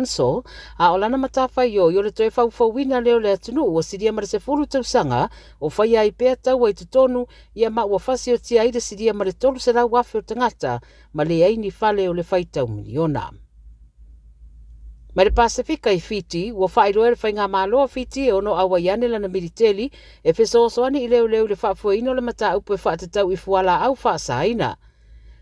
So, a olana matawhai o le toe whauwhauina leo le atunu o siria mara se fulu tausanga o whai ai pēr tau ai tutonu ia ma ua whasi o tia aida siria mara tolu se rau wafe o tangata ma le aini whale o le whaitau miliona. Ma le Pasifika I Fiti, ua whairoe le whainga māloa Fiti o no awa iane lana militeli e whesoasoani I leo le whaafuaino le mata upo e whaatatau I fuala au whaasaina.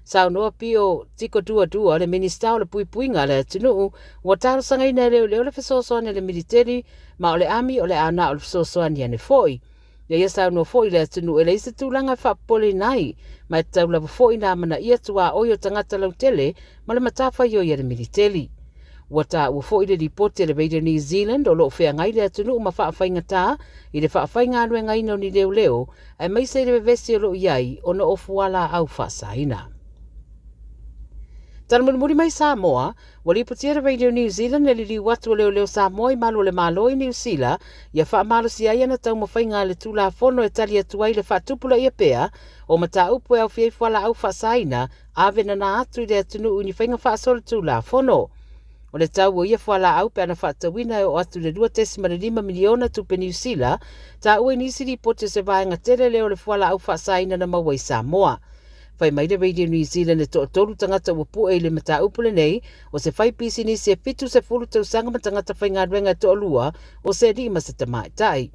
Sao noa pio tiko dua le minista o le puipuinga le tunu ua tarosanga ina leo le whesoasoani le militeri ma o le ami o le ana o le whesoasoani ane foi. Ia sao noa foi le tunu e le isa tūlanga whaapole nai ma e tau lava foi na mana ia tua oio tangata lautele ma le matawhai o ia le militeri. Wata ua foi le ripoti le Radio New Zealand o loo whea ngai le tunu ma whaafai ngata I le whaafai ngā rue ngai no ni leo ai mai se le vesi o loo iai o no ofuala au whaasaina. Tana muri mai Samoa, wali putia Radio New Zealand le li watu leo Samoa I malo le malo I New Zealand, ia wha malo si aia na tau mawhai ngā le tūla fono e tali atuai le whaatupula ia pea, o mata upo e au fiei whala au whaasaina, ave na atu I le atunu uni whainga whaasole tūla fono. O le tau o ia whala au pe ana whaatawina o atu le 2.5 miliona tupe New Zealand, ta ue nisi ripoti se vaenga tere leo le whala au whaasaina na mawai Samoa. Whai mai le Radio New Zealand e tolu tangata ua pua I le mata upule nei, o se whai pisi ni se fitu se fulu tausanga ma tangata whai ngā ruenga to olua o se rima se tamaitai.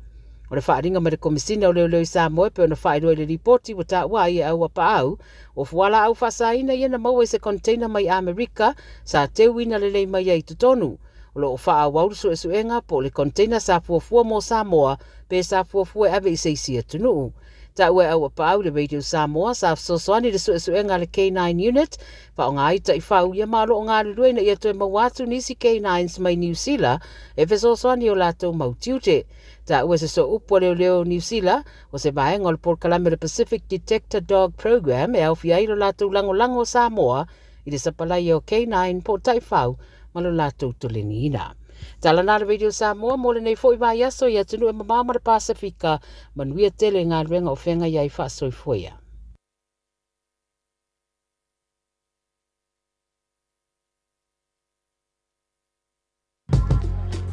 O le whaaringa ma le komisina o leo I Samoa pe ona whairua le ripoti wa ta ua I au apa au, o fuala au whasaina ia na maua se container mai Amerika sa teuina le lei mai ai tutonu. O lo wha wauru su suenga po le container sa fuafua mo Samoa pe sa fuafua ave I seisia tunu. Ta ue au apa au le Radio Samoa sa sosoani le suenga le K9 unit, pa o ngā ita I whau ia malo o ngā rurue na ia toe mawatu nisi K9s mai New Zealand e fesosoani o lato mautiute. Ta ue se so upo leo New Zealand o se vaenga o le Port Calamity Pacific Detector Dog Program e au fiairo lato lango Samoa I le sapalai o K9 po tai whau malo lato tulenina. Tala nā Radio Samoa mo le nei foi vai aso ia tunu e mamama le Pasifika manuia tele ngā ruenga o whenga iai whaasoi foia.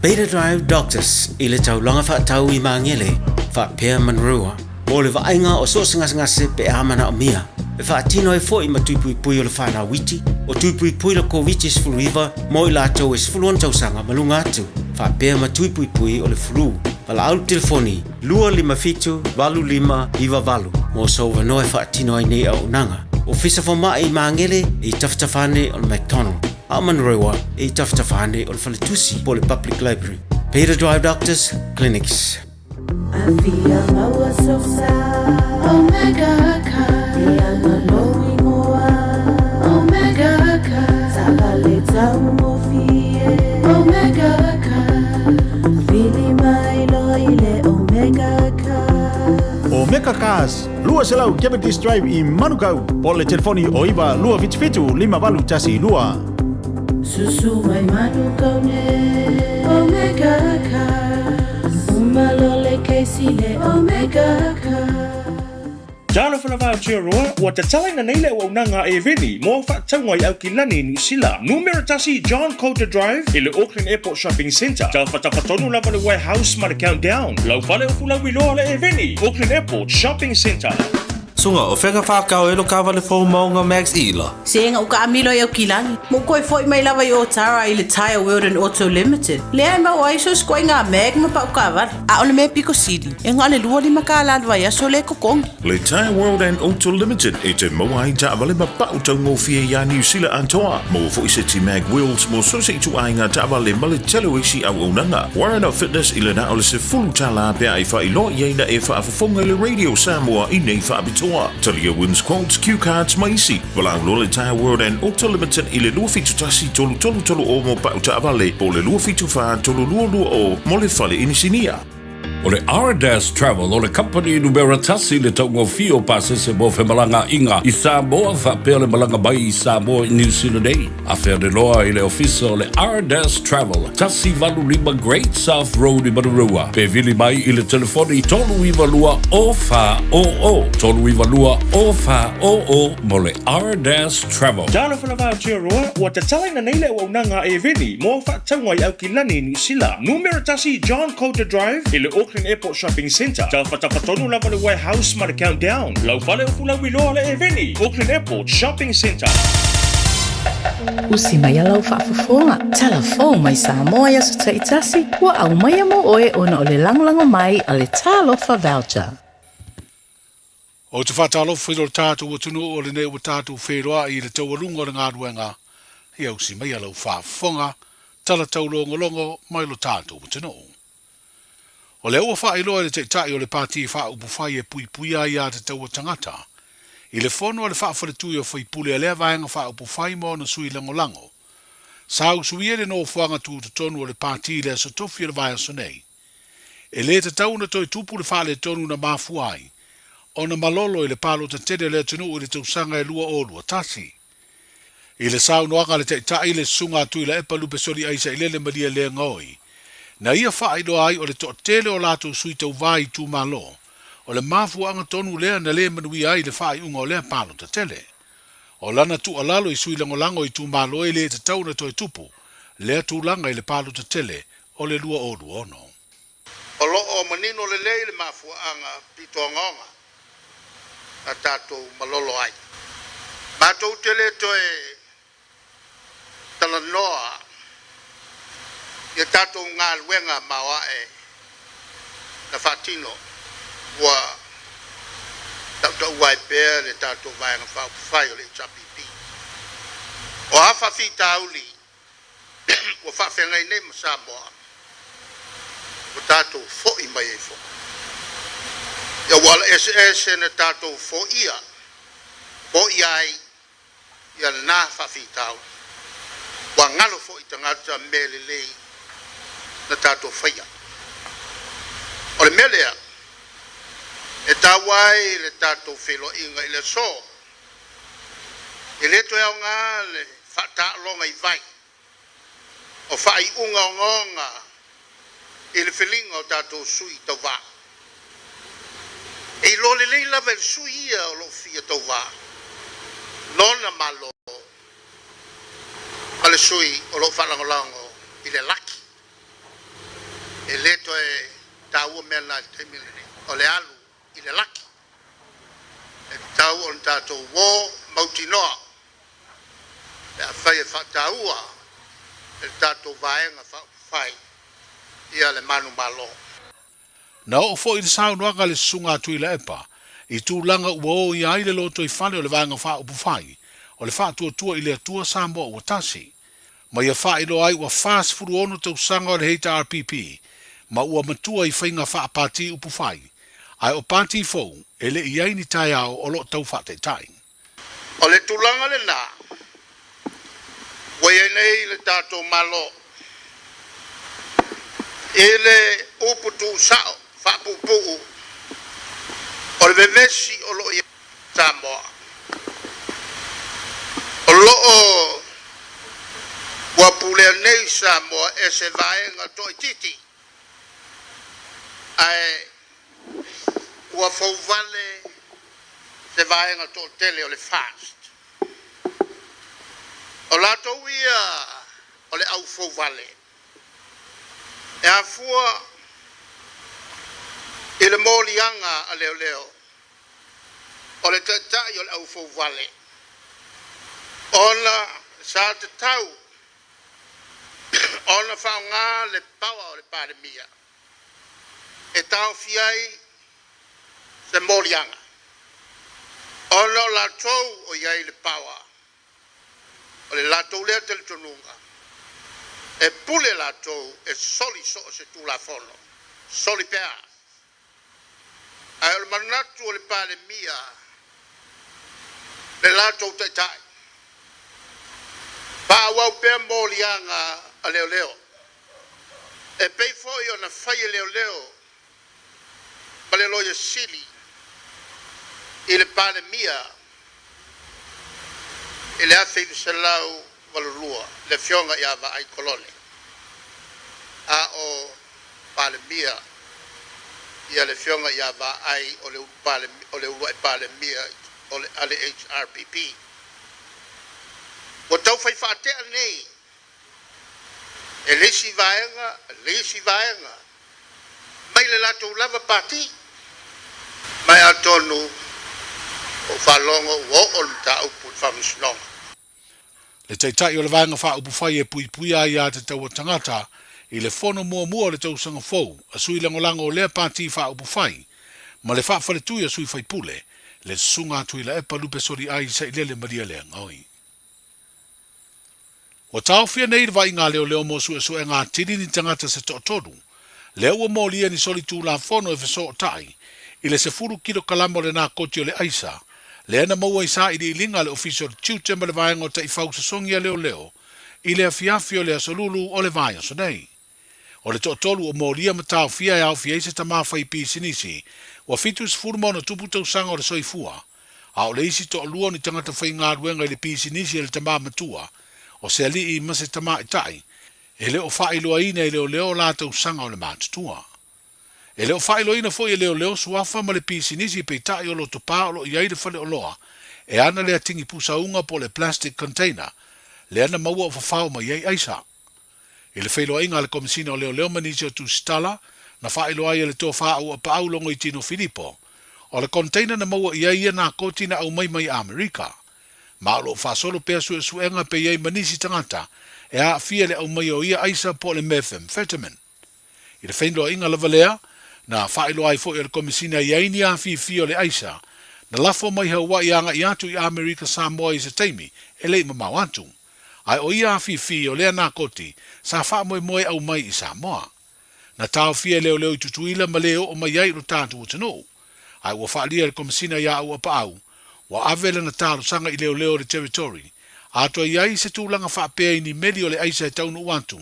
Beta Drive Doctors I le taulanga whaatau I mangele whaapea manrua mo le vaenga o so ngase pe amana o mia e whaatino e foi ma tuipui o le whana witi o tuipui la COVID River mo I lātou e sfuluan tausanga malunga atu whaapea ma tuipui o le flu pala au telefoni 255-25 mo sauva noe whaatino ai nei au nanga o fisa whama I mangele I taftafane o le McDonald a manrewa I taftafane o le whaletusi po le Public Library. Beta Drive Doctors Clinics. I feel lower so sad. Omega Ka, the knowing more. Omega Ka, Sabaleta Mofie. Omega Ka, Fili my loile. Omega Ka. Omega Cars, lua selau Cavendish Drive I Manukau. Po le telefoni o iwa lua fitu 5 tasi lua. Susu mai Manukau ne. Omega Ka. Malole Casey Omega Ka. Jana whanawhau tia roa, ua te talaina nei le waunanga e veni, mō whaatangwai au ki lani New Zealand. Numero tasi John Coulter Drive, i le Auckland Airport Shopping Centre. Tau whatawhatonu lava le warehouse ma le countdown. Lau whale o fulau iloa le e veni, Auckland Airport Shopping Centre. Sunga o whenga whakau e lo kawa le whau maunga Max Ila. Senga uka amilo i au kilani. Mo koe foi mai lava I o Tara I le Tyre World and Auto Limited. Lea ma o aiso skoi ngā meg ma pa uka avar. A ole me Pico City. E ngā le lua li maka aladwa ia so le kokongi. Le Tyre World and Auto Limited e te mawai ta avale ma pa utau ngofie ya New Zealand antoa. Mo fo I se ti mag wheels mo so se tu ainga ta avale ma le telo isi au unanga. Warren of Fitness I le na ole se fulu tala pia I wha I lo i eina e wha afafonga le Radio Samoa I nei wha abitoa. Talia wins quotes, cue cards, maisi. Walau lo le Tyre World and Auto Limited I le lua fitu tasi tolu o mo pa uta avale. Po le lua fitu wha tolu lua o mo le fale inisinia. O le R-Dash Travel, o le company numero tasi le tau ngofi o pasese mo fe malanga inga i Samoa whapea le malanga mai i Samoa i New Zealand ei. A whea de loa i le ofisa o le R-Dash Travel, tasi valu lima Great South Road i Matarua. Pe vili mai i le telefoni tolu iwa lua o wha o o. Tolu iwa lua o wha o o mo le R-Dash Travel. Jana whanawha tia roa, ua te talaina nei le ua unanga e veni, mo whaatangwa i au ki lani New Zealand. Numero tasi John Coulter Drive, i le Auckland Airport Shopping Centre. Tau whatawhatonu lava le warehouse ma le countdown. Lau whale o fula wiloa le e veni, Auckland Airport Shopping Centre. Usi mai alau whaafafonga. Telefon mai Samoa ya sa taitasi. Wa au mai mo oe ona o le langolango mai a le talofa voucher. O te whatalofa i lo tātou atunu o le nei o tātou wheroa i le tauarunga o le ngāruenga. Hi au si mai alau whaafonga. Tala taulongo mai lo tātou atunu. O le ua wha iloa le te tai o le pāti wha upu whai e pui pui ai a te taua tangata. I le whono le wha whaletui o whai pule a lea vaenga wha upu whai mo na sui lango. Sau sui ele no whanga tu te tonu o le pāti le sa tofi le vai aso nei. E le te tauna toi tupu le wha le tonu na mafu ai. O na malolo i le palo te tere le tunu i le tausanga e lua o lua tasi. I le sau noanga le te tai le sunga tui la epa lupe soli aisa i lele malia le ngoi. Na ia whaailoa ai o le toa tele o lato sui tau vai tu malo. O le mafu anga tonu lea na le manui ai le whaai unga o lea palo ta tele. O lana tu alalo i sui lango i tu malo e le te tau na toi tupu. Lea tu langa i le palo ta tele o le lua o luono. O lo o manino le le mafu anga pito ngonga. A tato malolo ai. Mato tele toi talanoa. Ia tātou ngā luenga maua e na whatino ua tātou wai pēr le tātou vaenga whai o le HRPP. O hawha fi tāuli ua whawhengai nei ma Samoa o tātou fōi mai e fō. Ia wala SS na tātou fōia ai ia nā whawhi tāuli. Ua ngalo fōi tangata mele lei na tātou whaia. O le melea, e tāwai le tātou whelo inga i le so. E le toi au ngā le whataronga i vai. O whai unga o ngonga i le whilinga o tātou sui tau wā. E lo le leila vel sui ia o lo fia tau wā. Lona malo ma le sui o lo whalangolango i le laki. E leto e tau mea nā te milini, o le alu i le laki. E tau o tātou wō mauti noa. E a whai e whataua, e tātou vaenga whai, ia le manu malo. Na o fo i le sau noanga le sunga tui le epa, i tū langa ua o i aile loto i whale o le vaenga wha upu whai, o le wha tua i le atua Samoa ua tasi. Ma ia wha ilo ai ua fast furu ono tau sanga o le HRPP, ma ua matua i whainga wha pāti upu whai. Ai o pāti fōu, e le iai ni tai au o lo tau wha te tai. O le tūlanga le nā, wai nei le tātou malo. E le upu tū sao, wha pupu, o le vevesi o lo i Samoa. O lo o ua pulea nei Samoa e se vaenga toi titi. Ai ua fau vale se vaenga to tele o le fast. O lato ia o le au fau vale. E a fua i le molianga a leo. O le tatai o le au fau vale. Ona sa te tau. Ona fau ngā le paua o le pandemia. E tau fiai se morianga. Ono la tou o iai le paua. O le la tou lea tele tonunga. E pule la tou e soli so se tu la fono. Soli pea. Ai o le manatu o le pandemia. Le la tou te tai. Pa wau pea morianga a leo. E pei foi o na fai leo. le loia sili i le pale mia i le afe i selau valurua le fionga ia va ai kolone a o pale mia ia le fionga ia va ai o le pale mia o le ale HRPP o tau fai whaatea nei e leisi vaenga mai le lato lava pati mai atonu o whalongo o le tau pu whamusnonga. Le taitai o le vaenga wha upu whai e pui a ia te tau tangata i le fono mua le tau sanga fou a sui langolango o lea pati wha upu whai ma le wha whale tui a sui whai pule le sunga tui la epa lupe sori ai sa ilele maria lea ngaoi. O tau fia nei le vai ngā leo mo su e ngā tiri ni tangata se to toru leo ua mo lia ni soli tū la fono e feso o tai i le se furu kilo kalamo le nā koti o le aisa le ana maua isa i li linga le official tiute ma le vaenga o ta i fausa songia leo i le afiafi o le asolulu o le vaia so nei. O le to'atolu o molia ma tau fia e au fia i se tamawhai pi sinisi wa fitu se furu mono tupu tau sanga o le soifua a o le isi to'alua ni tangata whai ngā ruenga i le pi sinisi e le tamā matua o se ali i mase tamā i tai e leo whaeloa ina e leo la tau sanga o le mātutua. E leo whaeloa ina fo i leo suafa ma le pi sinisi pe tai o lo topa o lo iai le whale o loa e ana le atingi pusaunga po le plastic container le ana maua o whawhao ma iai aisa. I le whailoa inga le komisina o leo manisi o tu stala na whaeloa i le tō whao a paau longo i tino Filipo o le container na maua iai ia nā kotina au mai Amerika. Ma o lo whasolo pea suenga pe iai manisi tangata e a fia le au mai o ia aisa po le methamphetamine. I le whailoa inga lava lea na whaeloa i fo i le komisina iai ni a fia o le aisa na lafo mai haua i anga i atu i Amerika Samoa i se teimi e lei mamau atu. Ai o ia fi o lea nā koti sa wha moe au mai i Samoa. Na tau fia leo i tutuila ma leo o mai ai ro tātu o tano. Ai ua whaalia le komisina ia au apa au, wa avele na tālu sanga i leo le territory. Ato iai se tūlanga whaapea i ni meli o le aisa e taunu uantu,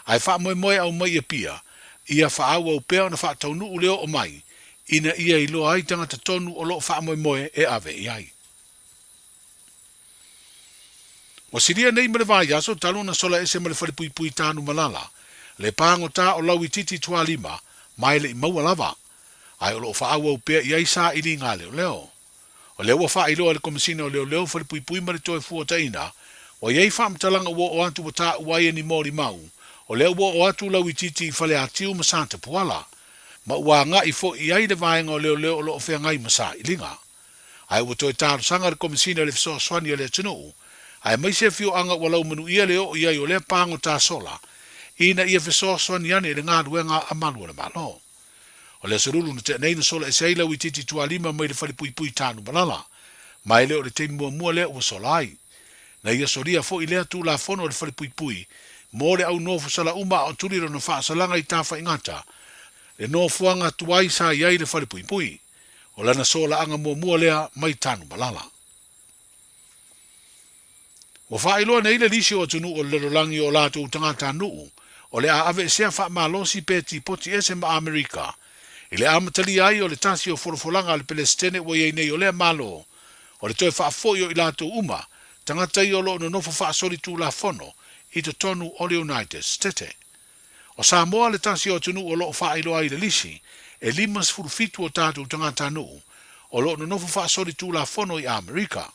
ai wha moe au mai i pia, ia wha au pea na wha taunu u leo o mai, ina ia i loa ai tangata tonu o lo wha moe e ave iai. O siria nei ma le vai aso talu na sola ese ma le whare pui tānu malala, le pāngo tā o lau i titi tua lima, mai le i maua lava, ai o lo whaau au pea iai sā ili ngā leo. O leo wa wha iloa le komisina o leo whare pui ma le toe fua taina, o iai whaamtalanga ua o atu wa tā uai ni mori mau, o leo ua o atu lau i titi i whale atiu ma santa puala, ma ua ngā i fo iai le vaenga o leo o lo whea ngai ma sā ilinga. Ai ua toe tāru sanga le komisina le fisoa swani o le tunu, ai mai se fio anga walau manu ia leo iai o le pāngo tā sola, ina ia fisoa swani ane le ngā ruenga a malua le malo. O le sarulu na te neina sola e seila ui titi tua lima mai le whare pui tānu malala, mai leo le te mua leo ua sola ai. Na ia soria fo i lea tū la fono o le whare pui, mo le au nofu sala uma o turiro na wha salanga i tāwha ingata, le nofu anga tuai sa iai le whare pui, o lana sola anga mua lea mai tānu malala. Wa whaeloa nei le lisi o tunu o le rolangi o lato utangata nuu, o le a ave sea wha malosi peti poti ese ma Amerika, i le amatali ai o le tasi o forofolanga le Palestine wa iei nei o le malo, o le toe wha foi o i lato uma, tangata i o lo no nofo wha sori tū la fono, i to tonu o le United States. O Samoa le tasi o tunu o lo whaeloa i le lisi, e limas furufitu o tātu utangata nuu, o lo no nofo wha sori tū la fono i Amerika.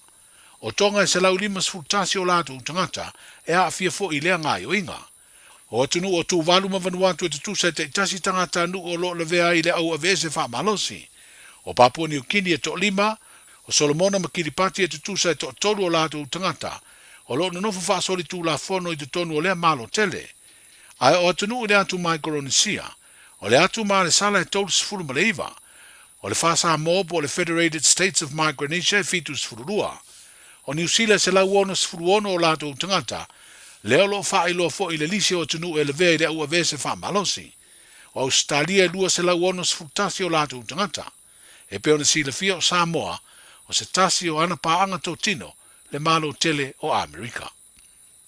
O tonga e se lau limas futasi o lātu utangata e a fia fo i lea ngai o inga. O atunu o tū walu ma vanuatu e te tūsa te itasi tangata nu o lo le vea i le au avese wha malosi. O Papua New Guinea e to lima, o Solomona ma Kiribati e te tūsa e to tolu o lātu utangata, o lo na nofu wha sori tū la fono i te tonu o lea malo tele. Ai o atunu o le atu Micronesia, o le atu ma le sala e tolu sifuru ma le iwa, o le wha mobo o le Federated States of Micronesia e fitu sifururua. O New Zealand se lau ono sfuruono o lato utangata, leo lo whaeloa fo i le lisi o tunu e le vea i le ua vese wha malosi. O Australia lua se lau ono sfurutasi o lato utangata, e peo na sila fia o Samoa, o se tasi o ana paanga tau tino, le malo tele o Amerika.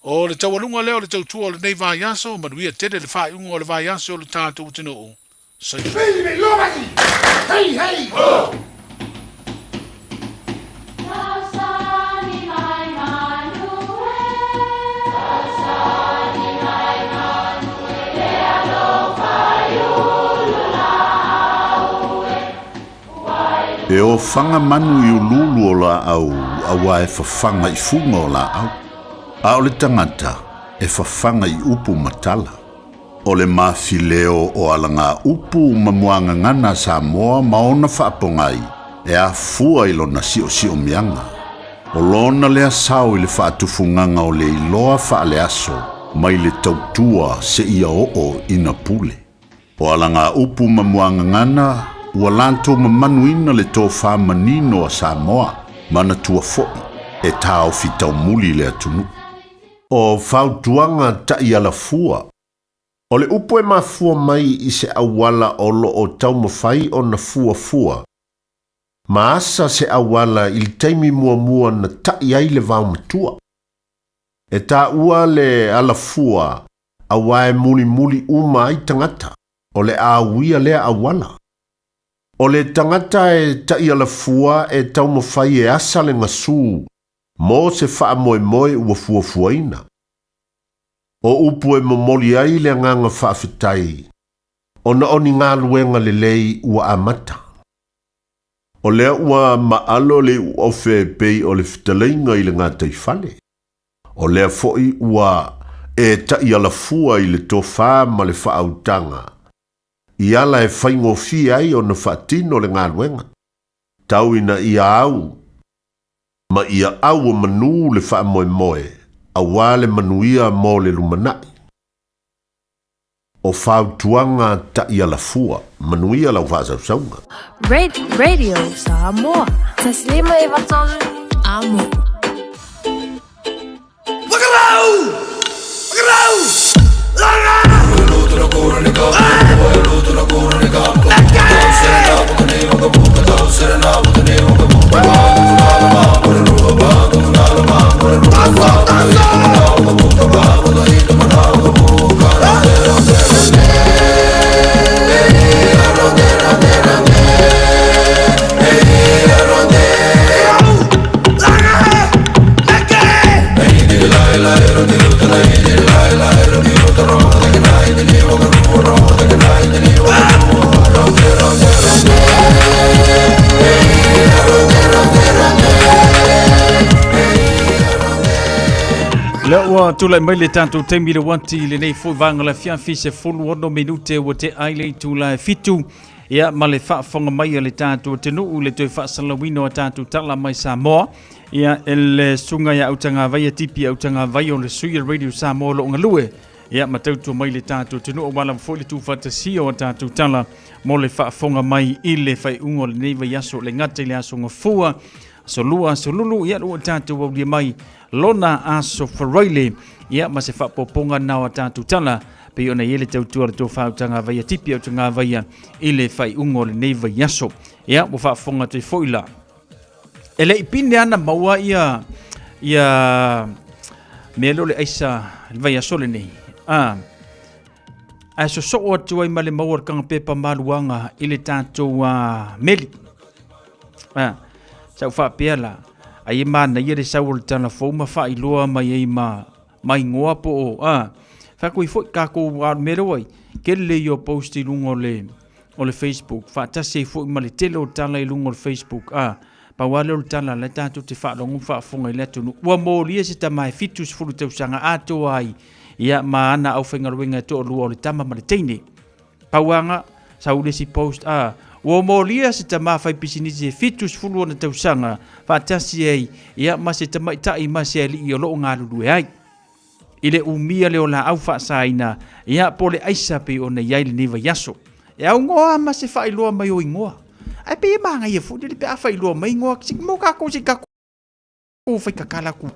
O le tawalunga leo le tautua o le nei vai aso, manuia tele le whae unga o le vai aso o le tātou utinu. Sai. Hey, lomaki! Hey, hey! Oh! E o fanga manu i ululu o la au, awa e fafanga i funga o la au. A o le tangata e fafanga i upu matala. O le mafileo o alanga upu mamuanga ngana Samoa maona whaapongai e a fua ilo na sio mianga. O lona lea sao i le whaatufunganga o le iloa whaale aso mai le tautua se ia o ina pule. O alanga upu mamuanga ngana ua lanto mamanuina le tō whamanino a Samoa mana tua foi e tāo fitau muli le atunu. O whautuanga tai ala fua. O le upu e mafua mai i se awala o lo o tau mawhai o na fua. Maasa se awala i taimi mua na tai ai le vau matua. E tā ua le ala fua awae muli uma ai tangata o le awia lea awala. O le tangata e tai ala fua e tau mawhai e asa le ngasū mo se wha moe ua fuaina. O upu e momoli ai le nganga whaafetai. O na oni ngā luenga le lei ua amata. O lea ua maalo le uofe pei o le fitaleinga i le ngā taifale. O lea foi ua e tai ala fua i le tōwha ma le whaautanga. I ala e whaingofi ai o na whaatino le ngā luenga. Tau ina ia au. Ma ia au o manu le wha moe. Awale manuia mo le lumanai. O whautuanga tai ala fua, manuia lau whaasausaunga. Radio Samoa. Taslima e watonu. Amo. Wakarau! Langa! Lewa tula mai le tantou taimi le wanti le nei foi vanga la fiafi se fulu ono minute o te aile tula fitu ia ma le whaafonga mai le tantou tenu le toi whaasalawino a tantou tala mai Samoa ia ele sunga ia autanga vai tipi autanga vai o le Suia Radio Samoa lo ngalue ia matautu mai le tantou tenu o wala foi le tu fantasia o tantou tala mo le whaafonga mai i le whai ungo le nei vai aso le ngata le aso ngafua so lulu ia o tantou au mai lona aso faraile ia ma se whapoponga nawa tātou tala pe ona yele tautua le tō whautanga vai tipi au tanga vai i le whai ungo le nei vai aso ia mo whaafonga tui foila ele ipine ana maua ia melo le aisa vai aso le nei a so o atu ai ma le maua kanga pepa maluanga i le tātou meli sau whaapea ai mana ia le sau le tana fo ma fa iloa mai ai mai ngoa po fa ko foi ka ko mero ai ke le yo post i lungo le Facebook fa ta se foi ma le telo tala i lungo le Facebook pa wale le tala le tatu te fa longu fa fonga le tunu wa mo li se ta mai fitus fulu te sanga ato ai ia ma ana au fenga winga to lu le tama ma le teine pa wanga sau le si post o molia se tama fai pisinisi fitus fulu na tausanga fa tasi ai ia ma se tama tai ma se ali o lo nga lu ai ile umia le ola au fa saina ia pole aisa pe ona yai le niva yaso e au ngoa ma se fai lo mai o ngoa ai pe ma nga ye fu le pe fai lo mai ngoa si mo ka ko si ka ko fai ka kala ku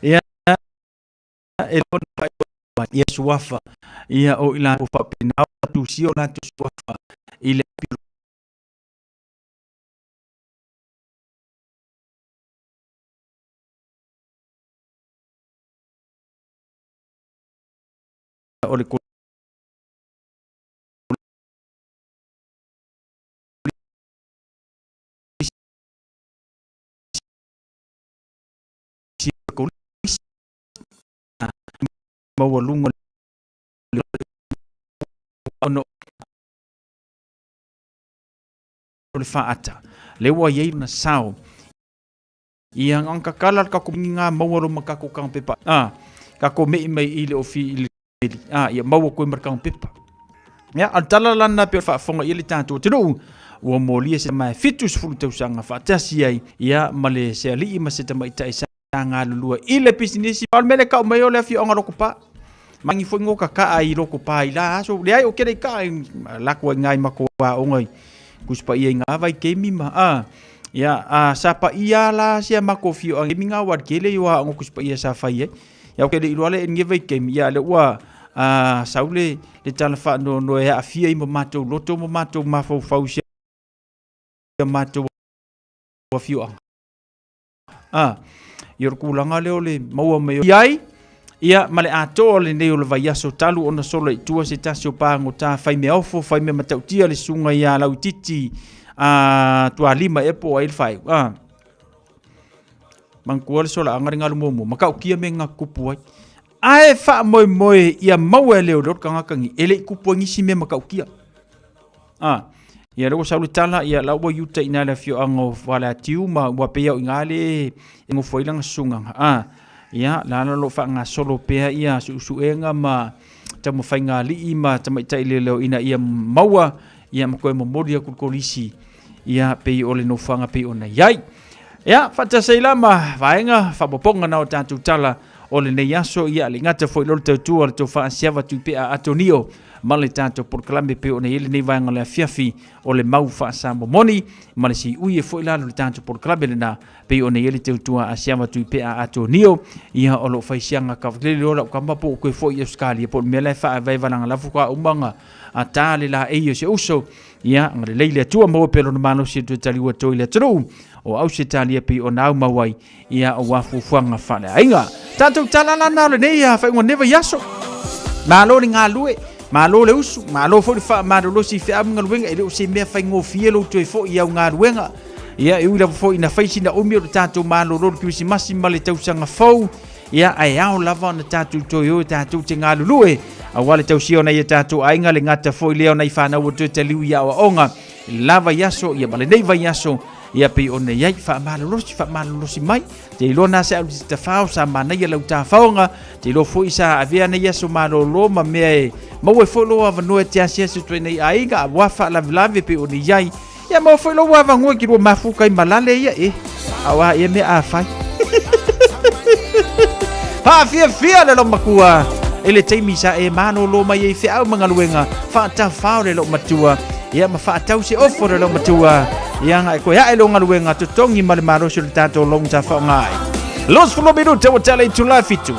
ia e lona ia suafa ia o ila o fapina tu sio na tu suafa ile o le mau lunga ono le faata le wa ye na sao yang ang kakalar ka kuminga mau lo makako kang pepa ka ko me mai ile ofi ile ya mau ko merkang pepa ya altala lana pe fa fonga ile tanto tino wa molia se mai fitus fulu tau sanga fa tasi ai ya male se li ma se tamai tai sanga lua ile business pal mele ka mai ole fi onga rokupa mangi foi ngoka ka ai rokupa ila so le ai o kere ka la ko ngai makoa ongai kuspa ia nga vai ke mima ya sapa ia la sia makofio ang minga wat kele yo ang kuspa ia sa fai ya ke le ilole nge vai ke ya le wa saule le talfa no ya afia i mato loto mato mafo fausia mato wa fio yor kulanga le ole maua me yai ia male ato le ne o le vai aso talu ona solo i tua se tasio pa ngota fai me ofo fai me matautia le sunga ia lau titi tua lima epo ai fai mangkua le sola angari ngalu momo maka ukia me ngakupu ai fa moi ia mau le o kanga kangi ele kupu ngisi me maka ukia ia ro saulu tala ia lau bo yuta ina le fio ango wala tiu ma wa pe ia ngale ngo foilang sunga ia lana lo fa nga solo pe ia su enga ma tamu fainga li ima tamu tai lelo ina ia maua ia mo ko mo modia ku kolisi ia pe ole no fanga pe ona yai ia fata seila ma vaenga fa boponga na o tatu tala ole ne yaso ia le ngata foi lo tu al to fa siava tu pe atonio male tanto por clambe pe ona ele ne vaenga le fiafi ole mau fa sambo moni male si uie foi la lo tanto por clambe na pe ona ele te tua asiava tu pe atonio ia olo fa sianga ka vle lo ka mapo ko foi eskali por mele fa vai vananga la fuka umanga atale la e se uso ia ngale leile tua mo pelo no mano si tu tali wa toile tru o au se tali pe ona mawai ia o wafu fuanga fale ainga tanto talala na le ia fa ngone yaso malo ni ngalue malo le usu malo fo fa malo lo si fa ngalwenga ele o se me fa ngofie lo tu fo ia ngalwenga ia e ula fo ina faisi na umio tanto malo lo ki si masimale tau sanga fo ia ai au lava na tatu toyo tatu tinga lulue awale tau sio na ia tatu ainga le ngata fo leo na ifana wo te liu ia onga lava yaso ia bale nei vai yaso ia pe ona ia fa malo lo si mai te lo na se te fa sa mana ia lau ta faunga te lo fo isa avia na yaso malo lo ma me mo fo lo ava no te asia se tu nei ainga wa fa la lave pe ona ia ia mo fo lo ava ngo ki ro mafuka i malale ia awa ia me a fai ha fia le lo makua ele taimi sa e mano lo mai e fe au mangaluenga fa ta fa le lo matua ia ma fa tau se ofo le lo matua ia ngai ko ya e lo ngaluenga to tongi male maro sul tato long ta fa ngai los fulo minuto o tele to la fitu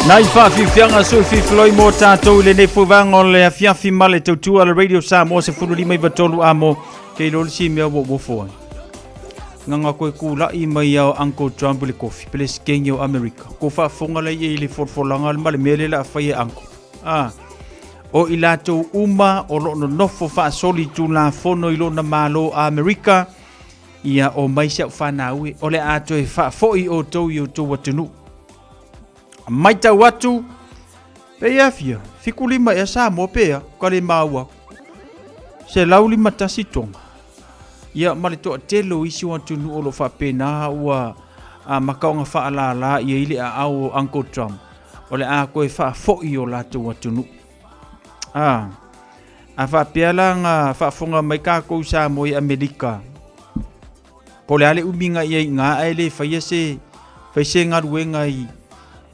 Nai whawhiwhianga sui whiwhloi mō tātou le nei whuwanga o le awhiawhi male tautua le Radio Samoa se whuru lima iwa tolu amo kei lori si mea wofoi. Nganga koe kūlai mai au Uncle Trump le kofi, pele skengi o Amerika. Ko whaafonga lei e le forfolanga le male mele la whai e anko. O i lātou uma o lo no nofo whaasoli tū la fono i lo na malo a Amerika, ia o maisa u whanaue, o le ato e whaafoi o tau i o tau watunu. Mai tau atu, pe ia fia, fiku lima e sa mo pea, ka le maua. Se lau lima tasi tonga. Ia male toa telo isi watunu o lo whapena ua makaonga whaalala ia ili a au Uncle Trump. O le a koe whaafoi o lātou watunu. A whapea nga whaafonga mai kākou sa mo i Amerika. Ko le ale uminga ia i ngā ele whaia se ngā ruenga i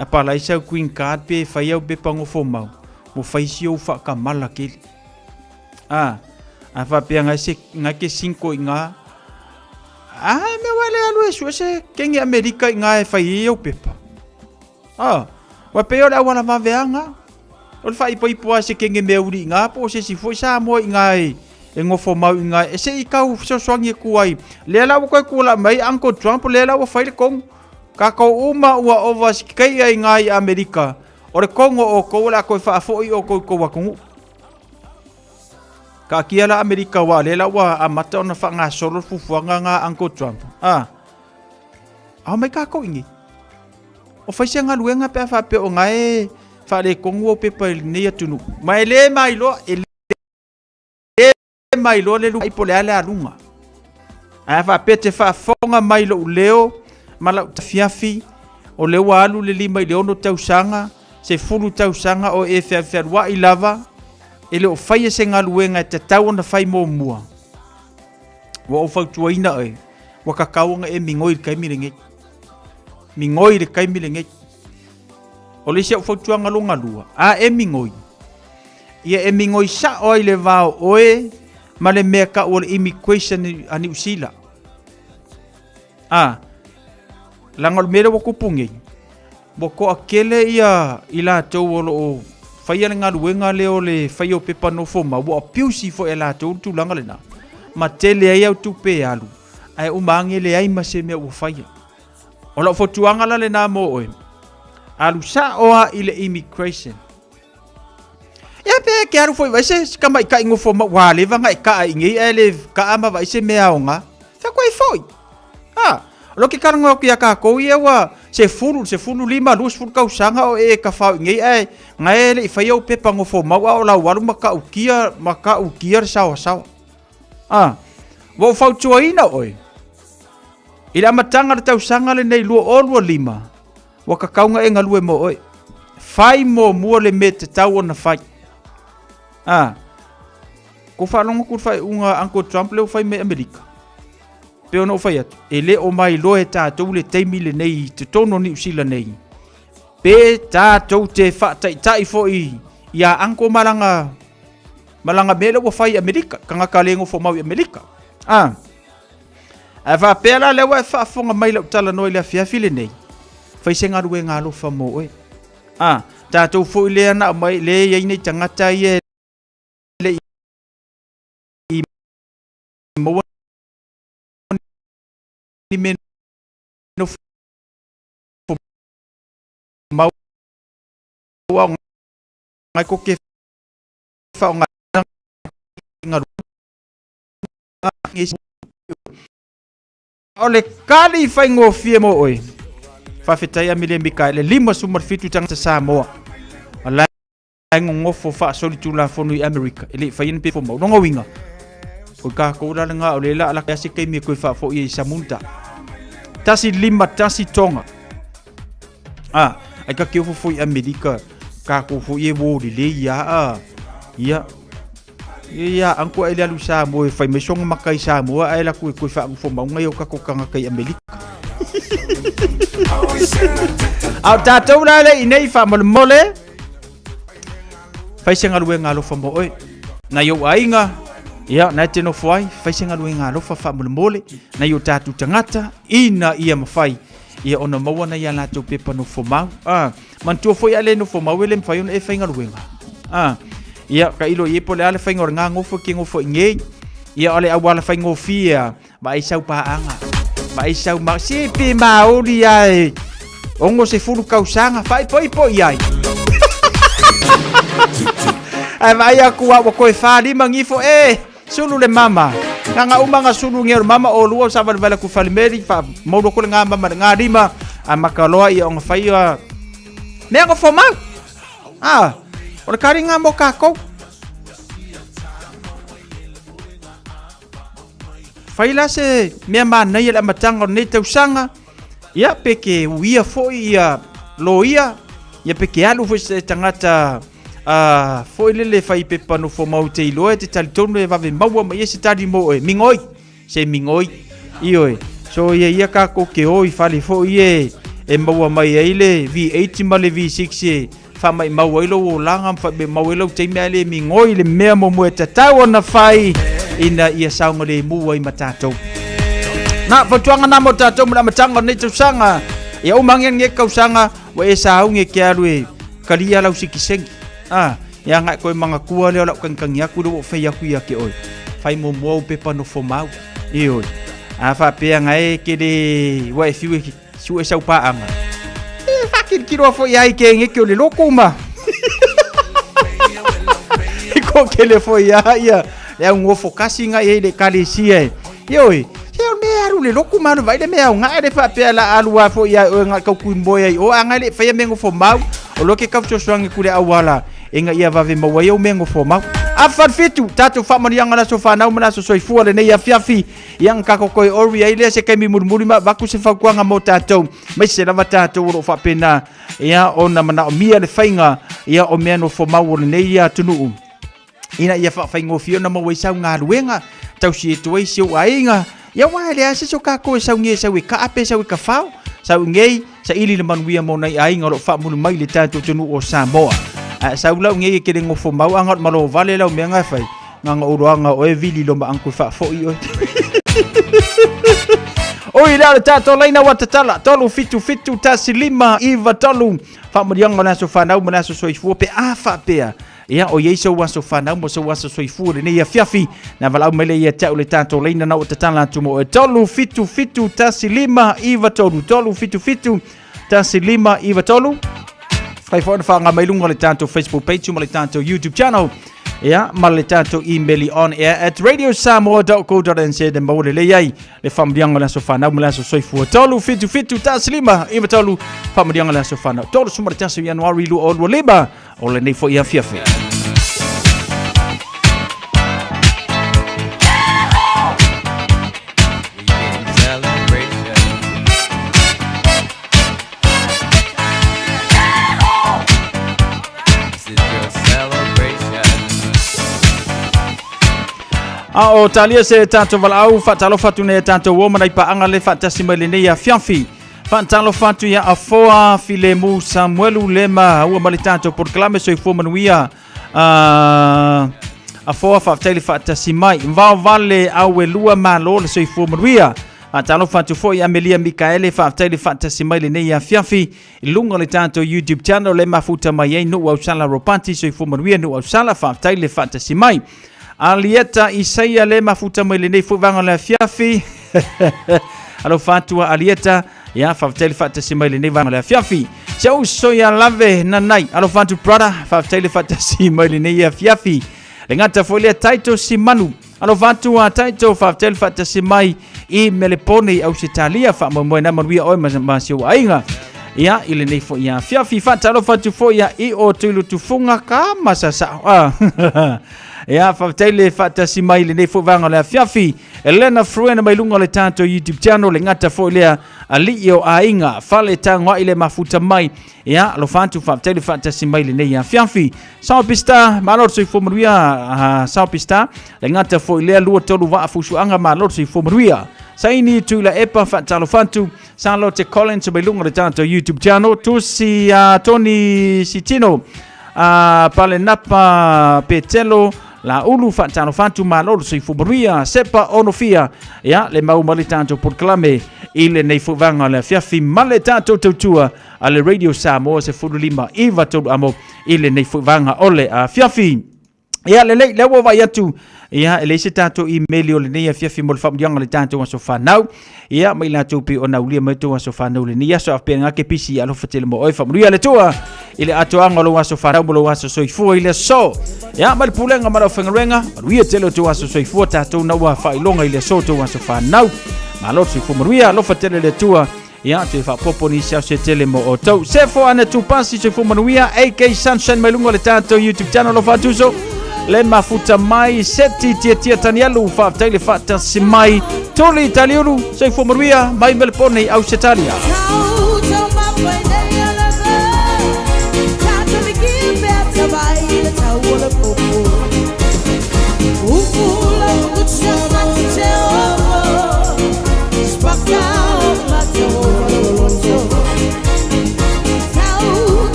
a palai sau Queen Card pe whai au bepa ngofo mau. Mo whaisi au whakamala keli. A whapea ngai ke 5 i ngā. Me wale alu e sua se kengi Amerika i ngā e whai au bepa. Wapea o le awana maweanga. O le whai paipua se kenge mea uri i ngā po se si fwoi sa mo i ngā e ngofo mau i ngā. E se i kau soswangi e kuai. Lea lau koe kula mai Uncle Trump lea lau whai le kongu. Ka kau uma ua ova sikai i ngā i Amerika. O le kongo o kou la koe whaafoi o kou kou wakungu. Ka kia la Amerika wa lea lau wa amata o na wha ngā solo fufuanga ngā Uncle Trump. Mai ka kou ingi. O whaisia ngā luenga pia whapea o ngā e whare kongu o pepa nei atunu. Mai le mai lo, mai lo le lu ipo le ale alunga. Whapea te whaafonga mai lo uleo, malau tafiafi, o leo alu le lima i leono tausanga, se fulu tausanga o e whiawhiarua i lava, e leo whaia se ngā luenga te tau na whai mō mua. Wa o whautua ina e, wa kakaonga e mingoi le kaimire mingoi le kaimile ngei. O le sia whautua ngalonga lua. E mingoi. Ia e mingoi sa oi le vao oe, ma le mea ka o le immigration a New Zealand. Langal mera wa kupungi. Boko akele ia ila tau o whaia ngā luenga leo le whaio pepa no foma. Wa piusi fo e la tau tu langa le na. Ma tele ai au tupe alu. Ai umange le ai ma se mea ua whaia. O la fotuanga la le nā mō oe. Alu sa oa i le immigration. Ia pe ke aru foi vaise kama i ka ingo fo ma wale vanga i ka ingi ele ka ama vaise mea o ngā. Fa koe foi. Lo ke karanga o kia ka kou ia wa se fulu lima lus fulu kau sanga o e ka whau ingi ngā ele i whaiau pepa ngofo mau au la waru maka ukia sawa. Wa whau tua ina oe. I la matanga le tau sanga le nei lua o lua lima. Wa kakaunga e ngalue mo oe. Whai mo mua le me te tau o na whai. Ko whalonga kur whai unga Uncle Trump leo whai me Amerika. Peo no whai atu. E le o mai loe tātou le teimi le nei te tono ni usila nei. Pe tātou te whaatai fo i ia anko malanga mele wa whai Amerika. Kanga ka lengo fo mau i Amerika. Fa pela le wa fa fonga mai le tala no le afia file nei. Fa senga ruwe nga lo fa mo e. Ta to fo le na mai le ye nei tangata ye le I mo ni men no fo mau wa ngai ko ke fa nga ole kali fai ngofie mo oi fa fetai amile mika le lima sumar fitu tanga Samoa ala ngofo fa solitu la fonu I America ele fai en pe fo mo ngo winga ko ka ko la nga ole la ala kasi kai me ko fa fo I samunta tasi lima tasi tonga ai ka ke fo I America ka ko fo ye wo le ya ia angko ele alu sa mo fai me songa makai sa mo ai la ku fa fo mau ngai o ka ko kanga kai Amerika au tatou la le inei fa mole fai senga luenga lo fa mo oi na yo ainga ia na te no foi fai senga luenga lo fa mole na yo tatu tangata ina ia mafai ia ona maua na ia latou pepa no fomau mantua foi ale no fomau ele mfai ona e fainga luenga ia ka ilo ie pole ale fainga nga ngofo ki ngofo ngei ia ole awala fainga fia ba isau paanga ba isau ma sipi mauri ai ongo se fulu kausanga fai poi ai ai vai aku wa ko fa li mangifo sulu le mama nga umanga sulu ngero mama o lua sa vala ku falmeri fa modo ko nga mama nga rima makaloa ia onga fai me ngo fo mau o kari nga mo kako fai la se me mana ia la matanga ne tausanga ia peke uia fo ia loia ia peke alu fo se tangata foi lele fai pepa no fo mau te iloe te talitonu e vave maua ma ia se tari mo mingoi se mingoi ioe so ia ka ko ke oi fali fo ie e maua mai ele V8 ma le V6 fa mai maua ilo o langa fa be maua ilo te me le mingoi le mea mo mo te tau na fai ina ia saunga le mua i matatou na fatuanga na mo tatou na matanga ne tusanga ia umangen nge kausanga wa e saunge ke alue kalia lau sikisengi ia ngai koe manga kua leo lau kankangi aku do fai aku ia ke oi fai mo mo pepa no fomau oi fa pea ngai ke de wa e fiu su e sau paanga fakin kiro fo ia ke nge ke le lokuma ko ke le fo ia le un ofo kasi ngai le kalisia oi me aru le lokuma no vai le me ngai le fa pea la alua fo ia ngai ka kuimboia o ngai le fai mengo fomau o lo ke kapso swangi kule awala enga ia vave maua eu mengo fo mau afar fitu tatu fa marianga na sofa na umana so soifua le nei afiafi yang ka kokoi ori ile se kemi murmuri ma vaku se fa kuanga mo tatou mai se lava tatou ro fa pena ia ona mana o mia le fainga ia o meno fo mau le nei ia tunu ina ia fa faingo fiona mo waisau nga luenga tau si tuai si ainga ia wa le ase so ka ko sau nge sau ka ape sau ka fau sau ngei sa ili le manuia mo nei ainga ro fa mulu mai le tatou tunu o Samoa saulau nge ke dengo fo mau angat malo vale lau me ngai fai nga uruanga o e vili lo ma anku fa fo i oi la tato laina watatala tolu fitu tasilima iva tolu fa modianga na so fa nau na so soifu pe afa pea ia o yeso wa so fa nau mo so wa so soifu le ia fiafi na valau mele ia tau le tato laina na watatala tumo tolu fitu tasilima iva tolu fitu tasilima iva tolu Fai fo fa nga mailunga le tanto Facebook page mo le tanto YouTube channel ya ma le tanto email on air at radiosamoa.co.nz de mo le yai le famdianga la sofana mo la so soifu tolu fitu taslima i tolu famdianga la sofana tolu suma le tanso January lu o leba o le nei fo ia fiafe o talia se tanto valau fatalo fatu ne tanto woman ai paanga le fatasi mai nei a fianfi fatalo fatu ya afoa filemu Samuelu lema o mali tanto proclame so ifo manuia afoa fatali fatasi mai va vale au lua malo so ifo manuia fatalo fatu fo ya Amelia Mikaele fatali fatasi mai nei a fianfi lunga le tanto YouTube channel le mafuta mai no au sala ropanti so ifo manuia no au sala fatali fatasi mai Alieta Isaia le mafuta mwele nei fuvanga la fiafi alo fatua Alieta ya fafteli fatasi mwele nei vanga la fiafi chau so ya lave nanai alo fatu brother fafteli fatasi mwele nei ya fiafi lengata folia taito simanu alo fatua taito fafteli fatasi mai I melepone au sitalia fa mo na manuia o masio ainga ya ile nei fo ya fiafi fata alo fatu fo ya I o tulu tufunga kama sasa ya faftele fatasi mai le nei fo vanga la fiafi Elena Fruena mai lunga le tanto YouTube channel le ngata fo lea alio ainga fale tangwa ile mafuta mai ya lo fantu faftele fatasi mai le nei ya fiafi sao pista malor so fo mruia sao pista le ngata fo lea lu tolu va fusu anga malor so fo mruia saini tu la epa fatalo fantu salo te Collins mai lunga le tanto YouTube channel tu si Tony Sitino pale napa petelo la ulu fatano fantu malolo so ifuburia sepa onofia ya le mau mali tanto proclame ile nei fuvanga le fiafi male tato tautua ale Radio Samoa se fululima iva tolu amo ile nei fuvanga ole a fiafi ia le wa vai atu ia le se tato email o le nei fiafi mo le famdianga le tato so fanau ia mai la tupi ona ulia mai to so fanau le nia so apenga ke pisi alo fatele mo oi famria le toa ile atoanga lo so fanau mo lo so soifua ile so ia mal pulenga mara fengarenga ria tele to so soifua tato na wa fa ilonga ile so to so fanau malo soifua maria lo fatele le toa ia te fa poponi sia se tele mo o tau se fo ana tu pasi soifua manuia AK Sunshine mai lunga le tato YouTube channel lo fatuso le mafuta mai seti tia tanialu fa tele fata simai tole italiano sei fomaria mai melpone au setalia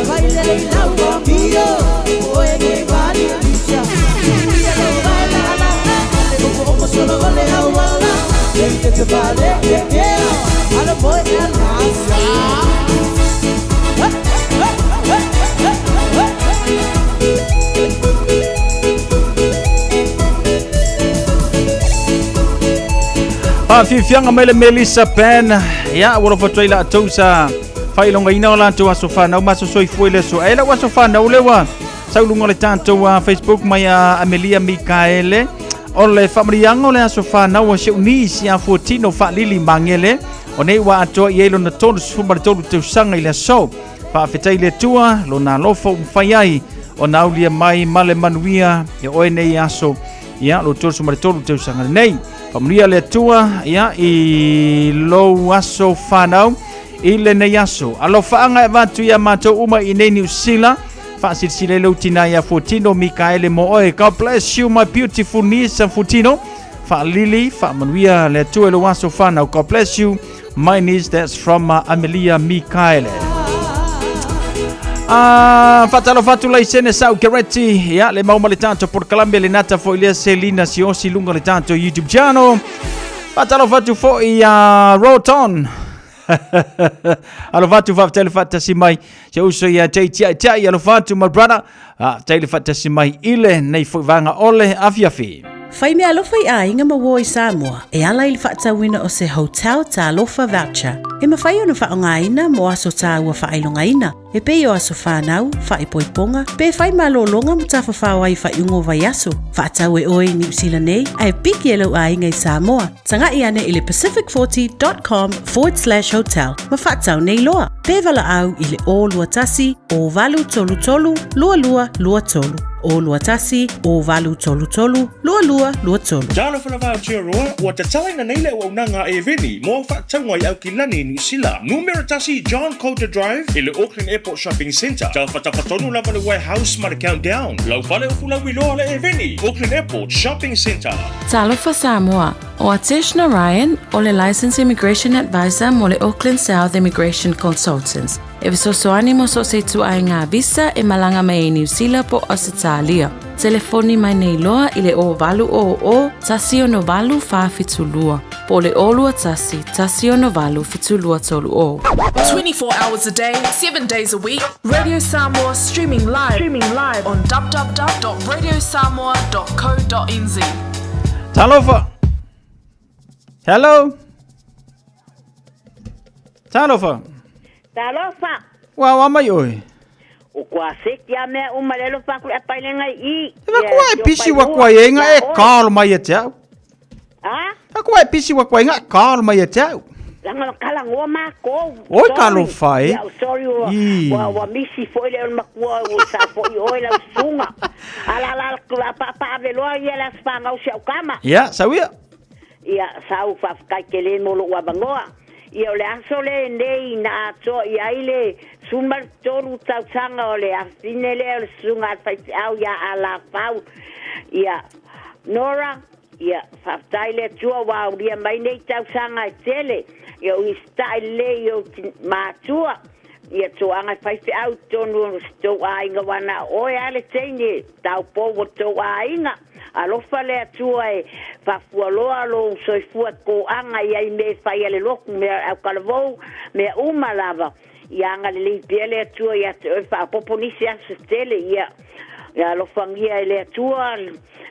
Baile la guapillo, oye Fianga mele Melissa Pen ya wala fotoila tosa failonga ina ola to asofana o maso soi foile so ela wa sofana ulewa saulunga le tanto wa Facebook maya Amelia Mikaele ole famrianga ole asofana wa sheuni sia 14 o fa lili mangele one wa to yelo na tolu sumba tolu te sanga ile so fa fetaile tua lona lofo mfayai ona ulia mai male manuia ya oene yaso ya lo tolu sumba tolu te sanga nei famria le tua ya I lo aso fanau ile ne yaso alo faanga evatu ya mato uma ine New Zealand fa silsile lo tina ya Fortino Mikaele mo oe God bless you my beautiful niece Fortino fa Lily fa manuia le tua lo aso fanau God bless you my niece that's from Amelia Mikaele fatalo fatula isene sau kereti ya le mau male tanto por Colombia le nata fo ile Selina si lunga le tanto YouTube channel fatalo fatu fo ya Roton alo fatu fa tele fatasi mai se uso ya tai alo fatu my brother tele fatasi mai ile nei fo vanga ole afiafi Fai mea alofa I a inga mawo I Samoa, e ala ili whaatawina o se hotel ta alofa voucher. E mawhai ona whaongaina mo aso ta ua whailongaina. E pei o aso whanau, whaipoiponga, pe fai malolonga mo ta whawhawa I whaiungo vai aso. Whaatau e oe New Zealand nei, ai piki elo a inga I Samoa. Tanga I ane ili pacific40.com/hotel. Ma whaatau nei loa. Pe vala au ili o lua tasi, o valu tolu tolu, lua lua lua tolu. O lua tasi, o valu tolu tolu, lua lua lua tolu. Jana whanawhau tia roa, ua te talaina nei leo au nanga e veni, mo whaatangwai au ki lani New Zealand. Numero tasi John Coulter Drive, ile Auckland Airport Shopping Centre. Tau whatawhatonu lava le Warehouse ma le Countdown. Lau whale o fula wiloa le e veni, Auckland Airport Shopping Centre. Talofa Samoa, o Ateshna Ryan, o le Licensed Immigration Advisor mo le Auckland South Immigration Consultants. E visosoani mo so se tu ai ngā visa e malanga mai New Zealand po Australia. Telefoni mai nei loa ile o valu o tasi o no valu wha fitulua. Po le olua tasi o no valu fitulua tolu o. 24 hours a day, 7 days a week. Radio Samoa streaming live on www.radiosamoa.co.nz. Talofa. Hello. Talofa. Talofa. Wa mai oi. O kwa sekia me o malelo fa ku apailenga I. Kwa pisi wa kwa yenga e kal mai tau. Ah? Kwa pisi wa kwa yenga kal mai tau. Langa kala ngoma ko. Oi kalo fai. Sorry wa misi foi le makua o sa foi oi la sunga. Ala pa velo ia la spanga o seu kama. Ya, sawia. Ia sau fa kai kele mo lo wa bangoa. Ia le asole nei na to ia ile sumar toru tausanga ole afinele sunga fai au ya ala pau ia Nora ia faftaile tua wa uria mai nei tausanga tele ia u style yo matua ia toanga fai au tonu sto ainga wana o ale tene tau po to ainga alofa le atua e fafualoa lo soifua ko anga ia me fai ale loku me au kalvo me uma lava ia anga le pele atua ia fa poponisi asestele ia lo fangia le atua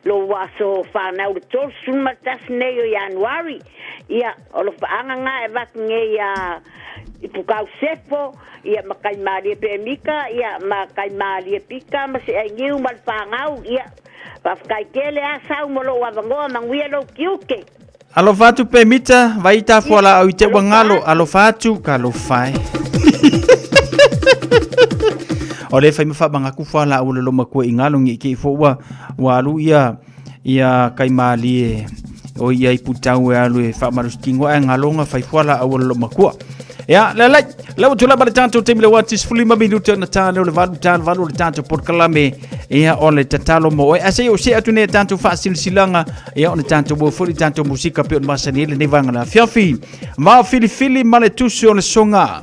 lo waso fa na o tol suma tas nei January ia lo fa anga e vat nge ia ipukau sefo ia makai mali pe mika ia makai mali pika ma se ngiu mal fangau ia Pafkai kele asa umolo wabangoa manguia lo kiuke. Alo fatu pe mita vaita fuala au te wangalo alo fatu kalo fai. Ole fai mafa banga ku fuala au lo makua ingalo ngi ki fo wa alu ia kai mali o ia iputau alu e fa marustingo ngalonga fai fuala au lo makua. Ya, la tula bale tanto temile watis fulima minuto na tano le valu le tanto por kalame ya ole tatalo mo ase o se atune tanto fasil silanga ya ole tanto bo fuli tanto musika pe masanile ne vanga na fiafi ma fili male tuso le songa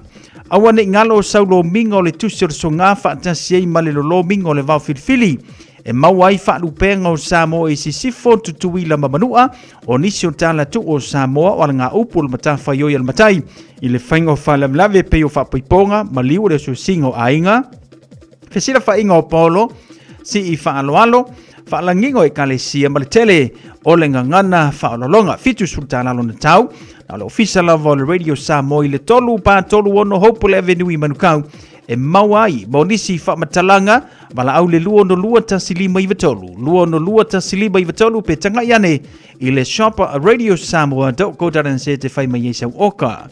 awane ngalo saulo mingo le tuso le songa fa tasi male lo mingo le va fili e mawai fa lupenga o Samoa isi sifo tutuila mamanua o nisio tala tu o Samoa o nga upul mata fayo yal matai ile faingo fa lamlave pe o fa piponga maliu de so singo ainga fesila fa inga o polo si I fa alo whaalangingo e kalesia ma le tele o le ngangana whaalolonga fitu sultana lo na tau na le ofisa lava o le Radio Samoa i le tolu pa tolu ono Hopewell Avenue i Manukau e mawai bonisi whaamatalanga wala au le lua no lua tasilima i watolu lua no lua tasilima i watolu pe tanga iane i le shopper Radio Samoa doko daran se te whai mai esau oka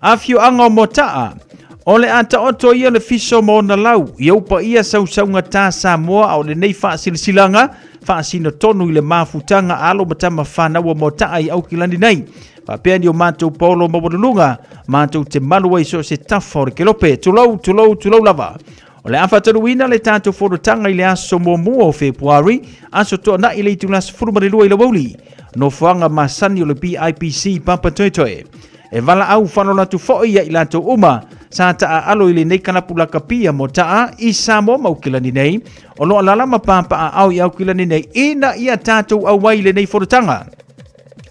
afio anga mo taa o le ata oto ia le fiso mo na lau i upa ia sausaunga tā Samoa o le nei whaasilasilanga whaasino tonu i le mafutanga alo matama whanaua mo taa i au kilani nei Papeani o mātou polo mawalunga, mātou te malua i so se tafo re kelope, tulau lava. O le awhataruina le tātou whorotanga i le aso mua o Februari, aso toa na i le itulas furumarelua i la wauli, no whanga masani o le PIPC pampa toe. E wala au whanolatu foia i lātou uma, sa taa alo i le nei kanapulaka pia mo taa i Samoa maukilani nei, o loa lalama pampa a au i aukilani nei, ina ia tātou awai le nei whorotanga.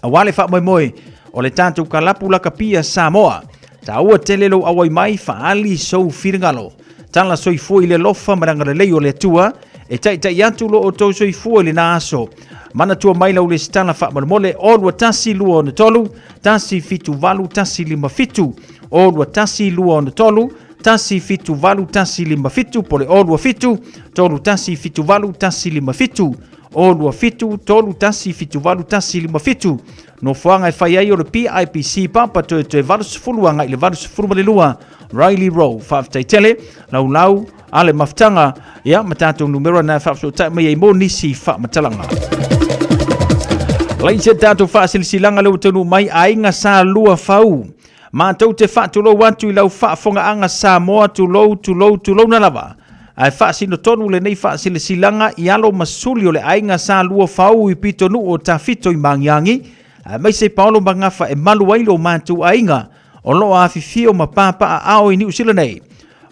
Awale wha moe, o le tātou kalapu laka pia Samoa. Ta ua telelo awai mai whaali sou whiringalo. Tala soifua i le lofa maranga le leo le atua, e tai atu lo o tau soifua i le na aso. Mana tua maila u le stana wha marmole, olua tasi lua o na tolu, tasi fitu valu, tasi lima fitu. Olua tasi lua o na tolu, tasi fitu valu, tasi lima fitu, pole olua fitu, tolu tasi fitu valu, tasi lima fitu. Olua fitu, tolu tasi fitu valu, tasi lima fitu. No whanga e whai ai o le PIPC papa toe valus fuluanga i le valus fulumalelua Riley Rowe whaafitai tele lau ale maftanga ia matatou numero na whaafsotai mai ei mo nisi whaamatalanga. Laise tātou whaasilsilanga leo tonu mai ainga sa lua whau. Mātou te whaatulo watu i lau whaafonga anga Samoa tulou na lava. Ai whaasino tonu le nei whaasilsilanga i alo masuli o le ainga sa lua whau i pito nu o ta fito i mangiangi. Mai se Paulo mangafa e malu wailo mātou ainga o loa awhiwhio ma pāpa a ao i New Zealand nei.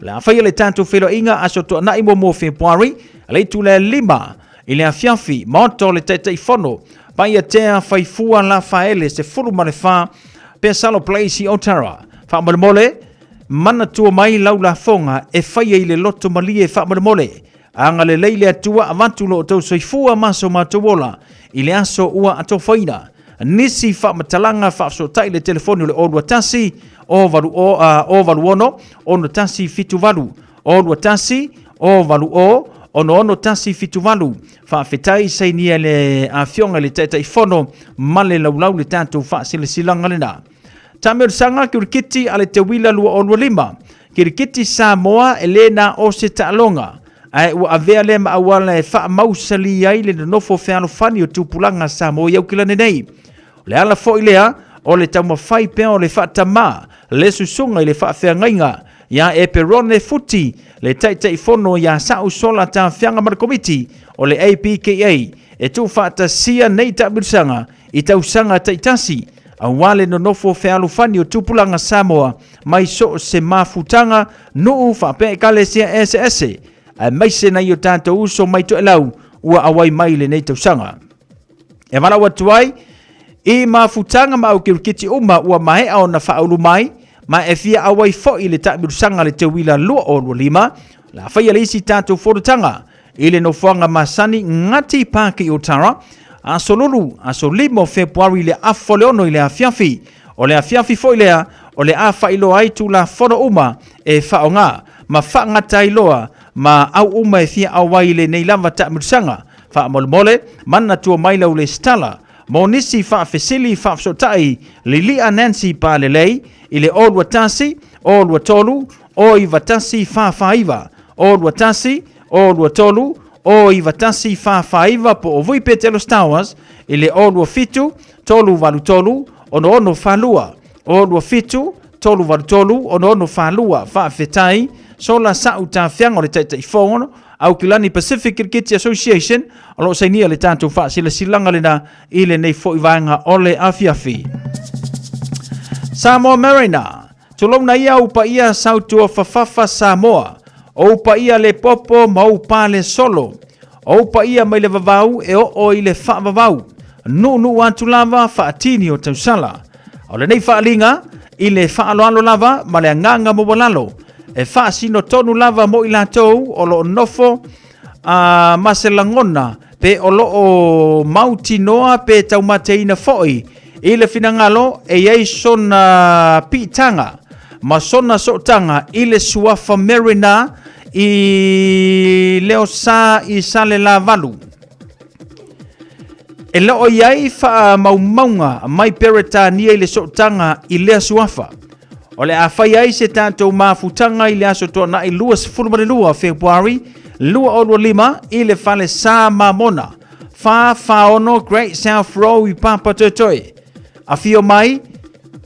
Le awhaia le tātou whelo inga aso toa nai mo Februari, le tu le 5 i le awhiawhi maoto le teitai whono, pai a tea whaifua la whaele se furu ma le wha pe Salo Place i Otara. Whaamalemole, mana tua mai lau la fonga e whaia i le loto malie whaamalemole. Anga le leile atua avantulo o tau soifua maso mātowola i le aso ua ato whaina. Nisi whaamatalanga whaafsotai le telefoni o le olua tasi o valu ono, ono tasi fitu valu. Olua tasi o valu ono tasi fitu valu. Whaafetai sainia le awhionga le teitai whono male laulau le tātou whaasilasilanga lena. Tamir sanga ki urikiti ale te wila lua olua 5. Ki urikiti Samoa e lena o se taalonga. Ai ua avea le maawala e wha mausali ai le nofo wheano whani o tupulanga Samoa iau kilane nei. Le ala fo i lea, o le tauma whai pea o le whaatama, le susunga i le whaawhiangainga, ia e perone futi, le taitai whono ia sau sola ta whianga marakomiti, o le APKA, e tu whaatasia nei tabirsanga, i tausanga taitasi, a wale no nofo whealu whani o tupulanga Samoa, mai so se mafutanga, nuu whape kalesia SS, a maise na i o tātou uso mai to elau, ua awai mai le nei tausanga. E mana watuai, I mafutanga ma au kirikiti uma ua mahea o na whaulu mai, ma e fia awai fo i le tamirusanga le te wila lua o lua 5, la whaia le isi tātou whorotanga, i le no whanga masani ngati pāki o tara, aso lulu, aso 5 Februari le afo leono i le awhiawhi, o le awhiawhi fo i lea, o le awha ilo aitu la whono uma e whaonga, ma whaangata iloa, ma au uma e fia awai le nei lava tamirusanga, wha mole, mana tua maila u le stala, mo nisi whaafesili whaafsotai Lilia Nancy Palelei i le olua tasi, olua tolu, o i vatasi whaafaiva, olua tasi, olua tolu, o i vatasi whaafaiva po o vui Petelos Towers i le olua fitu, tolu valu tolu, ono whalua, olua fitu, tolu valu tolu, ono whalua, whaafetai, sola sau ta whianga le teitai whono, au kilani Pacific Cricket Association, alo sainia le tātou whaasilasilanga lena i le nei fo i vaenga ole awhiawhi. Samoa Mariner, tulauna ia upa ia sautua whawhawha Samoa, o upa ia le popo ma upa le solo, o upa ia mai le vavau e o i le whaavavau, nu antu lava whaatini o tausala, o le nei whaalinga i le whaaloalo lava ma le anganga mo walalo, e whaasino tonu lava mo i lātou o lo nofo maselangona pe o loo mauti noa pe taumateina foi i le finangalo e iei sona pitanga ma sona sotanga i le suafa Marina i leo sa i sale la valu e leo iai fa maumaunga mai peretania i le sotanga i lea suafa o le awhai ai se tātou mafutanga i le aso tōna i lua sefulumanilua Februari lua o lua lima i le fale sa mamona fa faono Great South Row i Papa Totoe a fio mai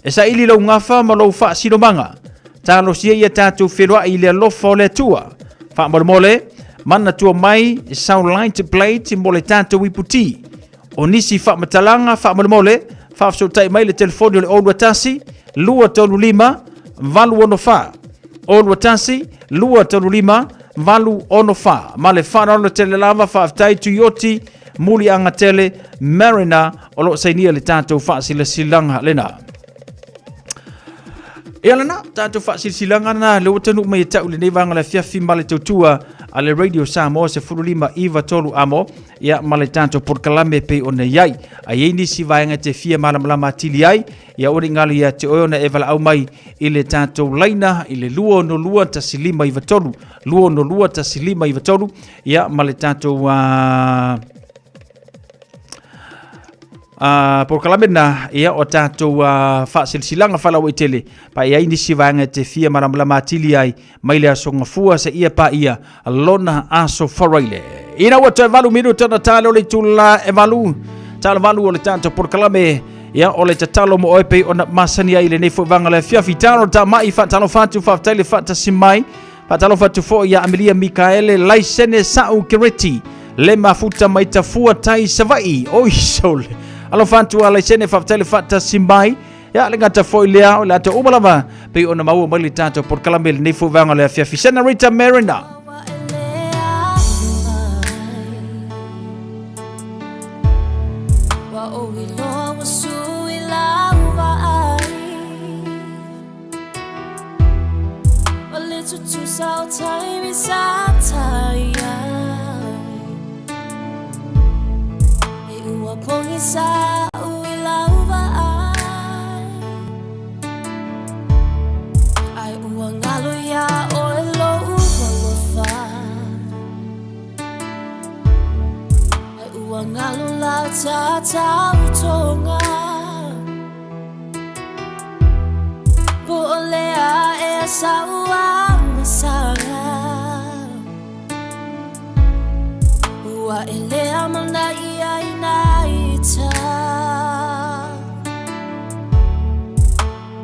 e sa ili lau ngafa ma lau fa sinomanga talo sia ia tātou whenua i le alofa o le tua fa mole mana tua mai e sau light plate mo le tātou i puti o nisi fa matalanga fa mole fa sotai mai le telefoni o le Old Watasi lua tolu lima valu ono fa Old Watasi lua tolu lima valu ono fa ma le whana ono tele lava fa aftai tuyoti muli anga tele Marina o lo sainia le tātou fa sila silanga lena e alana tātou fa sila silanga na le watanu mai tau le nevanga le fiafi ma le tautua a le Radio Samoa se furulima iwa tolu amo ia ma le tātou porkalame pe o ne iai a yeini si vaenga te fia malamalama tili ai ia ori ngali ia te oiona e vala au mai i le tātou laina i le lua no lua ta silima iwa tolu lua no lua ta silima iwa tolu ia ma le tātou porkalame na ia o tātou whaasilsilanga whalau i tele pa ia ini si vaenga te fia malamalama tili ai mai le asonga fua se ia pa ia lona aso wharaile ina wata e valu minuta na talo le tula e valu tala valu o le tātou porkalame ia o le tatalo mo oepe o na masani ai le nefo vanga le fiafi tano ta mai whatalo fatu whaftaile whata simai whatalo fatu fo ia Amelia Mikaele laisene sau kireti le mafuta mai tafua tai savai oi sole alo fantu ala sene faftele fata simbai ya le ngata foi lea o la to umalava pe ona mau mali tato por kalamel ni fu vanga le fia fisena Rita Marina wa o we lo wa su i lava a little too so time is Pongi sa uilauva ai uangalo ya o elo ualofa ai uangalo la ta utonga po olea e sa uamasanga ua elea manda ia ina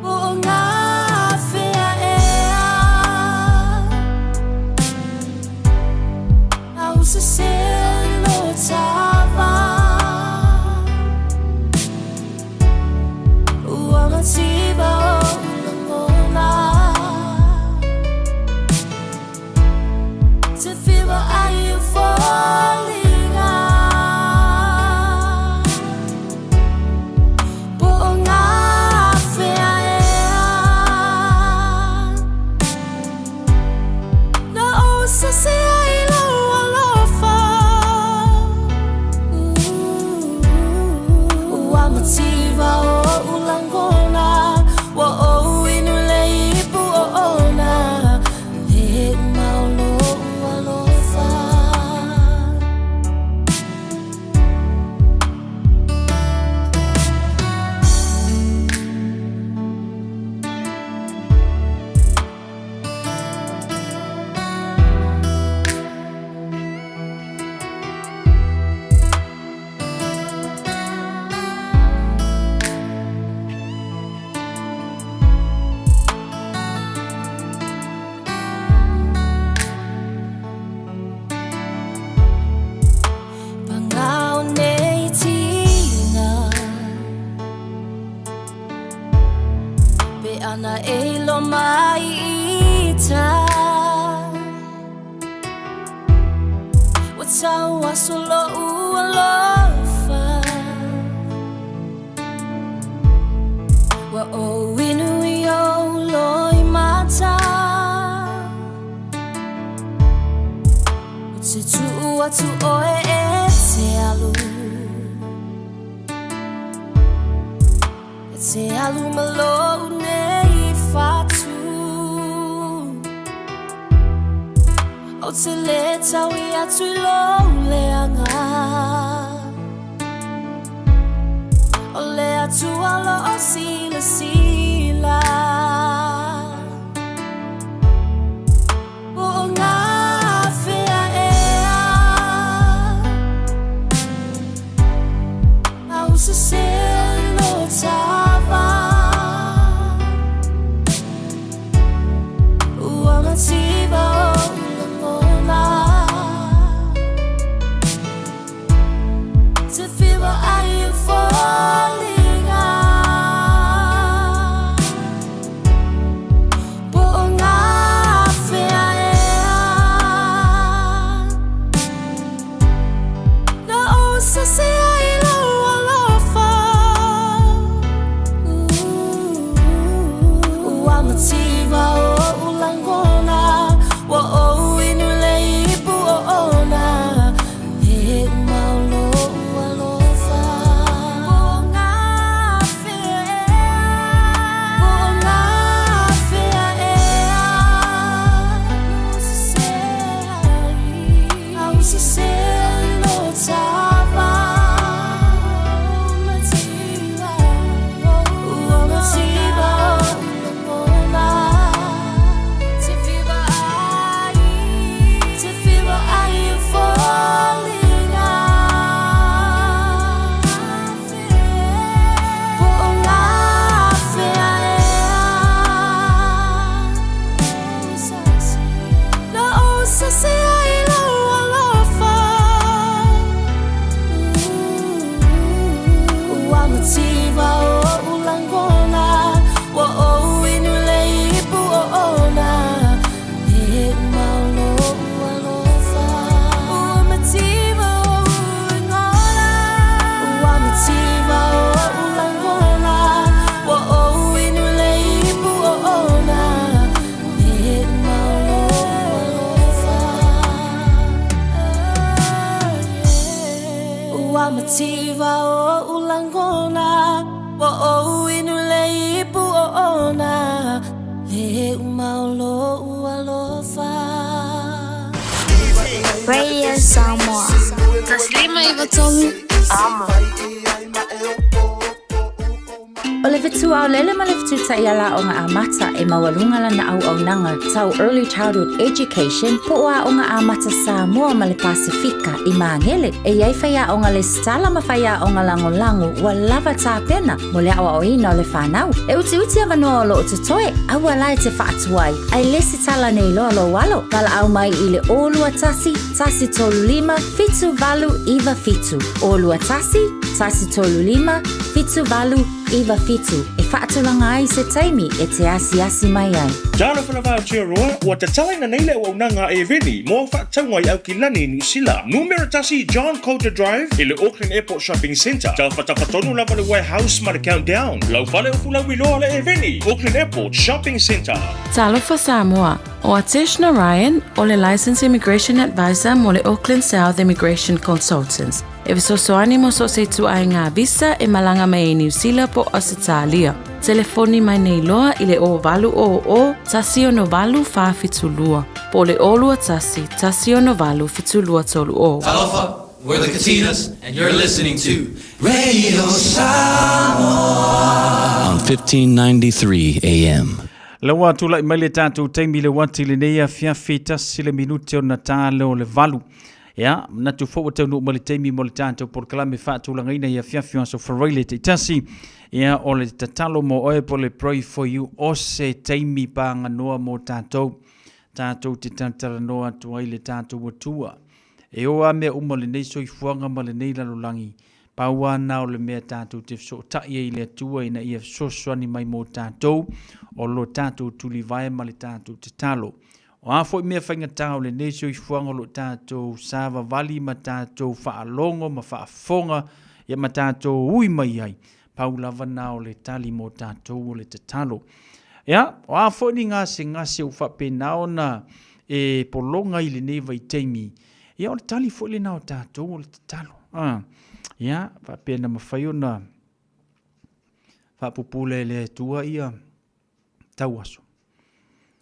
o nga fea ea au se selo tava ua mativa o langona te fiwa ai ufoli ana elo mai ita watawa solo ualofa wa o inu yo loi mata se tu atu oe ete Te alu malo nei fatu O te le tawi atu I lo leanga O le atu alo o sila sila O ngā whea ea Au se selo tawa Ua mativa o langona To feel what I am falling out Po ngā whea ea Na o sa se ai loa lofa Ua mativa o ulangona Wa o inu le ipu o ona He umaulo ua lofa Po ngā whea Po ngā whea ea Au se se lo tawa Mativa Ua mativa o langona To feel what I am falling out Po ngā whea ea Na o sa se ai loa lofa Ua mativa o ulangona Wa o inu le ipu o ona He umaulo ua lofa Ua mativa o ulangona Ua mativa o ulangona Wa o inu le ipu o ona He umaulo ua lofa Ua mativa o ulangona Wa o inu le ipu o ona He umaulo ua lofa Radio Samoa. Taslima Ivatolu. Ama. O le vetua o lele ma le vetuta I ala o ngā amata e mawalunga lana au au nanga tau Early Childhood Education po oa o ngā amata Samoa ma le Pasifika I Māngele e iai whaia o ngā le stala ma whaia o ngā lango wa lava tā pena mo le awa o ina o le whanau. E uti a wanoa o lo o tutoe aua lai te whaatuai ai lesi tala nei loa lo walo pala au mai I le olua tasi tolu lima fitu valu iwa fitu olua tasi tolu lima fitu valu iwa fitu e whaatulanga ai se taimi e te asi mai ai. Jana whanawha tia roa, ua te talaina neile o unanga e veni, mō whaatangwai au ki lani New Zealand. Numera tasi John Coulter Drive, I le Auckland Airport Shopping Centre. Tau whatawhatonu lava le warehouse ma le countdown. Lau whale o fulau iloa le e veni, Auckland Airport Shopping Centre. Talofa Samoa, o Ateshna Ryan, o le Licensed Immigration Advisor mo le Auckland South Immigration Consultants. E visosoani mo so se tu ai ngā visa e malanga mai New Zealand po Australia. Telefoni mai nei loa I le o valu o tasio no valu fa fitulua. Po le olua tasio no valu fitulua tolu o. Talofa, we're the Katinas, and you're listening to Radio Samoa on 1593 AM. Lawa tula mai le tātou teimi le wati le neia fiafita sile minute o natale o le valu. Ya, na tu fo te no mo le teimi mo le tātou por kalame fatu la ngaina ia fiafio so farile te tasi. Ya, o le tatalo mo oe po le pray for you o se teimi pa nganoa mo tātou. Tātou te tantara noa tuai le tātou watua. E oa mea umo le nei soifuanga ma le nei lalolangi. Paua nao le mea tātou te so taia I le atua ina ia soswani mai mo tātou. O lo tātou tuli vai ma le tātou te talo. O a foi mea whainga tau le nei soifuanga lo tātou sāwa vali ma tātou whaalongo ma whaafonga ia ma tātou ui mai ai. Paulava nao le tali mo tātou o le te talo. Ia, o a foi ni ngase u whape nao na e polonga I le nei vai teimi. Ia o le tali foi le nao tātou o le te talo. Ia, whapena mawhaiona. Whapupule le tua ia tauaso.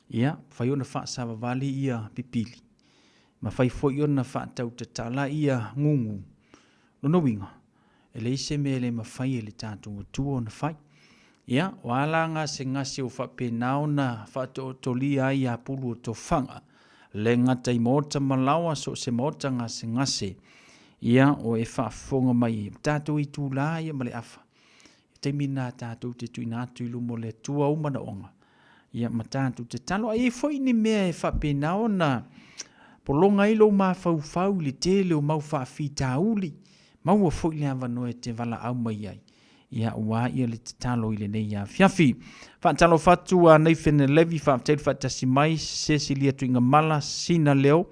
Ia, whaiona whaasawa wali ia pipili. Mawhaifoiona whaatau te tala ia ngungu. Nono winga. Ele ise me le mawhai ele tātou tua na whai. Ia, wālanga se ngase o whapenao na whaatotolia ia pulu o tō whanga. Le ngata i mota malawa so se mota ngase ngase. Ia, o e whaafonga mai. Tātou i tūlā ia male awha. Te mina tātou te tuinatu ilu mo le tua umana onga. Ia, ma tātou te talo. E foi ni mea e whapenao na polonga ilo ma fau li tele o mau whaafita uli. Mau a foi le avano e te wala au mai ai. Ia ua ia le te talo ile nei ia fiafi. Whaatalo fatu a nei whene levi whaaftail whaatasi mai Cecilia tuinga mala sina leo.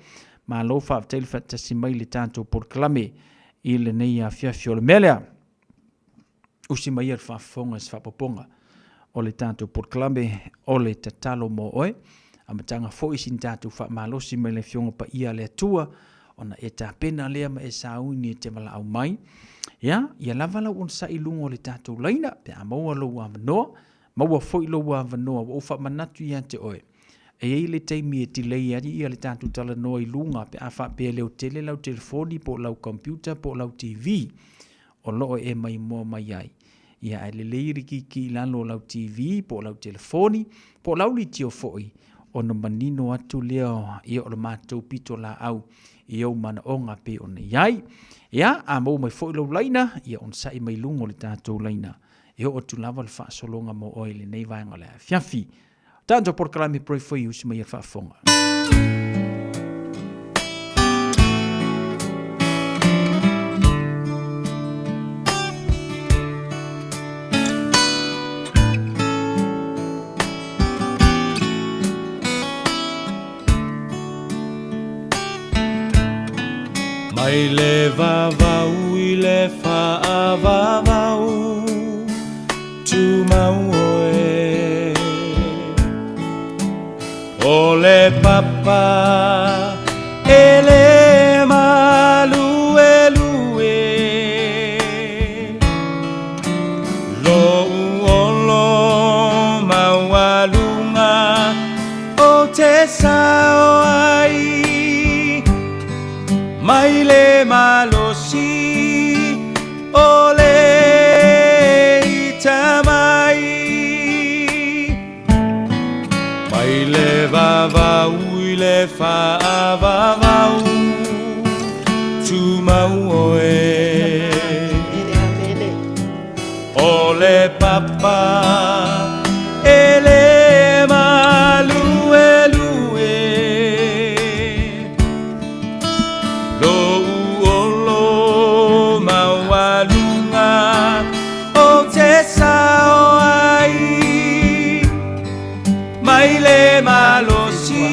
Ma lo whaaftail whaatasi mai le tātou porklame ile nei ia fiafi o le melea. Usi mai ar whaafonga s whaapoponga o le tātou porklame o le te talo mo oe. Amatanga foi sin tātou whaamalosi mai le fionga pa ia le atua. Ona e tā pena lea ma e sauni e te wala au mai. Ia, ia lavala on sa ilungo le tātou laina, pe a maua lo wa manoa, maua foi lo wa manoa, o wha manatu ia te oe. E ei le teimi e tilei adi ia le tātou tala noa ilunga, pe a wha pia leo tele lau telefoni, po lau computer, po lau TV, o loo e mai moa mai ai. Ia e le leiriki ki lalo lau TV, po lau telefoni, po lau li tio foi, o na manino atu leo, ia o le mātou pito la au, ia o mana onga pe o ne iai. Ia, a mau mai foi lau laina, ia on sai mai lungo le tātou laina. Ia o tu lava le whaasolonga mo oile nei vaenga le fiafi. Tātou porkalami proi foi usi mai e whaafonga. Mai le vavau I le whaavavau tu mau oe. O le papa e le malue lue. Lo uolo maualunga o te sao ai. Mai le malosi o le itamai. Mai le vavau I le whaavavau tu mau oe. O le papa e le malue lue. Mai le malosi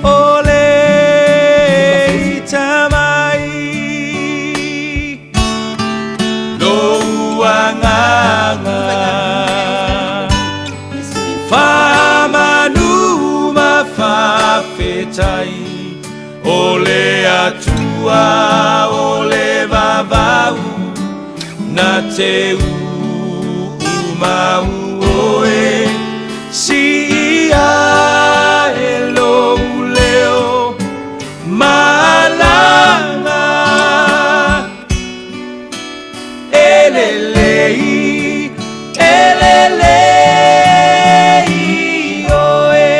o le tamai. Lo uanganga famanu ma fafetai. O le atua o le vavau na te umau oe. Si ia e lo leo malanga elelei oe.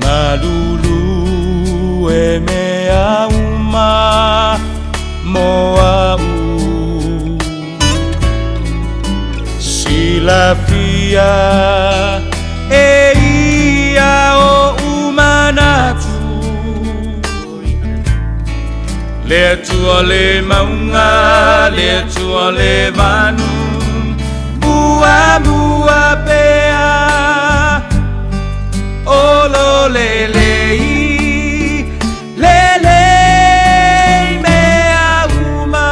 Malulu e mea uma moa u. Silafia e ia o umanatu. Le atua le maunga, le atua le vanu. Mua mua pea o lo lelei, lelei mea uma.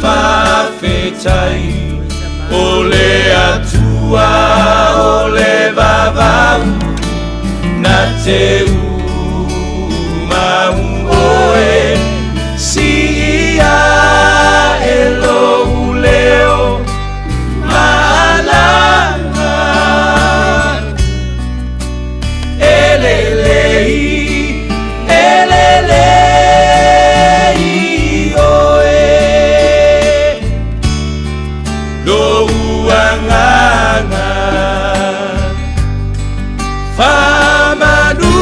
whawhetai o le atua o le vavau na te umau oe si ia e lo leo malanga elelei oe lo uanganga famanuma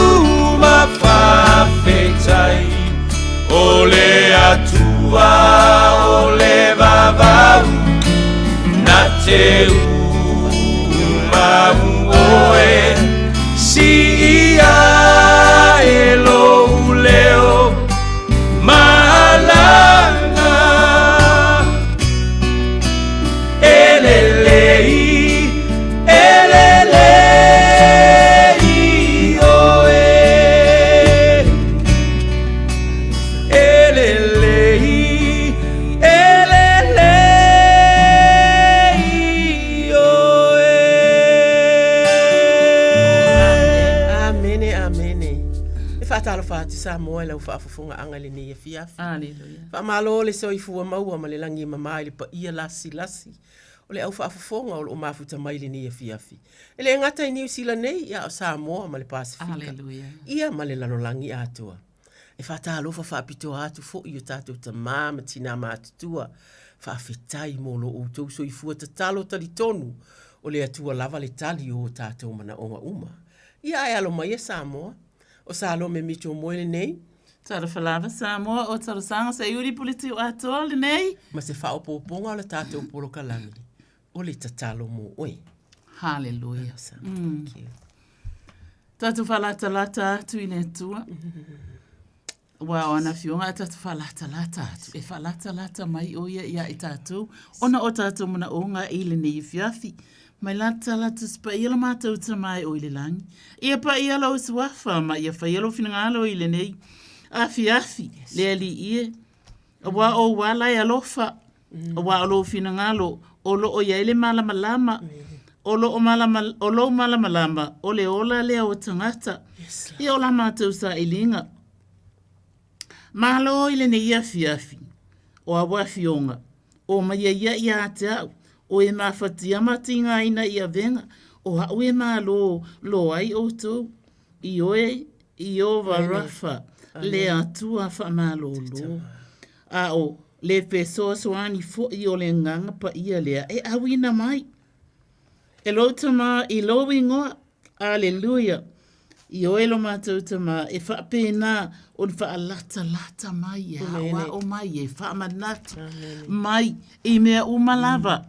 fafetai o le atua o le vavau na te umau oe si ia e lo leo malanga elelei oe elelei oe. Amene, amene. E whaatalo whaati sa moe lau whaafafunga anga le ne fiafi. Hallelujah. Whaamalo le soifua maua ma le langi mamai le pa ia lasi lasi. O le au whaafafonga o le umafuta mai le ne fiafi. E le ngata i New Zealand nei ia o Samoa ma le Pasifika. Hallelujah. Ia ma le lanolangi atua. E whaatalo whaapito atu fo i o tātou ta māma tina mātutua. Whaafetai mo lo o tau soifua ta talo tali tonu. O le atua lava le tali o tātou mana onga uma. Ia e alo mai e Samoa. O sa alo me mito moele nei. Tara whalava Samoa o tara sanga sa iuri politi o atoa le nei. Ma se whao pōponga o le tātou polo kalami. O le tatalo mo oe. Hallelujah. Tatu whalata lata atu i ne tua. Wa ona fionga tatu whalata lata atu. E whalata lata mai o ia i tātou. Ona o tātou mana onga i le nei fiafi. Mai lata lata spa ia la mātou ta mai o i le langi. Ia pa ia lau suafa ma ia whaialo finangalo i le nei. A fiafi, le ali ie. A wa o wala ia lofa. A wa o lo finangalo. O lo o ia le malama lama. O lo malama lama. O le ola lea o tangata. Ia o la mātou sa ilinga. Malo i le nei ia fiafi. O a wa fionga. O ma ia te au. O e mawhatia matinga ina ia venga. O hau e malo lo ai o tō. I oe, i o warafa. Le atua wha malo lo. A o, le pesoa soani fo i o le nganga pa ia lea. E awina mai. E lo tama i lo ingoa. Aleluia. I oe lo mātou tama. E wha pēnā. O wha alata lata mai. Hawa o mai. E wha manatu. Mai. I mea umalava.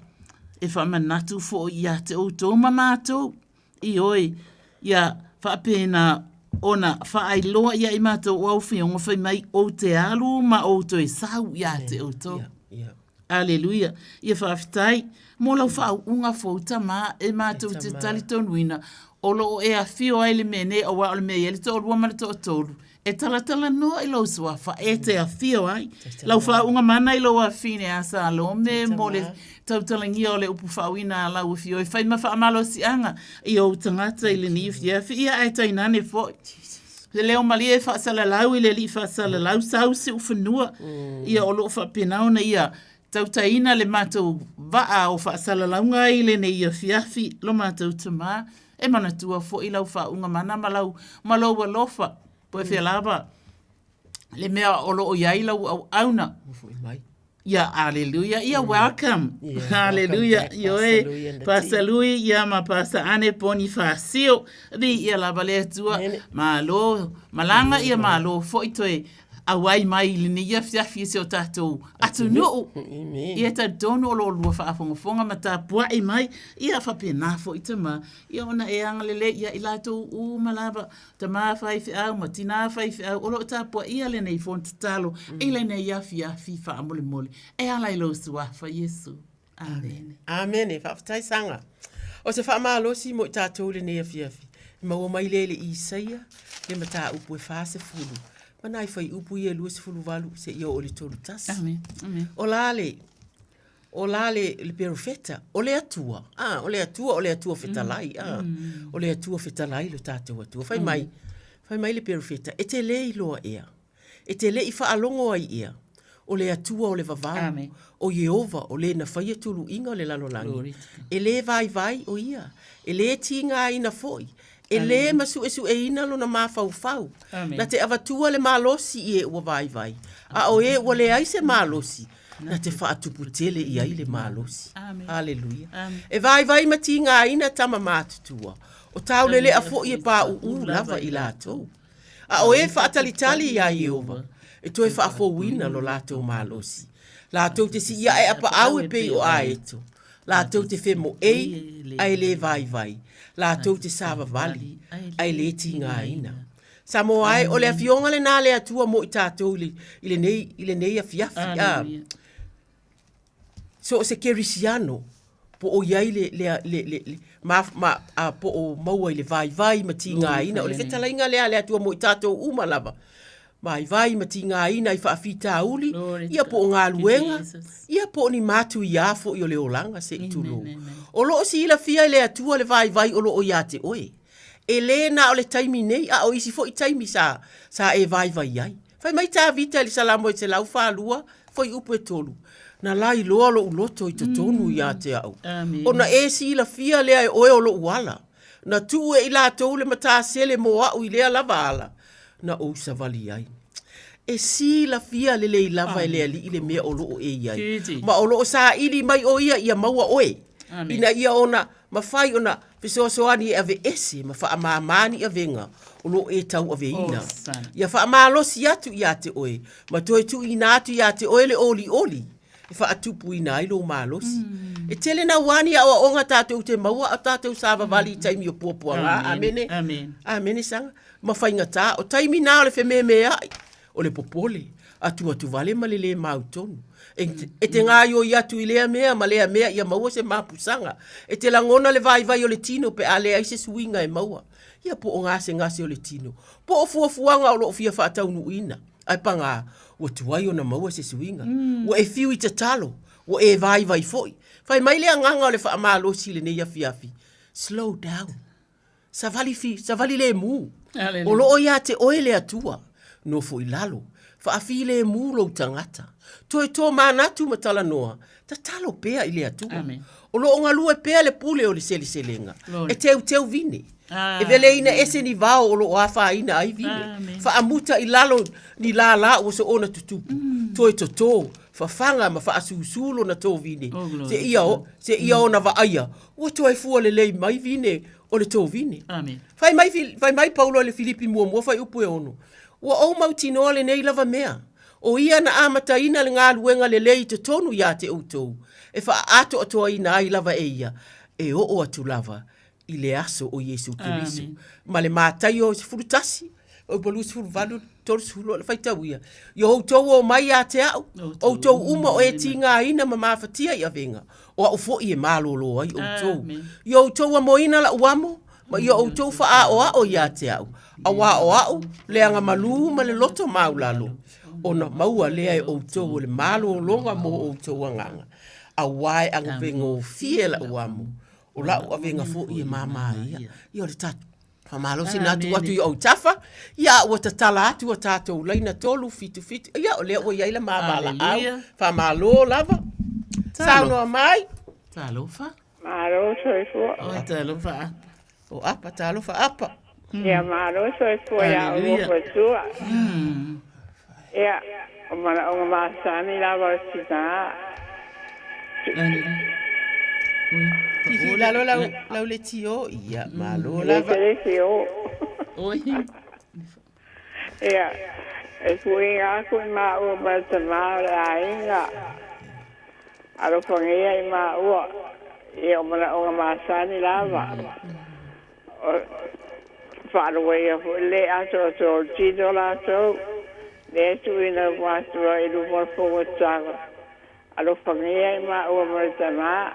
E wha manatu fo ia te o tō mamātou. I oe. Ia wha pēnā. Ona wha ai loa ia i mātou au whionga whai mai o te alu ma o to e sau ia te o tō. Aleluia. Ia whaafitai. Mo lau wha unga fōta mā e mātou te tali tonuina. O lo o e a whio ai le mene o wa o le mea ele tō rua mara tō tōru. E talatala noa i lau sua wha e te a whio ai. Lau wha unga mana i lau a whine a sa alo me mo le tautalangia o le upu whauina a lau whio. E whai ma wha amalo si anga i o tangata i le ni whia. Ia e tainane fo. Le leo mali e whaasala lau i le li whaasala lau sau se uwhanua. Ia o lo wha penauna ia. Tautaina le mātou waa o whaasala launga i le ne ia fiafi lo mātou tamā. E mana tua fo i lau whaunga mana malau wa lofa. Poe whia lava. Le mea o lo o iai lau au auna. Ia, aleluia. Ia, welcome. Aleluia. Ioe, pasalui, ia ma pasa ane poni whaasio. Ri ia lava lea tua. Malo, malanga ia malo fo i toe. Awai mai lini ia fiafi se o tātou atu nuu. Ia ta dono o lo lua whaafongafonga ma tā puai mai. Ia whapena fo i tama. Ia ona e angalele ia i lātou u malaba. Ta maa whaifi au, ma tina whaifi au. Olo tā pua ia le nei fonta talo. I le nei ia fiafi whaamole mole. E ala i lo suafa Yesu. Amen. Amen. E whaafitai sanga. O se whaamalosi mo i tātou le nei ia fiafi. Ma o mai lele i Isaia. Le ma tā upu e whaase fulu. Mana i whai upu i e lua se fulu walu se ia o le tolu tasi. Amen. Amen. O lale, o la le perofeta, o le atua. O le atua fetalai. O le atua fetalai lo tātou atua. Fai mai le perofeta. E te le iloa ea. E te le i whaalongo ai ea. O le atua o le vavau. O Yehova, o le na whaia tulu inga o le lalolangi. E le vai o ia. E le tinga ina foi. E le masu e ina lo na mawhau. Na te avatua le malosi i e ua vai. A o e ua le aise malosi. Na te whaatupu tele i ai le malosi. Hallelujah. E vai ma tinga ina tama mātutua. O tau lele a foi e pā lava i lātou. A o e whaatalitali i a Yehova. E toi whaafowina lo lātou malosi. Lātou te si ia e apa au e pei o a eto. Lātou te whemo ai le vai. Lātou te sāwa vali ai le tinga ina. Samo ai o le afionga le nā le atua mo i tātou i le nei a fiafi. So se kerisiano po o iai po o maua i le vai ma tinga ina. O le whetalainga le atua mo i tātou umalava. Vai ma tinga ina i whaafita uli, ia po ngā luenga, ia po ni mātu i afo i o le olanga se i tulu. O loo si ila fia i le atua le vai o loo i ate oe. E le na o le taimi nei, a o isi fo i taimi sa e vai ai. Fai mai tā vita li salamo i te lau whaalua, fo i upu e tolu. Na lai loa lo uloto i tatonu i ate au. O na e si ila fia lea e oe o lo uala. Na tu e ila tau le mata sele mo au i lea lava ala. Na o savali ai. E si la fia le lava le ali ile mea o loo e ai. Ma o loo sa ili mai o ia maua oe. Ina ia ona mawhai ona fisoasoani e ave ese ma wha amamani a venga o loo e tau ave ina. Ia wha amalosi atu i ate oe. Ma toe tu ina atu i ate oe le oli. E wha atupu ina ilo malosi. E tele na wani a onga tātou te maua a tātou sāwa vali taimi o puapuanga. Amene. Amene sanga. Ma whainga tā. O taimi nā o le wheme mea o le popole. Atu vale ma le mautonu. E te ngā yo i atu i lea mea ma lea mea ia maua se mapusanga. E te langona le vai o le tino pe a lea i se suinga e maua. Ia po o ngase o le tino. Po o fuafuanga o lo fia whaataunu ina. Ai panga ua tuai o na maua se suinga. Ua e fiu i te talo. Ua e vai foi. Fai mai lea nganga o le wha amalosi le neia fiafi. Slow down. Savali le mu. O lo o ia te oe le atua. No fo i lalo. Fa afi le mu lo tangata. Toi tō manatu matala noa. Ta talo pea i le atua. O lo o ngalua pea le pule o le seliselenga. E teu vine. E vele ina ese ni vao o lo o awha ina ai vine. Fa amuta i lalo ni la o so ona tutupu. Toi to. Fa fanga ma fa asusulo na tō vine. Se ia o na va aia. O toi fua le lei mai vine o le tō vine. Fai mai Paulo le Filipi mua fai upu e ono. Ua o mautinoa le nei lava mea. O ia na amataina le ngā luenga le lei te tonu ia te utou. E wha ato atoa ina ai lava e ia. E o atu lava i le aso o Yesu Kirisu. Ma le mātai o se furutasi. O palu se furuvalu tolu se furu le whaitau ia. I o tau o mai a te au. O tau uma o e tinga ina ma mawhatia i avenga. O au fo i e malolo ai o tau. I o tau a moina la uamo. Ma i o tau wha o ia te au. Awa o leanga malu ma le loto maulalo. Ona maua lea e outou le malo longa mo outou anganga. Awai anga vengo fiela uamu. O la ua venga fo i e mama ia. I o le tatu. Famalo si natu atu i au tafa. Ia ua tatala atu o tatou laina tolu fitu. Ia o lea ua iaila mamala au. Famalo lava. Sauno mai. Talofa. Malo soy fo. O talofa. O apa talofa apa. Ia malo soy fo ya o sua. Ia, o masani lava sita. Tiki lalo lau le tio, ia, malo lava. Le tio. Ia, e kui aku i ma ua matamau le ainga. Alo whangia i ma ua. Ia, o masani lava. Whaarua le ato tito lato. Le tu ina wasura i lupa fogo tanga. Alo whangia i ma ua maritama.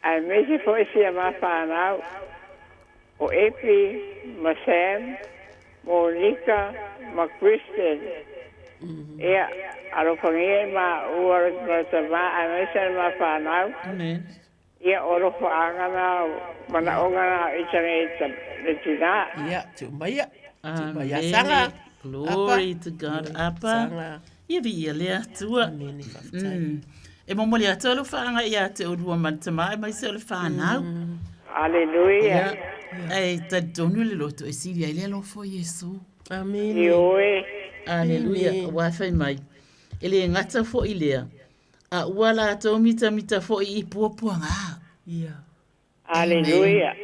Ai mese fo isi a ma whanau. O Epi, ma Sam, Monica, ma Kristen. Ia, aro whangia ma ua rata ma anesa ma whanau. Ia oro whaangana mana ongana itanga le tina. Ia, tu maia. Amen. Sanga. Glory to God. Apa. Ia vi ia lea tua. E momoli atu alu whaanga ia te urua mantama e mai se ole whanau. Alleluia. E ta donu le loto e siri ai le lofo Yesu. Amen. Ioe. Alleluia. Wafai mai. Ele ngata fo ilea. A wala ato mita fo i puapuanga. Ia. Alleluia.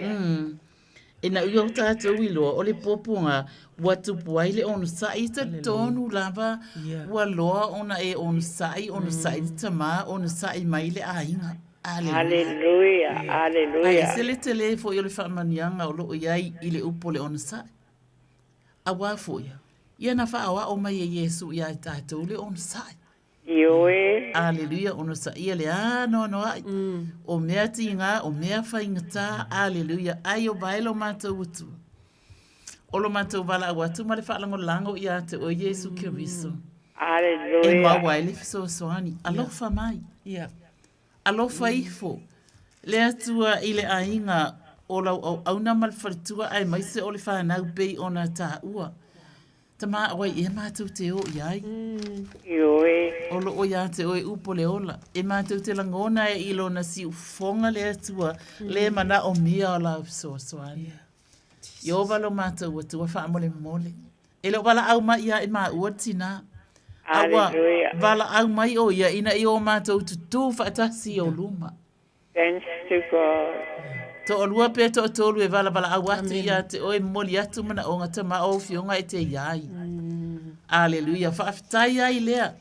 E na ua tātou iloa, o le pōpunga, watu puaile onu sai ta tonu lava, wa loa ona e onu sai tama, onu sai maile a inga. Alleluia, alleluia. Ai se le tele fo i le whamanianga o loo iai i le upo le onu sai. A wafo ia. Ia na whaawa o mai e Yesu ia tātou le onu sai. Ioe. Alleluia, ono sa ia le no ai. O mea tinga, o mea whaingata, alleluia. Ai o bailo mātou utu. O lo mātou wala a watu, ma le whaalango lango ia te o Yesu Kiriso. Alleluia. E maua e le fiso soani. Alofa mai. Ia. Alofa ifo. Le atua i le ainga o lau au na malwharitua ai maise o le whanau pei o na tā ua. Tama wai e mātou te o iai. Ioe. Olo o ia te o e upo le ola. E mātou te langona e ilo na si ufonga le atua. Le mana o mia o la soani. I o walo mātou atu wa wha mole mole. E lo wala au mai ia e mā ua tina. Alleluia. Wala au mai o ia ina i o mātou tutu whaatasi o luma. Thanks to God. To o lua pe to tolu e wala au atu ia te o e moli atu mana o ngata ma o fionga e te iai. Alleluia. Whaafitai ai lea.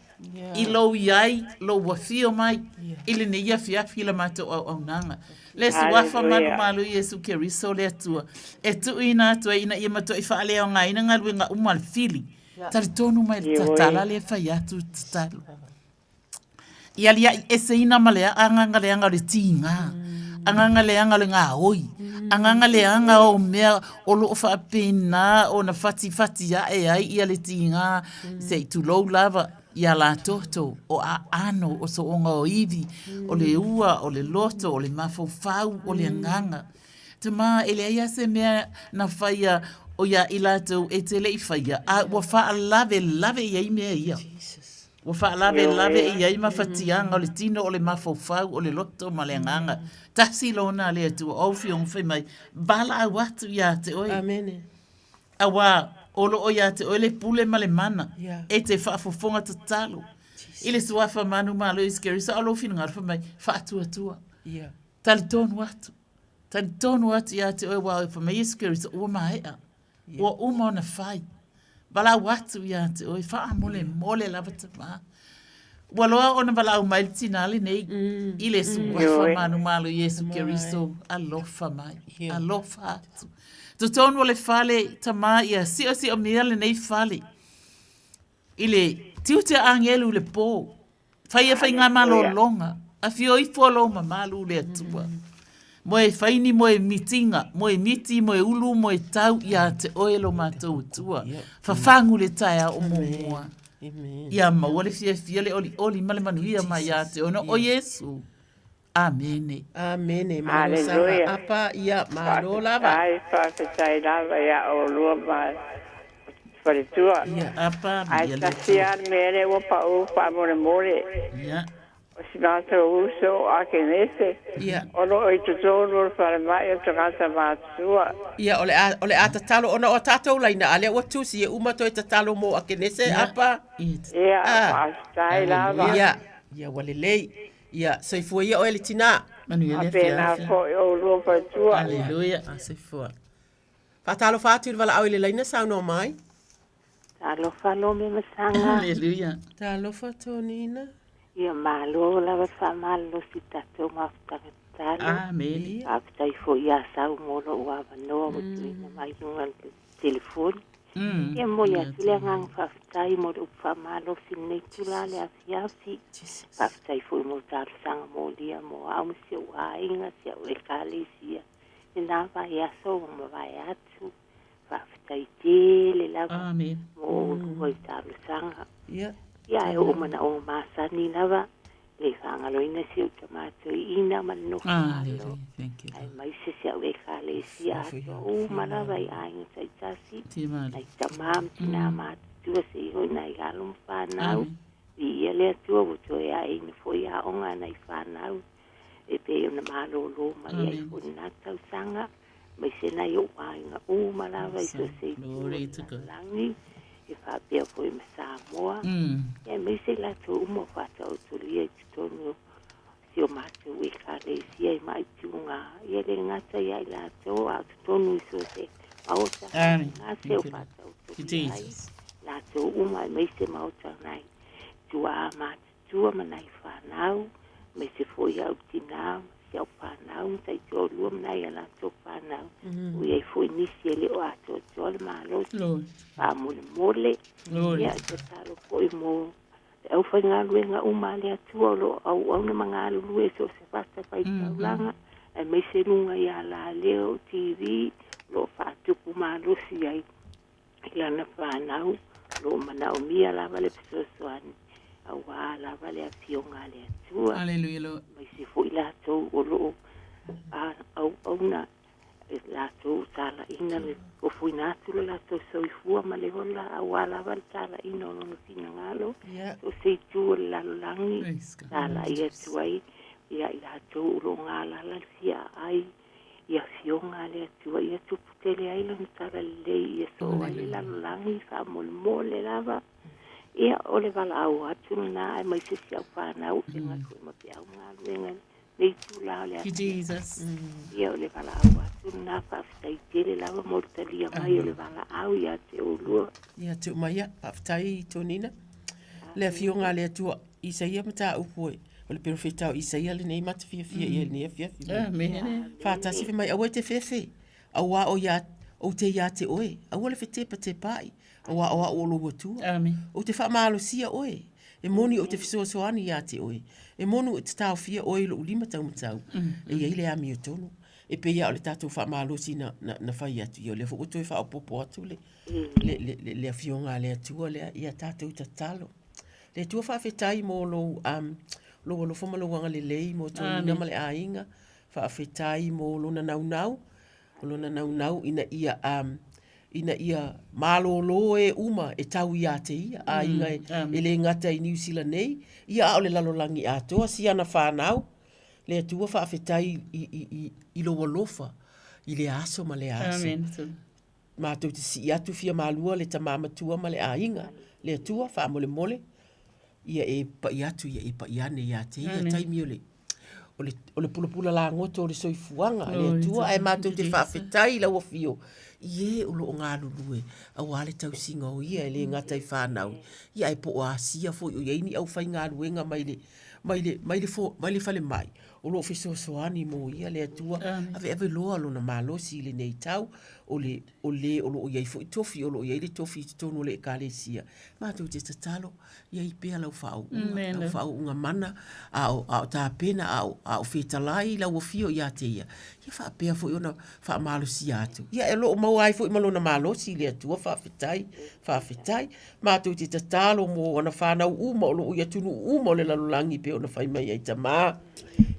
I lo iai, lo wafio mai. Ili ne ia fiafi la mātou au nanga. Le suafa manu malu Yesu Kiriso le atua. E tu ina atua ina ia mato i whaale o ngā ina ngalwe ngā umal fili. Tari tonu mai tatala le whai atu tatalu. Ia lia e se ina malea anganga le anga le tinga. Anganga le anga le ngā oi. Anganga le anga o mea o loo whaapena o na fati ya e ai ia le tinga. Se tu lou lava. Ia la toto o a ano o so onga o iwi, o le ua, o le loto, o le mafau, o le nganga. Te maa ele aia se mea na whaia o ia ilatou e te lei whaia. A wa wha lave iai mea ia. Wa wha lave iai mawhatianga o le tino o le mafau, o le loto ma le nganga. Tasi lona le atu o fiong whai mai. Bala au atu ia te oi. Amene. Awa olo o ia te o le pule ma le mana. E te whaafofonga te talo. I le suafa manu ma lo iskeri sa alo fina ngarfa mai whaatua. Tali tonu atu. Tali tonu atu ia te oi wau e wha mai iskeri sa ua maea. Ua uma ona whai. Bala watu ia te oi wha mole lava te maa. Ua loa ona bala au mai tinale nei. I le suafa manu ma lo Yesu Keriso. Alofa mai. Alofa atu. To tonu le fale tama ia si o mea le nei fale. Ile tiu te angelu le pō. Whai ngā malo longa. A fio i folo ma malu le atua. Moe whaini moe mitinga, moe miti, moe ulu, moe tau ia te oelo mātou tua. Whawhangu le taia o mua. Ia maua le fia le oli male manuia mai ia te ono o Yesu. Amene. Amene. Alleluia. Apa ia malo lava. Ai whaafitai lava ia o lua mai. Wharitua. Ia apa. Ai tasian mere o pa u whaamore more. Ia. O si mātou uso a ke nese. Ia. Ono o i tutonu o whare mai o tangata mātua. Ia ole a tatalo ona o tātou laina ale o tusi e umato e tatalo mo a ke nese apa. Ia. Whaafitai lava. Ia. Ia walelei. Ia, soifua ia o ele tina. Manuia le fia. Apena fo o lua patua. Alleluia. Soifua. Whatalo whātu wala au ele laina sauno mai. Talo whalo me masanga. Alleluia. Talo whatonina. Ia malo lawa whamalo si tatou mafutanga talo. Amen. Apitai fo ia sau molo ua wanoa mutuina mai nungan telefoni. Ia moli atule ngang whaftai mo le upamalo sinei tula le afiafi. Whaftai fo mo taru sanga mo lia mo au msia ua inga sia ue kalisia. E nā vai aso mo vai atu. whaafitai te le lava. Amen. Mo rua i tālu sanga. Ia. Ia e o mana o māsani lava. Le whaangaloina si o ka mātua i ina mani no whaalo. Thank you. Ai mai se se au e ka le si ato. O malawa i ainga sai tasi. Ai tamam tina mātua se i hoi nai galum whanau. I ia lea tua wuto e a ina foi a onga nai whanau. E pe o na malolo mai ai hoi nā tau sanga. Mai se nai o ainga o malawa i so se i langi. E whapea foi me Samoa. E mai se la to umo whata o tulia i tonu si o matu e ka le si ai mai tiunga. I le ngata i ai la to a tonu i so se maota. Ngā se o whata o tulia ai. La to uma mai se maota nai. Tua a matu tua manai whanau. Me se foi au tinau. Si au whanau. Tai tō lua manai a la to whanau. Ui ai foi nisi e le o ato tō le malosi. Pa mole mole. Ia te taro po i mo. Te au whai ngā luenga umale atua lo au na mga lue so se pasta pai taulanga. E me se nunga i a la leo TV. Lo whatupu malosi ai. Ila na whanau. Lo mana o mia lava le pisosoani. Au a lava le a pionga le atua. Aleluia lo. Mai se fo i la tau o lo. Au na. La tau tala ina le. O fui natu le la tau soifua ma le hola. Au a lava le tala ina o no fina ngalo. O se tu le lalo langi. Tala i atuai. Ia i la tau lo ngā lala sia ai. Ia fionga le atua. Ia tuputele ai le tala le. Ia so ai le lalo langi. Fa mole lava. Ia o le wala au atu na ai mai se si au whanau e ngatu e mapi au ngā luenga nei tu lao le atu. Jesus. Ia o le wala au atu na whaafitai tere lawa mortalia mai o le wala au ia te o lua. Ia te umaia, whaafitai tonina. Le fionga le atua Isaia mata upoe. O le profeta o Isaia le nei mata fia ia le nei fia. Whaatasi fi mai awe te fefe. Awa o ia o te ia te oe. Awa le fete pa te pai. Awa o lo watu. O te whaamalo sia oe. E moni o te fisoasoani ia te oe. E monu o te tau fia oe lo ulima tau matau. E ia ile ami o tonu. E pe ia o le tatou whaamalo si na whai atu. Ia o le whakoto e whaapopo atu le afionga le atua le ia tatou tatalo. Le tua whaafetai mo lo whamalowanga le lei mo tonu nama le ainga. Whaafetai mo lo na naunau. Lo na naunau ina ia malolo e uma e tau ia te ia. A inga e le ngata i New Zealand nei. Ia ao le lalolangi atoa si ana whanau. Le atua whaafetai i lo walofa. I le aso ma le aso. Mātou te si atu fia malua le tamamatua ma le ainga. Le atua whaamole mole. Ia e pa i atu ia e pa i ane ia te ia taimi o le pula la ngoto o le soifuanga. Le atua e mātou te whaafetai la wafio. Ie o lo ngā lulue. A wale tau singa o ia e le ngatai whanau. Ia e po o asia fo o iaini au whai ngā luenga mai le fale mai. O lo fiso soani mo ia le atua. Ave loa lo na malo si le nei tau. O lo iai fo i tofi. O lo iai le tofi i tono le ekalesia. Mātou te tatalo. Ia i pēa lau whau. Lau whau unga mana. A o tā pena. A o whetalai lau o fio ia te ia. Ia wha pēa fo i ona wha malo si atu. Ia e lo o mau ai fo i malo na malo si le atua. Whaafetai. Mātou te tatalo mo ona whanau uma. O lo ia tunu uma o le lalolangi pe ona whai mai ai tamā.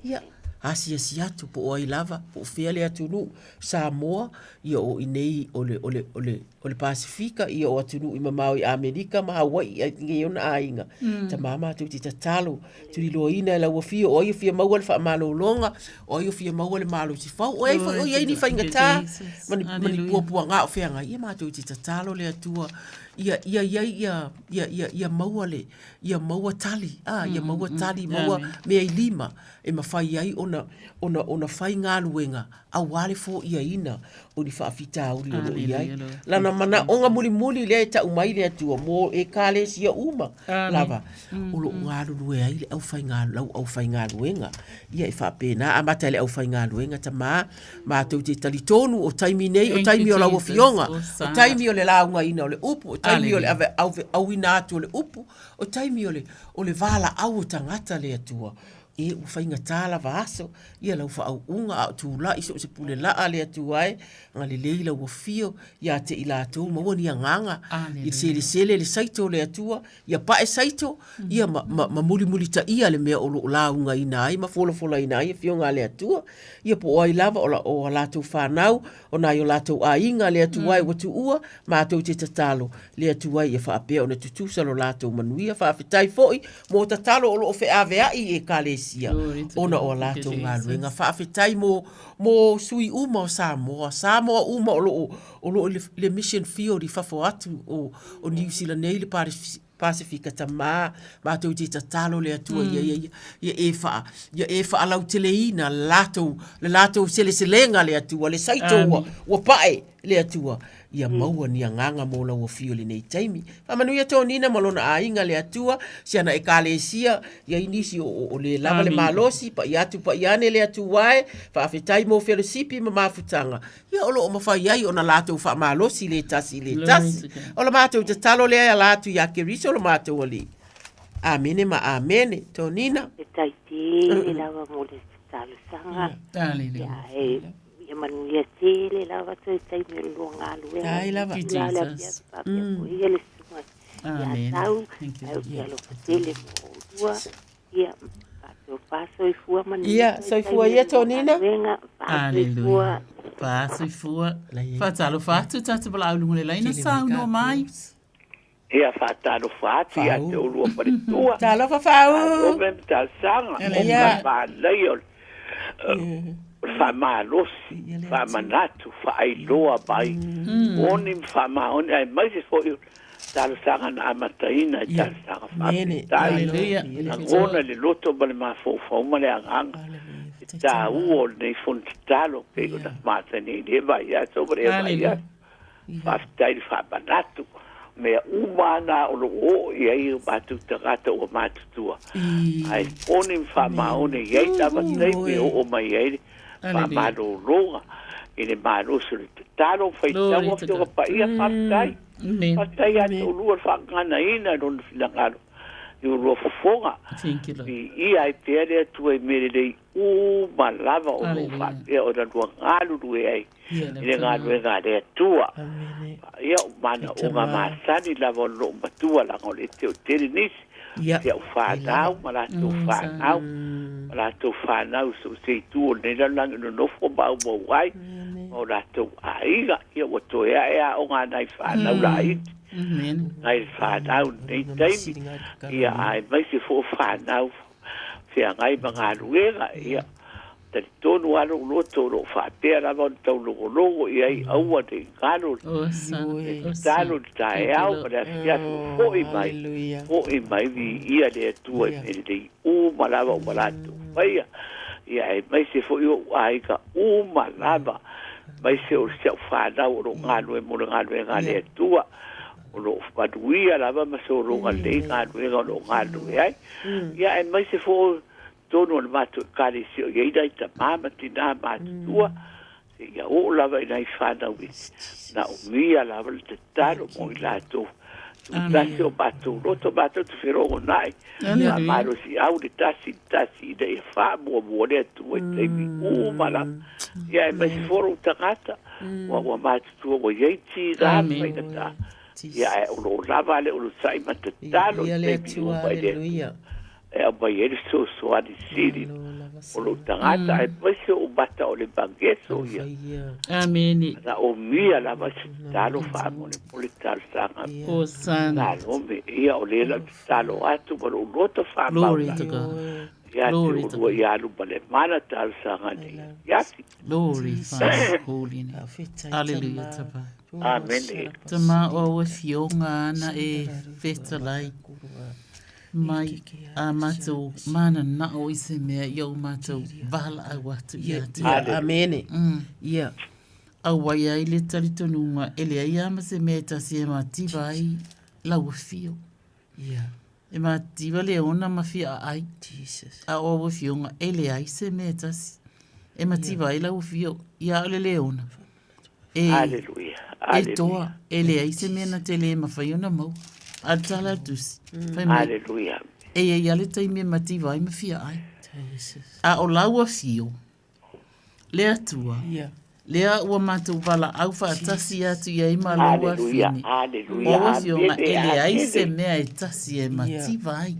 Ia, asia si atu po o ai lava, po fea le atu nu Samoa, ia o inei o le Pasifika, ia o atu nu i mamau i Amerika, ma Hawaii, ai nge ona ainga. Ta mama tu ti tatalo, tu li loina la wafia, o ai fia maua le wha malo longa, o ai fia maua le malo si fau, o ai ni whaingata, mani puapua ngā o fea ngā, ia ma tu ti tatalo le atua, ia maua le, ia maua tali, ia maua tali, maua mea i lima, e mawhai ai ona whai ngā luenga, a wale fo ia ina, o ni whaafita uri ono iai. Lana mana onga muli lea e ta umai lea tua, mo e kāle sia uma, lava, olo ngā lue ai le au whai ngā luenga, ia e whaapena, a mata le au whai ngā luenga, ta mā tau te talitonu, o taimi nei, o taimi o lau fionga, o taimi o le launga ina o le upu, o taimi o le au ina atu o le upu, o taimi o le vala au o tangata lea tua, e ua faigatā lava aso ia lau faauʻuga a o tulaʻi so o se pulelaʻa le atu ai galelei lau afio iā te i latou maua ni agaga ia selesele le saito o le atua ia pae saito ia ma mulimuli taʻia le mea o loo laugaina ai ma folafolaina ai e fioga le atua ia po o ai lava o latou fanau ona i o latou aiga le atu ai ua tuua matou te tatalo le atu ai ia faapea ona tutusa lo latou manuia faafetai foʻi mo tatalo o loo feaveaʻi e kalesia ona o latou galuega faafetai mo sui uma o Samoa uma o loo le mission field i fafo atu o New Zealand nei le Pasifika tamā matou te tatalo le atua ia e faalau teleina le latou seleselega le atua le saito ua pae le atua ia maua ni agaga mo lau afio lenei taimi faamanuia tonina ma lona aiga le atua siana e kalesia ia inisi o le lava le malosi paʻi atu paʻi ane le atu ae faafetai mo felosipi ma mafutaga ia o loo mafai ai ona latou faamalosi le tasi o la matou tatalo lea ia latu ia kerisi o la matou ali amene ma amene tonina e taiti e lava mo le talosaga ia manuia tele lava toi tai me lo ngalu e ai lava ia le suma ia tau ia lo tele mo ua ia pato paso i fua manu ia so i fua ia tonina aleluia paso i fua fatalo fatu tatu bala ulungu le laina sau no mai ia fatalo fatu ia te ulua pare tua talo fafau o me tasanga ia pa leio faamalosi faamanatu faailoa mai oni faamaoni ai mai se foʻi talosaga na amataina i talosaga faafetai agona le loto ma le mafoufau le agaga e tāua o lenei fonitalo pei ona matanei le vai aso ma le vai aso faafetai le faamanatu mea uma ana o loo i ai matou tagata ua matutua ai oni faamaone i ai tamatai me oo mai ai famalōloga i le maloso le tatalo faitaua fioga paia faafetai faafetai ate ulua le faagaganaina lona filagalo i ulua fofoga i ia ai pea le atua i me lelei uma lava o loo faapea o na lua galu e ai i le galuega a le atua ia mana uga masani lava o loo matua laga o le teotele nisi ia o whanau, ma latou whanau, ma latou whanau so se tu o nena langi no nofo mau mo wai, ma latou aiga, ia o toea ea o ngā nai whanau la iti. Nai whanau nei taimi, ia ai mai se fo whanau, whia ngai mga ruenga, ia tari tonu alo loto lo whapea rama o tau logo i ai aua te ngano talo te tae au ma rea fiatu ho i mai vi ia le atua i mene te umalava o malatu maia ia e mai se fo i o aika umalava mai se o se whanau o lo ngano e mona ngano e ngane atua o lo whaduia rama ma se o lo ngane ngano e ngano e ai ia e mai se fo tono le matu kare si o yeida ita mama tina matua ia o lava ina i whanau na o mia lava le te taro mo i lato tu tasi o matu roto matu tu whirongo nai na maro si au le tasi ina i wha mua lea tu e teimi umala ia e mai si foro utangata wa matu tua o yeiti rama ina ta ia e o lo lava le o lo sai matatalo teimi umala e a mai ele so adi siri o lo tangata e pese o bata o le bangeso ia ameni na o mia la mas talo famo le politar sanga o sana na me ia o le la talo atu por o loto famo glory to God ia o ia lu bale mana tal sanga ni ia glory holy hallelujah tapa amen tama o fionga na e fetalai mai a matou mana na o ise mea iau matou vala a watu ia te amene ia a wai ai le talitonunga ele ai ama se mea tasi e mativa ai lau fio e mativa le ona mafia ai a o fionga ele ai se mea tasi e mativa ai lau fio ia ole le ona e toa ele ai se mea na tele mawhai ona mau Altala dus. Hallelujah. E ia le taimi mativa ai mawhia ai. A o laua fio. Lea tua. Lea ua mātou wala au whaatasi atu ia ima laua fini. Oa fionga ele ai se mea e tasi e mativa ai.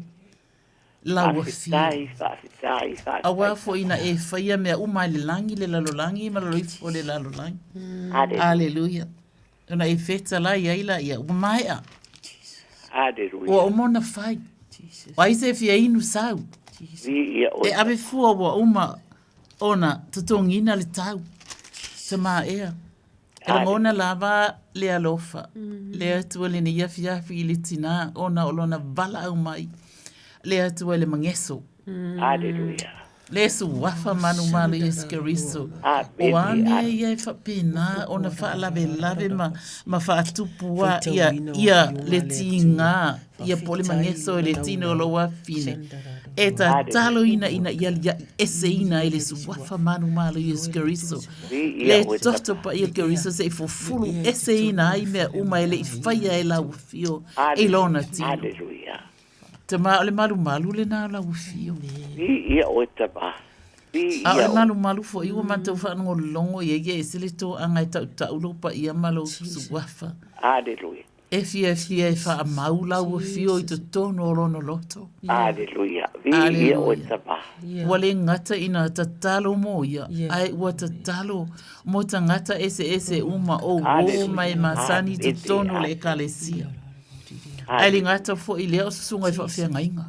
Laua fio. Awa fo ina e whaia mea umai le langi le lalolangi ma laloifu o le lalolangi. Aleluia. Ona e feta la ia ila ia umaea. Ua umona whai. Wai se fia inu sau. E abe fua wa uma ona tutongina le tau. Tama ea. E la ngona lava le alofa. Le atua le ni iafi i le tina ona olona vala au mai. Le atua le mangeso. Aleluia. Le su wafa manu malu Yesu Keriso. O ane ia e whapena ona whaalave ma whaatupua ia le tinga ia pole mangeso e le tino lo wafine. E ta talo ina ia ese ina ele su wafa manu malu Yesu Keriso. Le toto pa ia Keriso se fufulu ese ina ai mea uma ele i whaia e lau fio e lona tino. Aleluia. Te le malu le nā lau fio. Ia o te ba. A o malu fo iwa mātou whanongo longo i ege e sile tō angai tau lopa i amalo su wafa. Aleluia. E fia e wha mau lau fio i to tono o rono loto. Aleluia. Ia o te ba. Wale ngata ina tatalo mo ia. Ai ua tatalo mo ta ngata ese uma o mai masani to tono le kalesia. Ai li ngata fo i leo susunga i whawhia ngainga.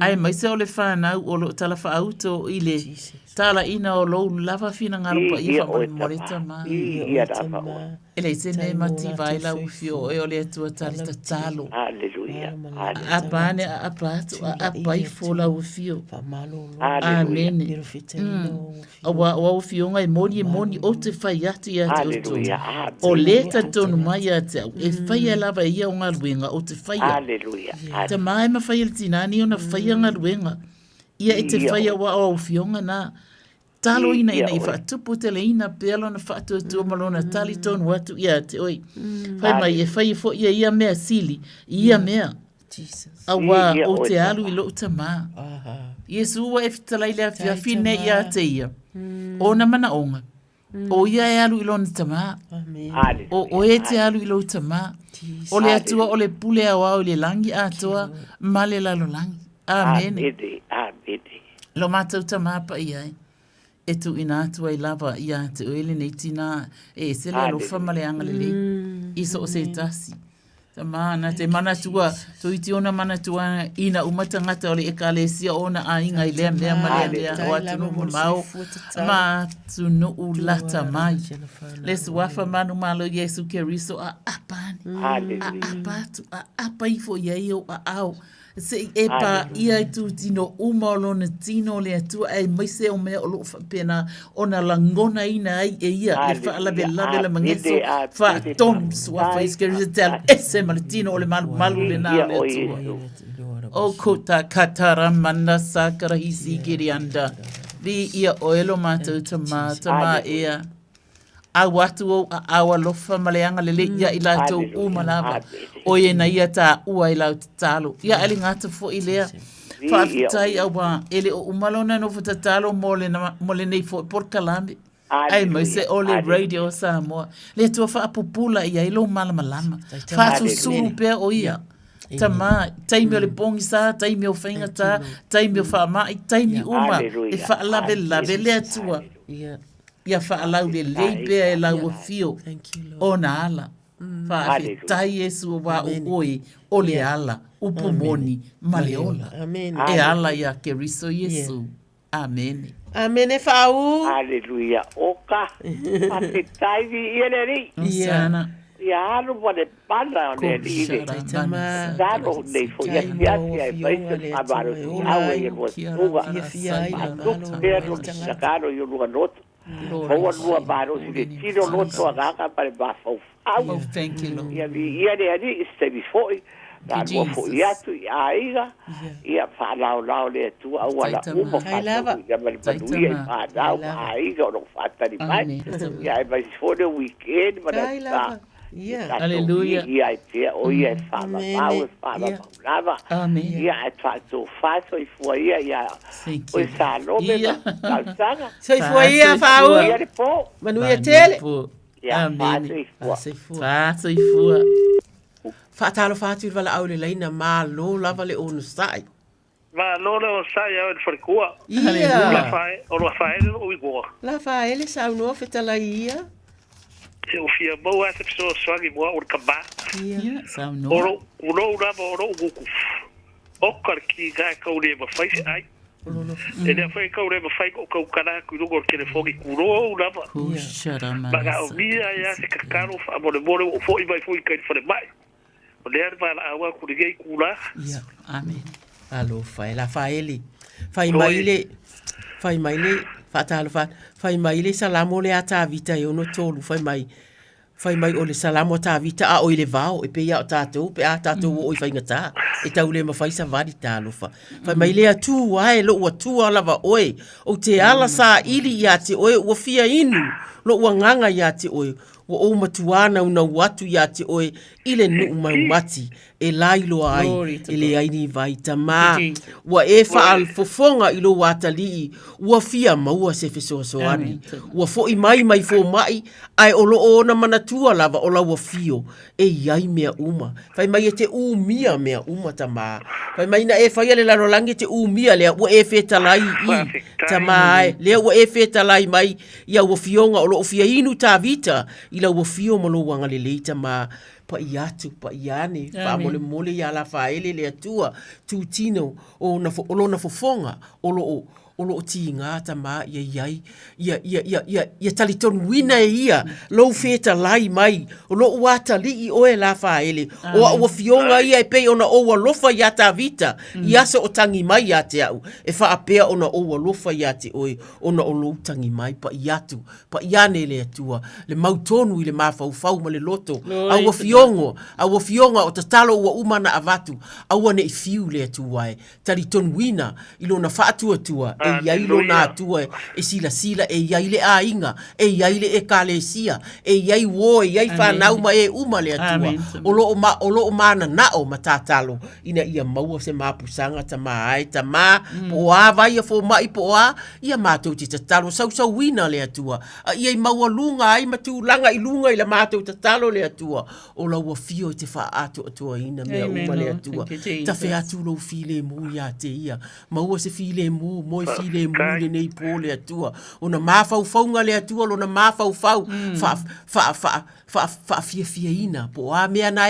Ai mai se o le whanau o lo tala whaauto i le tala ina o lo lava fina ngarupa i wha moreta ma. E le tene mati vai la ufio e o le atua tali ta talo. A pane a patu a pai fo la ufio. Amen. A wa ufio ngai moni o te whai ati ati o tu. O le ta tonu mai ati au. E whai lava ia o ngā ruenga o te whai. Te mai ma whai tina ni ona whai ngā ruenga. Ia e te whai wa o ufionga nā. Talo ina i whaatupu te le ina pealo na whaatu atua malona tali tonu atu ia te oi. Whai mai e whai fo ia mea sili, ia mea. Awa o te alu i lo ta mā. Yesu ua e fitalai lea whiawhine ia te ia. O na mana onga. O ia e alu i lo na ta mā. O e te alu i lo ta mā. O le atua o le pule awa o le langi atua ma le lalo langi. Amen. Lo mātou ta mā pa iai. E tu ina atua i lava ia te oele nei tina e sele alo whamale angalele iso o se tasi. Ta mana te manatua, to iti ona manatua ina umatangata o le ekalesia ona a inga i lea mea o atunu mau ma tunu ulata mai. Le suafa manu malo Yesu Keriso a apani, a apatu, a apaifo iaio a au. Se e pa ia tu tino umalo na tino le atua e maise o mea o lo pena ona langona ina ai e ia le fa la bella mangeso fa tom sua fa iskeritel ese martino o le malu le na le atua o kota katara manda sakara hisi girianda vi ia oelo mata tama ia a watu o a awa lofa maleanga le ia i lato umalava o ye na ia ta ua i lau talo ia ali ngata fo i lea whaafitai awa ele o umalona no futatalo mole nei fo por kalame ai mai se ole radio Samoa le tua whaapupula ia i lo malamalama whaatu pea o ia tama taimi o le pongi sa taimi o whaingata taimi o whaamai taimi uma e whaalabe le atua ia whaalau le leipea e lau fio o na ala. Whaafitai Yesu wa oi o le ala, upumoni, maleola. E ala ia Keriso Yesu. Amen. Amen e whau. Aleluia. Oka. Afitai vi ia le ri. Sana. Ia haru wa le pana o le ri. Daro nei fo ia fiatia e paise amaro. Awe ia lua tuga. Pero sakaro ia lua noto. Hoa lua baro si le tiro loto agaga pare bafau. Oh, thank you, Lord. Ia le ali este bifoi. La lua fo ia tu ia aiga. Ia whalao le tu au ala uma whatau. Ia mali panuia i whanau aiga o no whatari mai. Ia e mai fo le weekend mana ta. Aleluia. Ia e pia o ia e whama pau e whama maulava. Ia e whātou whātou i fua ia. O i sa lobe ma tausanga. So i fua ia whau. Ia re pō. Manu ia tele. Ia whātou i fua. Whātou i fua. Whātalo whātou i wala au le leina mā lo lava le onu sai. Ma lona o sai au e wharikua. Ia. O la whae o i goa. La whae le sa unua whetala ia. Se o fia mau a se piso swangi mua o kamba. Ia, sa unua. Oro, uno urama oro uguku. O karki gai kaure ma whai se ai. E nea whai kaure ma whai ko kau kana kui rungo kene whoki kuro urama. Kushara Maga o nia ia se kakaro wha amore more o fo i mai fo i kai whare mai. O lea ni wala awa kurigei kura. Ia, amen. Alo fai la faele. Fai maile fatalo fai maile salamo le ata vita yo no tolu fai mai o le salamo ta vita a o le vao e pe ya tatou pe a tatou o fai ngata e tau le mafai sa vadi talo fai maile atu ai lo wa tu ala va oi o te ala sa ili ya te oi o fia inu lo wa nganga ya te oi wa o matuana una watu ya te oi ile nu mati e lailo ai ele aini vai tama wa e fa al fofonga ilo watali wa fia maua se feso ani wa fo i mai fo mai ai olo ona manatua lava ola wa fio e yai mea uma fai mai te umia mea uma tama fai mai na e fai le laro langi te umia le wa e feta lai i tama le wa e feta lai mai ia wa fionga olo fia inu ta vita ila wa fio mo lo wanga le leita ma pa iatu pa iane fa mole ya la faele le atua tu tino o na fofonga o tinga tama ia taliton wina ia lo feta lai mai o lo wata li o e la faele o fionga ia pe ona o lofa ya ta vita ia so o tangi mai ya te au e fa apea ona o lofa ya te oi ona o lo tangi mai pa iatu pa iane le atua le mautonu i le mafau ma le loto au fionga o tatalo ua umana avatu au ne fiu le atua taliton wina ilo na fa atua e yailo na atua e sila e yaile a inga e yaile e kalesia e yai wo e yai whanau ma e uma le atua o lo mana na o matatalo ina ia maua se mapusanga tama ai tama po a vai fo mai po a ia matou te tatalo sau wina le atua ia i maua lunga ai matu langa i lunga i la matou tatalo le atua o la ua fio te wha atua ina mea uma le atua ta fe atu lo file mu ia te ia maua se file mu moi file mu le nei po le atua ona mafaufaunga le atua lona mafaufau fa fia ina po a mea na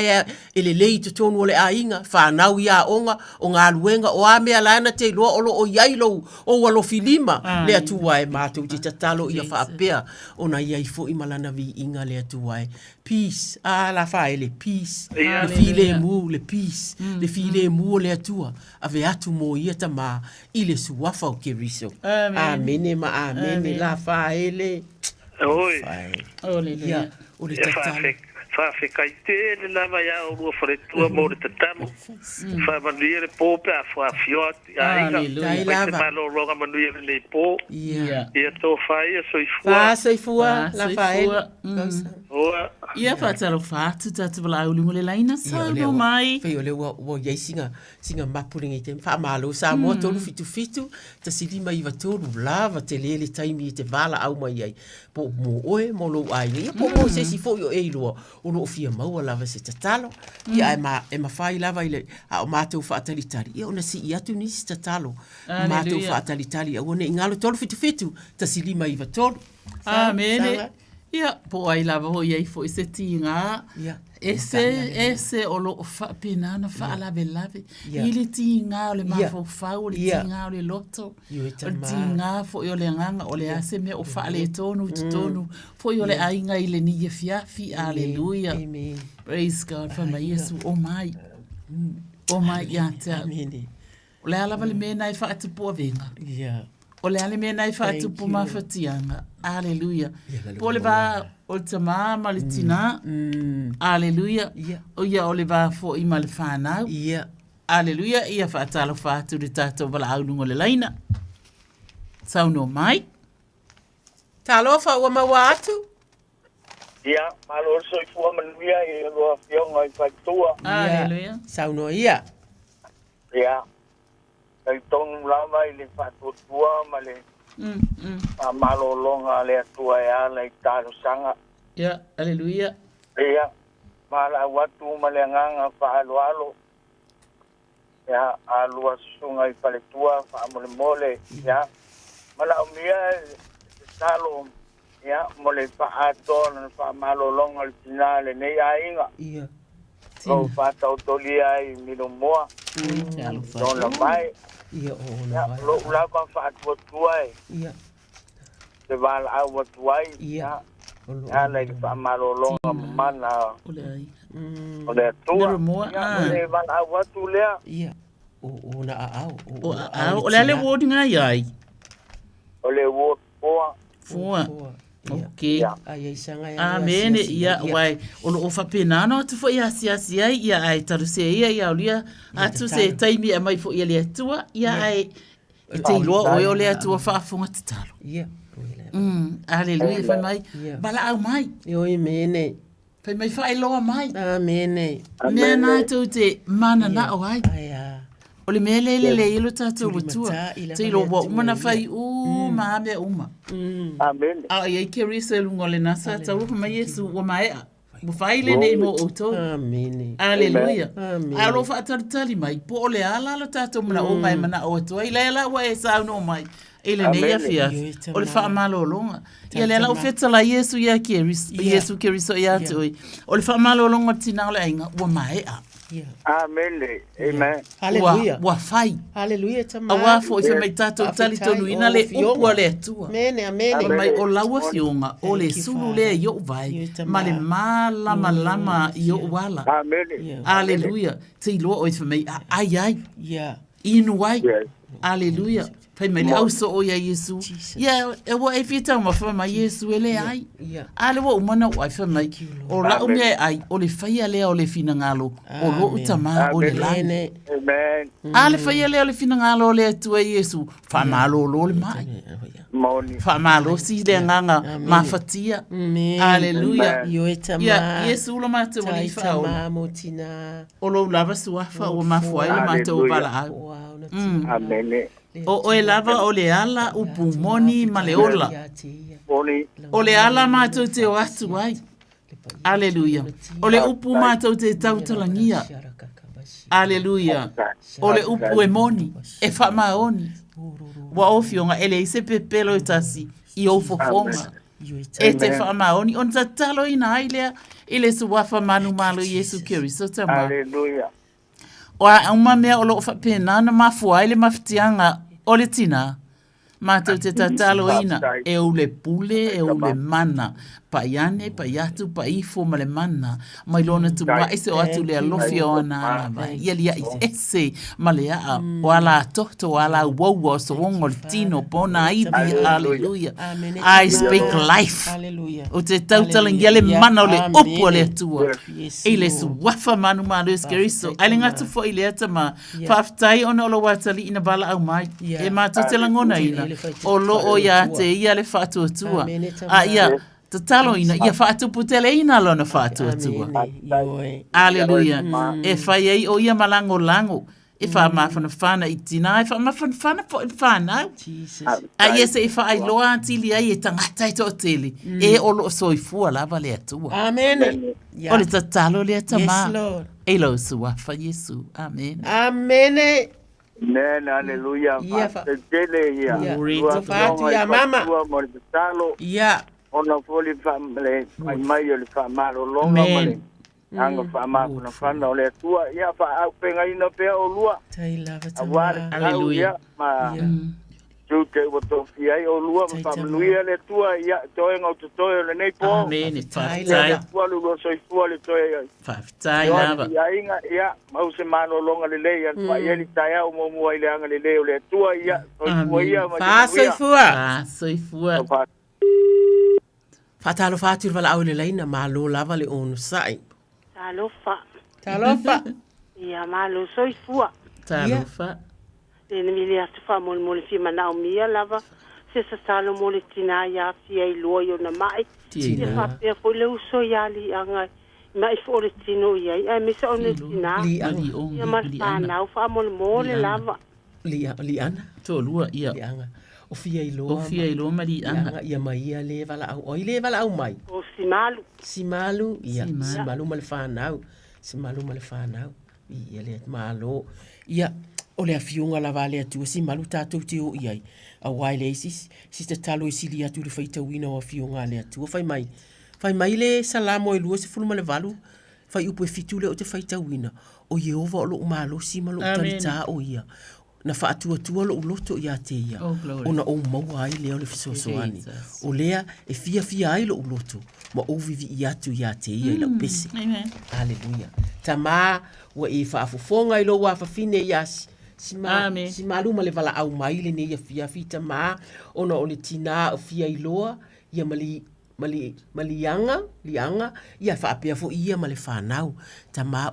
ele lei te tonu le ainga fa nau ia onga o ngā luenga o a mea lana te loa o yailo o walo filima le atua e mātou te tatalo ia fa apea ona ia ifo imalana vi inga le atua e peace la faele peace le file mu le peace le file mu le atua ave atu mo ia tama ile suafa o keriso amene ma amene la faele oi ole o le tatalo fa kai te le lava ya o ro fare tua mo le tatamo fa manire po pe fa fiot ai la lo roga manire le po ia to fa ia soifua la faele ia fatalo fatu tatu bala ulu le laina sa no mai fe ole wo ye singa mapulinga te fa malo sa mo tolu fitu ta silima iva tolu lava te lele taimi te vala au mai ai po mo oe mo lo ai po mo se si fo yo e lo o lo fia mau lava se tatalo ia e ma fai lava ile a o matou fa talitali ia ona si ia tu ni se tatalo matou fa talitali o ne ngalo tolu fitu ta silima iva tolu amen. Ia, po ai lava ho iai fo i se tinga. Ese o lo fa penana fa lave. Ili tinga o le mafau o le tinga o le loto. O tinga fo i o le nganga o le ase me o fa le tonu fo i o le ainga i le nia fiafi. Alleluia. Amen. Praise God for my Yesu. Oh my. Oh my yata. Amen. O le alava le mena i fa atu po venga. Yeah. O le ale mena i fa atu po mafatianga. Alleluia. Po le va o te mama le tina. Alleluia. O ia o le va fo i ma le whanau. Alleluia. Ia fa atalo fa atu le tato wala aunungo le laina. Sau no mai. Talo fa ua maua atu. Ia, malo so I fua manuia I loa fionga I whaitua. Aleluia. Sauno ia. Ia. Kai tonu lama I le whatuatua ma le malo longa le atua e ala I taro sanga. Ia, aleluia. Ia. Mala watu ma le nganga whaaloalo. Ia, alua sunga I paletua, whaamole mole. Ia. Mala umia talo. Ia, mole whaatona, whaamalo longa le tinale nei ainga. Ia. Kau whatau toli ai mino moa. Dona mai. Ia, Ia, lo ulapa whaatuatua e. Ia. Te wala au watuai. Ia. Ia, nei whaamalo longa mana. Ole ai. Ole atua. Nero moa. Ia, nei wala au watu lea. Ia. O na au. O au. Ole ale wodi ngā iai. Ole wodi poa. Fua. Okay. Ai sanga ia. Amene ia wai olo o fapenana tu fo ia siasi ai ia ai taruse ia ulia atu se taimi e mai fo ia le atua ia ai te loa o le atua fa fonga tatalo. Ia. Aleluia fa mai. Bala au mai. Yo imene. Fa mai fa loa mai. Amene. Ne na tu te mana na o ai. O le mele le ilo tatu watua. Te ilo wa umana fai ma me uma. Amen. Ai ke risa lungo le nasa tau ma Yesu wa mai. Mo fai le nei mo oto. Amen. Aleluia. Ai lo fa tali mai po le ala lo tatu mana o mai mana o to. Ile la wa e sa no mai. Ele nei afia. O le fa malo longa. Ia le la o feta la Yesu ia ke Yesu ke riso ia toi. O le fa malo longa tina le ainga wa mai a. Amen. Amen. Hallelujah. Wa fai. Hallelujah tama. Awa fo ife mai tato tali tonu ina le upo le tua. Mene, amene. Mai o laua fionga, o le sulu le yo vai. Ma le malama yo wala. Amen. Hallelujah. Te iloa o ife mai ai. Yeah. Inu ai. Hallelujah. Pai mai le auso o ia Yesu. Ia, e wa e fita ma fa mai Yesu ele ai. Ale wa umana wa fa mai. O la umia ai, o le faia le o le fina ngalo. O lo utama o le lane. Amen. Ale faia le o le fina ngalo le tua Yesu. Fa malo lo le mai. Moni. Fa malo si le nganga ma fatia. Hallelujah. Yo etama. Ya, Yesu lo mate o le fa. Tama motina. O lo lava suafa o ma foi le mate o bala. Amen. O e lava o le ala upu moni ma le ola. Moni. O le ala mātou te o atu ai. Aleluia. O le upu mātou te tautalangia. Aleluia. O le upu e moni. E wha maoni. Wa ofionga ele ise pepelo e tasi. I o fofonga. E te wha maoni. On ta talo ina ailea. Ile su wafa manu malo Yesu Kiriso tama. Aleluia. O a uma mea o lo fa pena na mafua ile maftianga o le tina. Mātou te tatalo ina e o le pule e o le mana. Paiane, paiatu, paifo ma le mana. Mai lona tu wa ese o atu le alofi o ana. Ia lia ese ma le a. O ala toto, o ala wawa o soongo le tino pona ibi. Hallelujah. I speak life. O te tautalang ia le mana o le opo le atua. E le su wafa manu manu eskeriso. Ai le ngatu fo i le atama. Whaftai ona o lo watali ina bala au mai. E mātou te langona ina. O lo o ia te ia le whātua tua. A ia. Te talo ina, ia whaatupu tele ina lona whaatua tua. Aleluia. E whai ei o ia malango lango. E wha mawhana whana I tina, e wha mawhana whana po I whanau. A ia se e wha loa antili ai e tangata I to tele. E o lo soifua lava le atua. Amen. O le tatalo le atama. Yes, Lord. E lo sua wha Yesu. Amen. Amen. Amen, hallelujah. Ia fa tele ia. Tua fatu ya mama. Ia. Ona foli famile mai o le famalo longa male. Anga fama kuna fanda ole tua ia fa au penga ina pe o lua. Tai lava tama. Hallelujah. Ma Tuke o to fia o lua fa manuia le tua ia toe ngau to toe le nei po. Amen. Tai. Tua lu so I tua le toe. Tai lava. Ia inga ia mau se mano longa le le ia fa ia ni tai au mo mo ile anga le le o le tua ia. O ia ma. Fa soifua. Fa soifua. Fatalo fatir vala au le laina malo lava le onu sai. Talofa. Talofa. Ia malo soifua. Talofa. E ni mili atu fa mol fi manao mia lava. se sa salo mo le tina ia fia I loa yo na mai. Ia whapea fo le uso ia li anga. Mai fo le tino ia. Ai me sa ona tina. Ia mas whanau wha mole lava. Li ana. Tō lua ia. Li anga. O fia I loa. O fia I loa mari anga. Ia mai ia le vala au. O I le vala au mai. O simalu. Simalu. Ia. Simalu ma le whanau. Simalu ma le whanau. Ia le malo. Ia. O le afiunga la vale atu. Simalu tātou te o iai. A wai le isi. Si te talo I sili atu le whaitawina o afiunga le atu. O whai mai. Whai mai le salamo I lua se fuluma le valu. Whai upu e fitu le o te whaitawina. O Yehova o lo umalo sima lo utalita o ia. Na whaatua lo uloto ia te ia. Ona o maua ai leo le fisosoani. O lea e fia ai lo uloto. Ma o vivi I atu ia te ia I lau pese. Aleluia. Tama wa e whaafofonga I lo wafafine iasi. Si maluma le vala au mai le ne ia fia fita ma. Ona o le tina o fia I loa. Ia lianga. Ia whaapea fo ia ma le whanau. Tama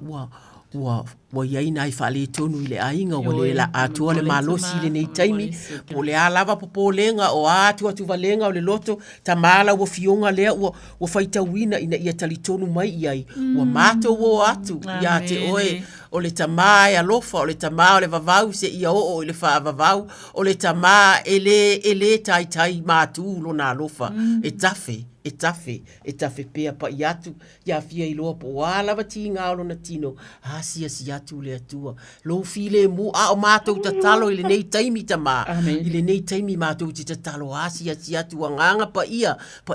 wa iai nai whaale tonu I le ainga o le la atua le malosi le nei taimi o le alava popolenga o atua tuvalenga o le loto tamala wa fionga lea wa whaitawina ina ia tali tonu mai iai wa mato wo atu ia te oe o le tama e alofa o le tama o le vavau se ia o le wha vavau o le tama ele tai matu lo na alofa e tafe pea pa iatu ia fia I loa po wala wati ngā olo na tino hasia si atu le atua lo file mu a o mātou tatalo I le nei taimi tama I le nei taimi mātou ti tatalo hasia si atu a nganga pa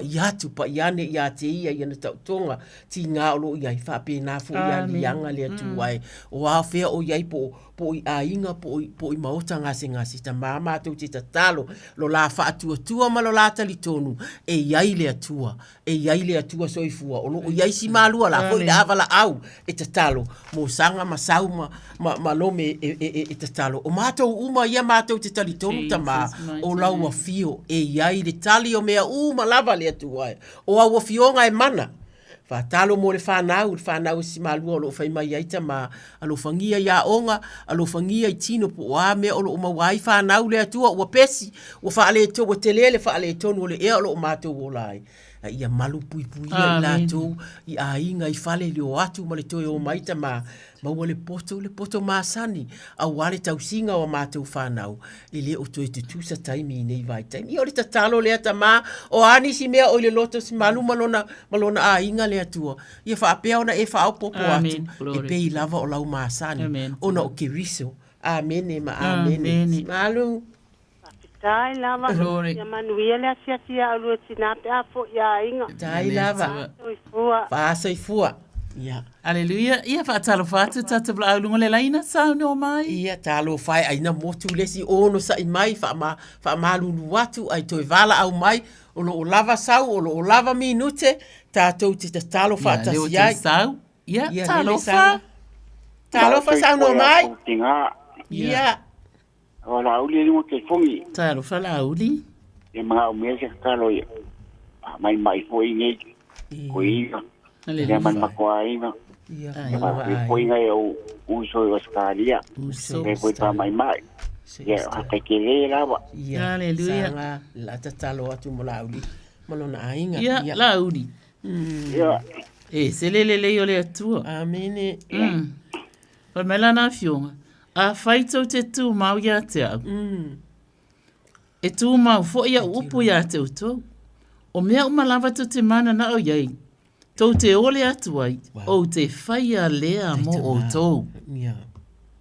iatu pa iane ia te ia na tautonga ti ngā olo ia I whape nā fu ia lianga le atu wai o a fea o iai po I ainga po I maota ngase ta mātou ti tatalo lo la whaatua ma lo la tali tonu e iai le atua soifua o lo iai si malua la foi la vala au e tatalo mo sanga masau ma lome e tatalo o mātou uma ia mātou te tali tonu tama o lau a fio e iai le tali o mea uma lava le atua o au a fionga e mana Fatalo mo le whanau si malua o lo whai mai aita ma alo whangia ia onga, alo whangia I tino po o ame o lo umawai whanau le atua ua pesi, ua whaale to, ua telele whaale tonu o le ea o lo mātou o lai. Ia malu pui I lātou, I a inga I whale le o atu ma le toi o maita ma ua le poto māsani, a wale tau singa o mātou whanau, I le o toi te tusa taimi I nei vai taimi. I o le tatalo le ata ma, o ani si mea o le loto si malu malona a inga le atua. Ia whaapea ona e whaau popo atu, e pei lava o lau māsani, ona o ke riso. Amen e ma amen. Malu. Tai lava, ia manuia le asia alua tinape a fo ia inga. Tai lava. Whaasoifua. Ia. Aleluia. Ia whaatalo whātu tata bla au lunga le laina sau no mai. Ia talo whai aina motu lesi ono sa I mai whaamālulu watu ai toi vala au mai o lo o lava sau o lo o lava minute tātou te talo whaatasi ai. Sau. Ia talo wha. Talo wha sau no mai. Ia. O la uli ni mo ke fongi. Talo fa la uli. E mga umese talo ia. Mai foi ngai. Ko ia. Le man makwa ina. Ia. Foi ngai o uso o skalia. E foi pa mai. Ia ate ke le lava. Ia. Aleluia. La tatalo atu mo la uli. Malona ainga. Ia la uli. Ia. E se le o le atua. Amene. Pa mela na fionga. A whaitou te tū mau ia te au. E tū mau fo ia upu ia te utou. O mea umalawa tu te mana na o iei. Tau te ole atu ai. O te whaia lea mo o tōu.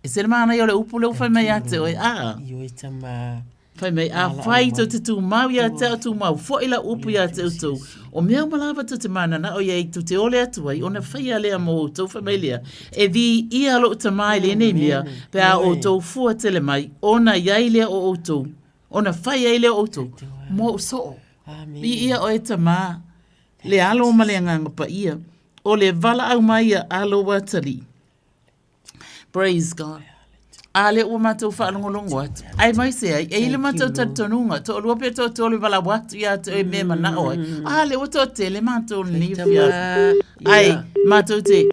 E sere mana i ole upu leo whai mai a te oi a. Io e tama. Whai mai a whaitou te tū mau ia te au tū mau fo ila upu ia te utou. O mea umalawa tu te mana na o iei tu te ole atu ai. O na whaia lea mo o tōu whai mai lea. E vi ia lo ta mai le nei mea. Pe a o tōu fua tele mai. O na iai lea o tōu. O na whaia lea o tōu. Mo o so. Vi ia o e ta maa. Le alo ma le nganga pa ia. O le vala au mai ia alo watali. Praise God. Ale ua mātou whaalongolongo atu. Ai mai se ai, e ile mātou tatonunga, to olua pe to ole wala watu ia to e me mana oi. Ale ua to tele mātou ni fia. Ai, mātou te,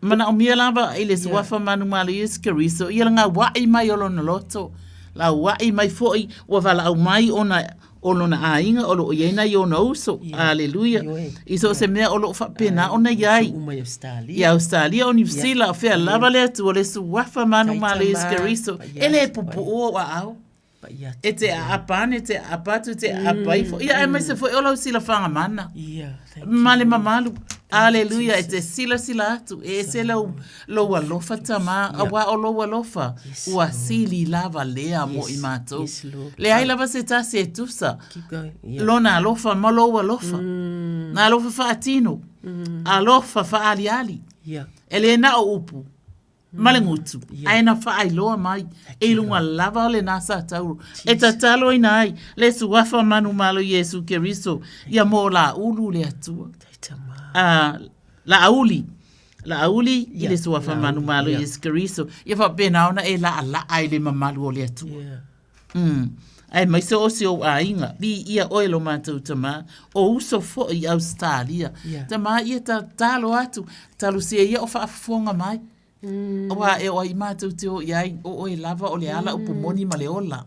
mana o mia lava, ile se wafa manu malu yes kariso, ia ngā wai mai olo na loto. La wai mai foi, ua wala au mai o lona ainga o lo iena i ona uso. Aleluia. I so se mea o lo whapena o na iai. I Australia o New Zealand o whea lava le atu o le suwafa manu male iskeriso. Ele pupu o wa au. E te apane, te apatu, te apaifo. Ia e mai se fo e olau sila whanga mana. Male mamalu. Aleluia. E te sila atu. E se lau alofa tama. Awa o lau alofa. Ua sili lava lea mo i mātou. Le ai lava se tasi e tusa. Lona alofa ma lau alofa. Na alofa whaatino. Alofa whaaliali. E le na o upu. Male ngutu. Ai na whaai loa mai. E lunga lava o le nasa tauru. E tatalo ina ai. Le suwafa manu malo Yesu Keriso. Ia mo la ulu le atua. La auli. La auli i le suwafa manu malo Yesu Keriso. Ia wha pena ona e la ai le mamalu o le atua. Ai mai se osi o a inga. Bi ia oelo mātou tama. O uso fo i Australia. Tama ia ta talo atu. Talo sia ia o whaafonga mai. Oa e o i mātou te o iai o e lava o le ala upo moni ma le ola.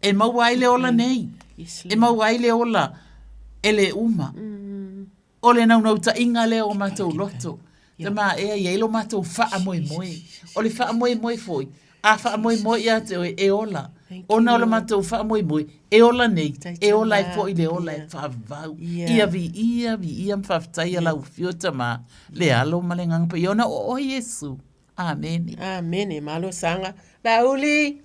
E mau ai le ola nei. E mau ai le ola e le uma. O le nau ta inga le o mātou loto. Tama e ia ilo mātou wha moe moe. O le wha moe moe foi. A wha moe moe ia te e ola. O na ola mātou wha moe moe. E ola nei. E ola e fo i le ola e wha vau. Ia vi mwhaftai ala ufiota ma le alo ma le ngangpa. Iona o Yesu. Amen. Amen. Malo sanga. La uli.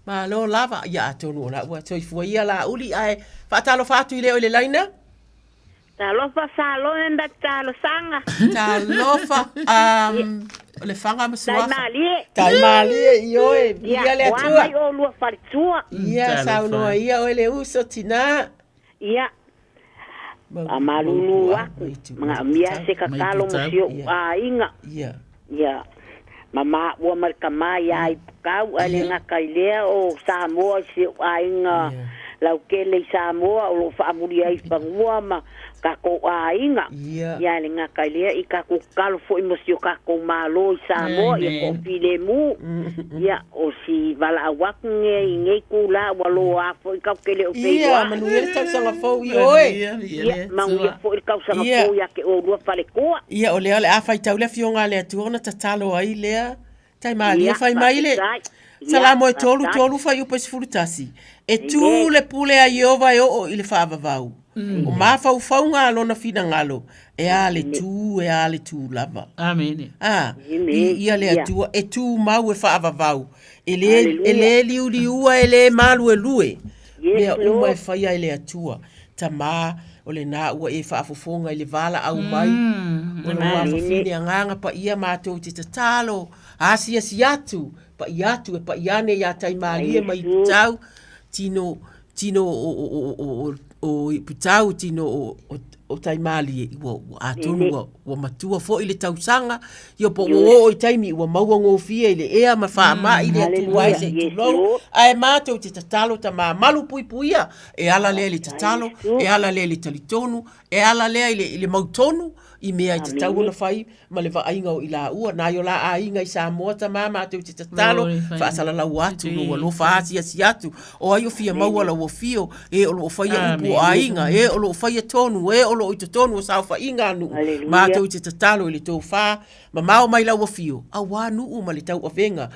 Malo lava. Ya tonu ona. Ua toi fua ia la uli. Ai. Fatalo fatu ile o le laina. Talofa salo enda talo sanga. Talofa. O le fanga masua. Tai malie. Ioe. Ia le atua. Wamai o lua faritua. Ia saunoa ia o le uso tina. Ia. Amalulu waku. Mga mia se kakalo musio a inga. Ia. Ia. Mama ua marikama ia i pukau ale ngakai lea o Samoa se a inga laukele i Samoa o lo whaamuri ai pangua ma kako a inga. Ia le ngakai lea i kako kalo fo i mosio kako malo i Samoa i ko pile mu. Ia o si vala awaku nge i ngei kula walo a fo i kaukele o peiwa. Ia manuia tau sanga fo i oe. Ia manguia fo i kau sanga fo i ake o rua fale koa. Ia o lea le a fai tau le fionga le atuona tatalo ai lea. Tai malia fai mai le. Salamo e tolu fai upa sifurutasi. E tu le pule a Iova e o i le whaavavau. O mafau faunga alona fina ngalo. E a le tu lava. Amen. Ia le atua. E tu mau e whaavavau. E le liua e le malu e lue. Lea uma e fai ai le atua. Ta maa o le nā ua e whaafofonga i le vala au mai. O le wafafine a nganga pa ia mātou te tatalo. Asia si atu. Pa i atu e pa i ane ia tai malia mai tau. Tino o putau tino o tai malia. Ua atonu ua matua fo i le tausanga. Ia po o i taimi ua maua ngofia i le ea ma wha ma i le atu wai se i tulou. Ae mātou te tatalo ta maa malu pui puia. E ala lea le tatalo. E ala lea le talitonu. E ala lea i le mautonu. I mea i te tau na whai, ma le waainga o i la ua. Nā yo la ainga i Samoa ta mama te te talo, whaasala lau atu, no lo whaasi asi atu. O ai o fia maua lau o fio, e o lo whaia upu ainga, e o lo whaia tonu, e o lo i te tonu o sao whainga anu. Ma te te talo i le tau wha, ma mao mai lau o fio. A wānu u ma le tau a venga,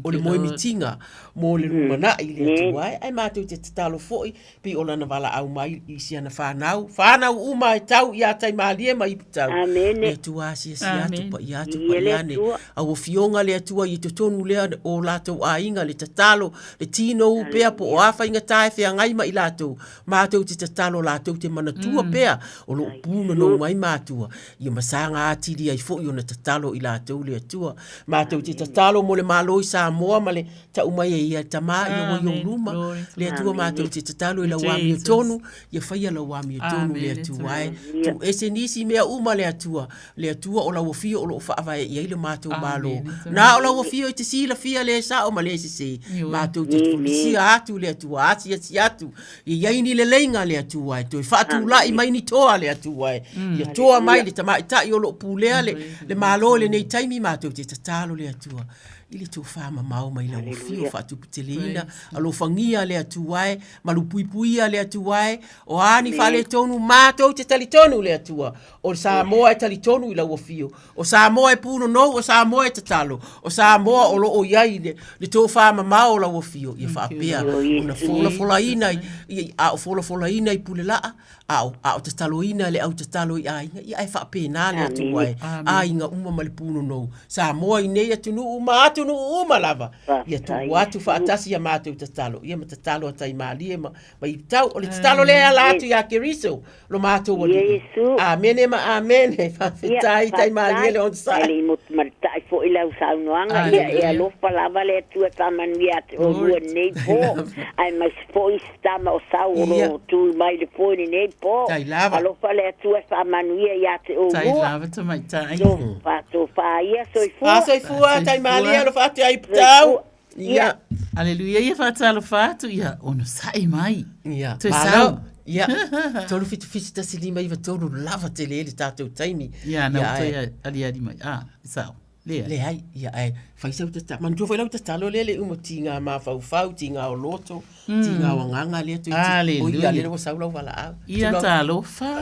o le moe mitinga, mo le rumana i le tuai, ai mātou te talo foi, pi o lana wala au mai i siana whanau. Whanau uma e tau i atai maalie mai i tau. Le tua si atu pa i atu pa i ane. Au o fionga le atua i te tonu lea o latou a inga le tatalo, le tino u pea po o awha inga tae whea ngai ma i latou. Mātou te tatalo latou te manatua pea, o lo puna no mai mātua. I masanga atiri ai fo i o na tatalo i latou le atua. Mātou te tatalo mo le malo i Samoa ma le ta umai e ia tama i o iong luma. Le atua mātou te tatalo i la wami o tonu, ia whaia la wami o tonu le atua ai. Tu ese nisi mea uma le atua o la wafio o lo whaawai i eile mātou malo. Nā o la wafio i te sila fia le sa o ma le se mātou te tulisia atu le atua, asia si atu. I yaini le leinga le atua ai, toi whaatu la i maini toa le atua ai. Ia toa mai le tama i tai o lo pulea le malo le nei taimi mātou te tatalo le atua. ili tu fama mau mai la fio fa tu pitelina alo fangia le atuai malu puipuia le atuai o ani fa le tonu mato te talitonu le atua o Samoa talitonu ila fio o Samoa puno no o Samoa te talo o Samoa o lo o yai le to fama mau la fio ia fa pia una fola ina a fola ina i pulela a te taloina le au te talo ia ai fa pena le atuai a inga uma mali puno no Samoa ine tunu uma tunu uma lava ia tu watu fa atasi ya matu te talo ia te talo tai mali ma i tau o le talo le ala tu ya keriso lo matu o amen ma amen fa tai mali le on sa ali mut maltai fo ila usaunoanga ia lo palava le tu tamania o lu nei po ai mas fo istama o sau tu mai le po ni nei po alo pale tu tamania ia te o tai lava to mai tai fa ia soifu tai mali lo fa ai tau ia aleluia ia fa talo fatu ia ono sai mai ia tu sau ia tolu fitu ta silima iva tolu lava te le tatou taimi ia na to ali mai sau le ai ia ai fai sau te man tu foi lau te talo le umo tinga ma fau tinga o loto tinga o nganga le tu o ia le o sau lau vala ia talo fa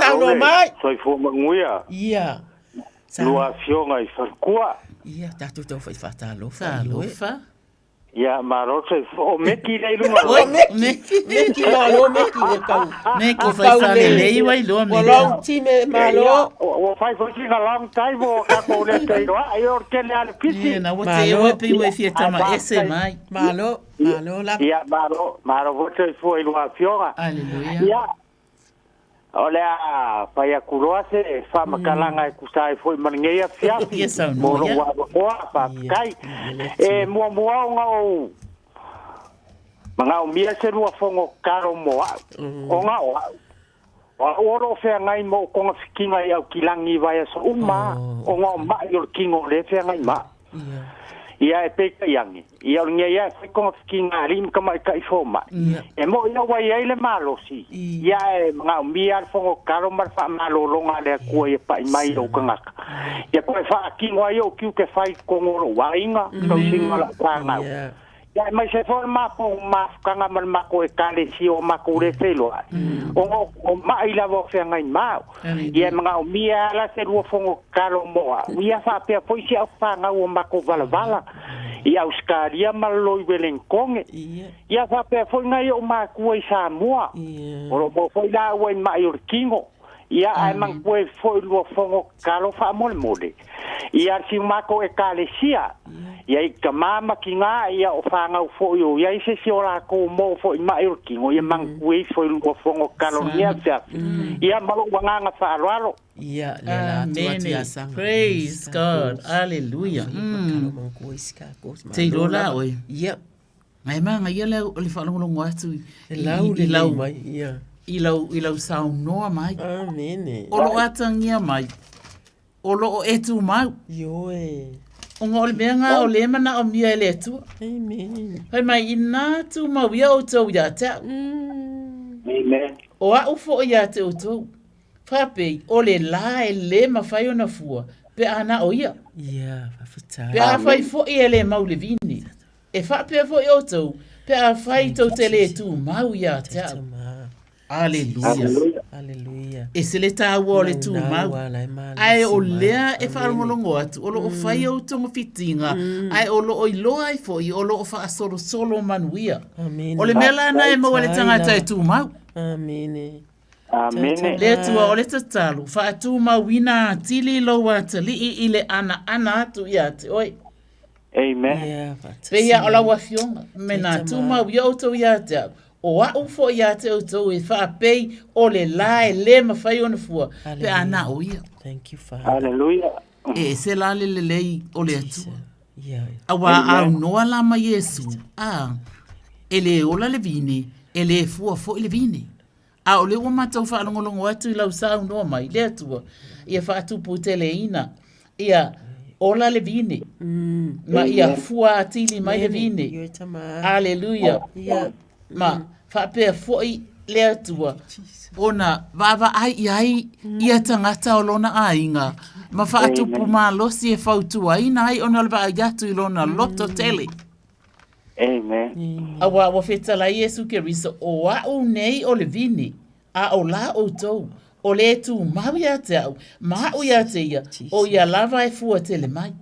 sau no mai soifu manguia ia lua fionga i farkua ia tatou tau fai fatalo fa ia maroto o meki nei lunga meki malo meki e kau meki fai fale lei wai lo me long time malo o fai foi singa long time o ka ko le te ro ai or ke le al pisi na wo te o pe we fieta ma ese mai malo la ia malo vote foi lua fionga aleluia ia ole a paia kuroase fa makalanga e kusai foi manngea fia mo wa fa kai e mo nga o manga o mia se rua fongo karo mo o nga o ro fe ngai mo ko nga fikinga ia kilangi vai so uma o nga ma yo kingo le fe ngai ma ia e peka yangi ia o ngea foi ko fikinga rim kama ka ifoma e mo ia wa ia le malo si ia e nga mia fongo karo mar fa malo longa le ko e pa mai o kanga ia ko fa kingo ia o kiu ke fai ko ngoro wainga so singa la kana ia mai se forma po ma kanga mal ma ko e kale si o ma ko le felo o ma ila vo fe ngai ma ia nga mia la se ru fongo karo mo ia fa pe foi si au fa nga o ma ko vala ia uskaria maloi belenkonge ia fa pe foi ngai o ma ko i Samoa o mo foi la o en mai kingo ia ai man ko foi lu fongo karo fa mole ia si ma ko e kale sia ia i ka mama ki ngā ia o whanga u fo yo ia i se si ora ko mo fo i mai urki ngo ia mang kui fo i lua fongo kalonia tia ia malo wanganga whaararo ia lela tuati asanga praise God hallelujah te rola oi ia mai manga ia le o le whalongolongo atu i lau mai ia i lau sao noa mai amen o lo atangia mai o lo etu mau yoe o ngol benga o le mana o mia le tu amen hai mai ina tu mau ia o tau ia ta amen o a ufo ia te o tau fape o le la e le mawhai o na fua pe ana o ia fafitai pe a fai fo i ele mau le vini e fape fo i o tau pe a fai tau te le tu mau ia ta Hallelujah. Hallelujah. E se le tāua o le tū mau. Ai o lea e whaarongolongo atu. O lo o whai au tonga fitinga. Ai o lo o iloa i fo i o lo o wha solo manuia. O le mela ana e maua le tangata e tū mau. Amen. Amen. Le tua o le tatalu. Wha tū mau ina tili lo ata li i le ana atu i ate. Oi. Amen. Pehia o la wafionga. Mena tū mau i auto i ate au. O a ufo ia te o tau e whaapei o le lae le mawhai o na fua. Pe ana o ia. Thank you, Father. Hallelujah. E se la le lei o le atua. Awa au noa lama Yesu. E le ola le vine. E le fua fo i le vine. A o le ua matau whaalongolongo atu i lau sa au noa mai. Le atua. Ia whaatupu te le ina. Ia ola le vine. Ma ia fua atili mai le vine. Hallelujah. Ma whapea foi le atua. Ona vava ai ia tangata o lona ainga. Ma whaatupu mā losi e whautua ina ai ona le vai atu I lona loto tele. Amen. Awa wa whetala Iesu ke risa o au nei o le vini a o la o tau. O le tu maui a te au, mau ia te ia, o ia lava e fua tele mai.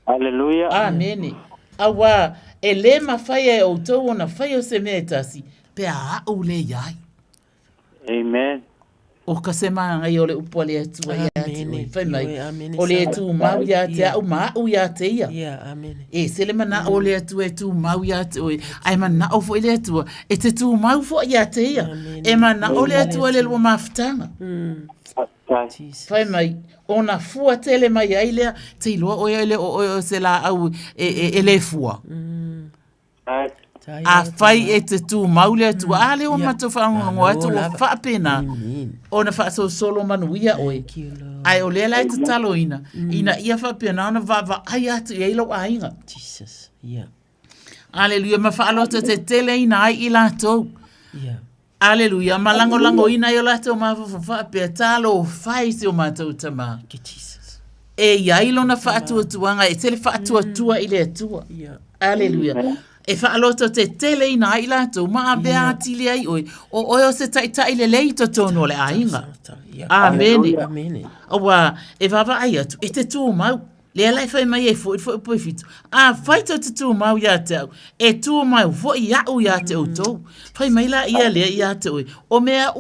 Hallelujah. Amen. Awa, e le mawhai e o tau ona whai o se mea tasi, pe a au le iai. Amen. O ka se maa ngai o le upo le atua ia te oi, whai mai. O le tu mau ia te au, mau ia te ia. E se le mana o le atua e tu mau ia te oi, ai mana o fo i le atua, e te tu mau fo ia te ia. E mana o le atua le lua mawhitanga. Whai mai, ona fua tele mai ai lea, te iloa o ia o se la au e le fua. A whai e te tū maule atu a leo mato whaangongo atu o whaapena o na wha solo manuia oe. Ai o lela e te talo ina ia whaapena ona vava ai atu i eilo a inga. Jesus, yeah. Aleluia, ma whaalota te tele ina ai I lātou. Aleluia, ma lango ina I o lātou ma whaapea talo o whai se o mātou tama. E iailo na whaatua tuanga, e tele whaatua tua I le atua. Aleluia. E whaaloto te tele ina ai lātou, maa bea atili ai oi, o oi o se taitai le leito tono le ainga. Amene. Awa, e wawa ai atu, e te tū mau, le alai whai mai e fo poi fitu. A whaito te tū mau ia te au, e tū mau fo I au ia te au tau. Whai mai la ia lea ia te oi, o mea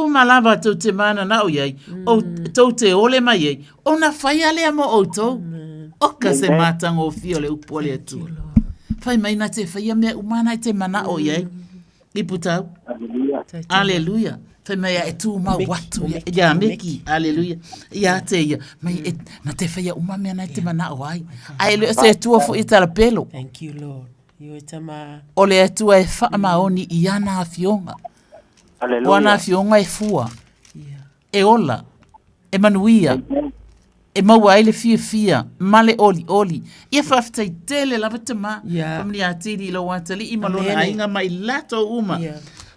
malawa tau te mana na oi ai, o tau te ole mai ai, o na whai alea mo au tau. Oka se mātango o fio le upo le atu. Whai mai na te whaia mea umana I te mana o iei. I putau. Aleluia. Whai mai e tū mau watu. Ia meki. Aleluia. Ia te ia. Mai na te whaia umana na te mana o ai. Ai leo se tua fo I tala pelo. Thank you, Lord. Ioi tama. O le atua e wha maoni I ana a fionga. Aleluia. O ana a fionga e fua. E ola. E manuia. E maua ai le fia, male oli. Ia whawhitai tele lava te mā. Kamani a tiri ilo watali I malona ainga mai lato uma.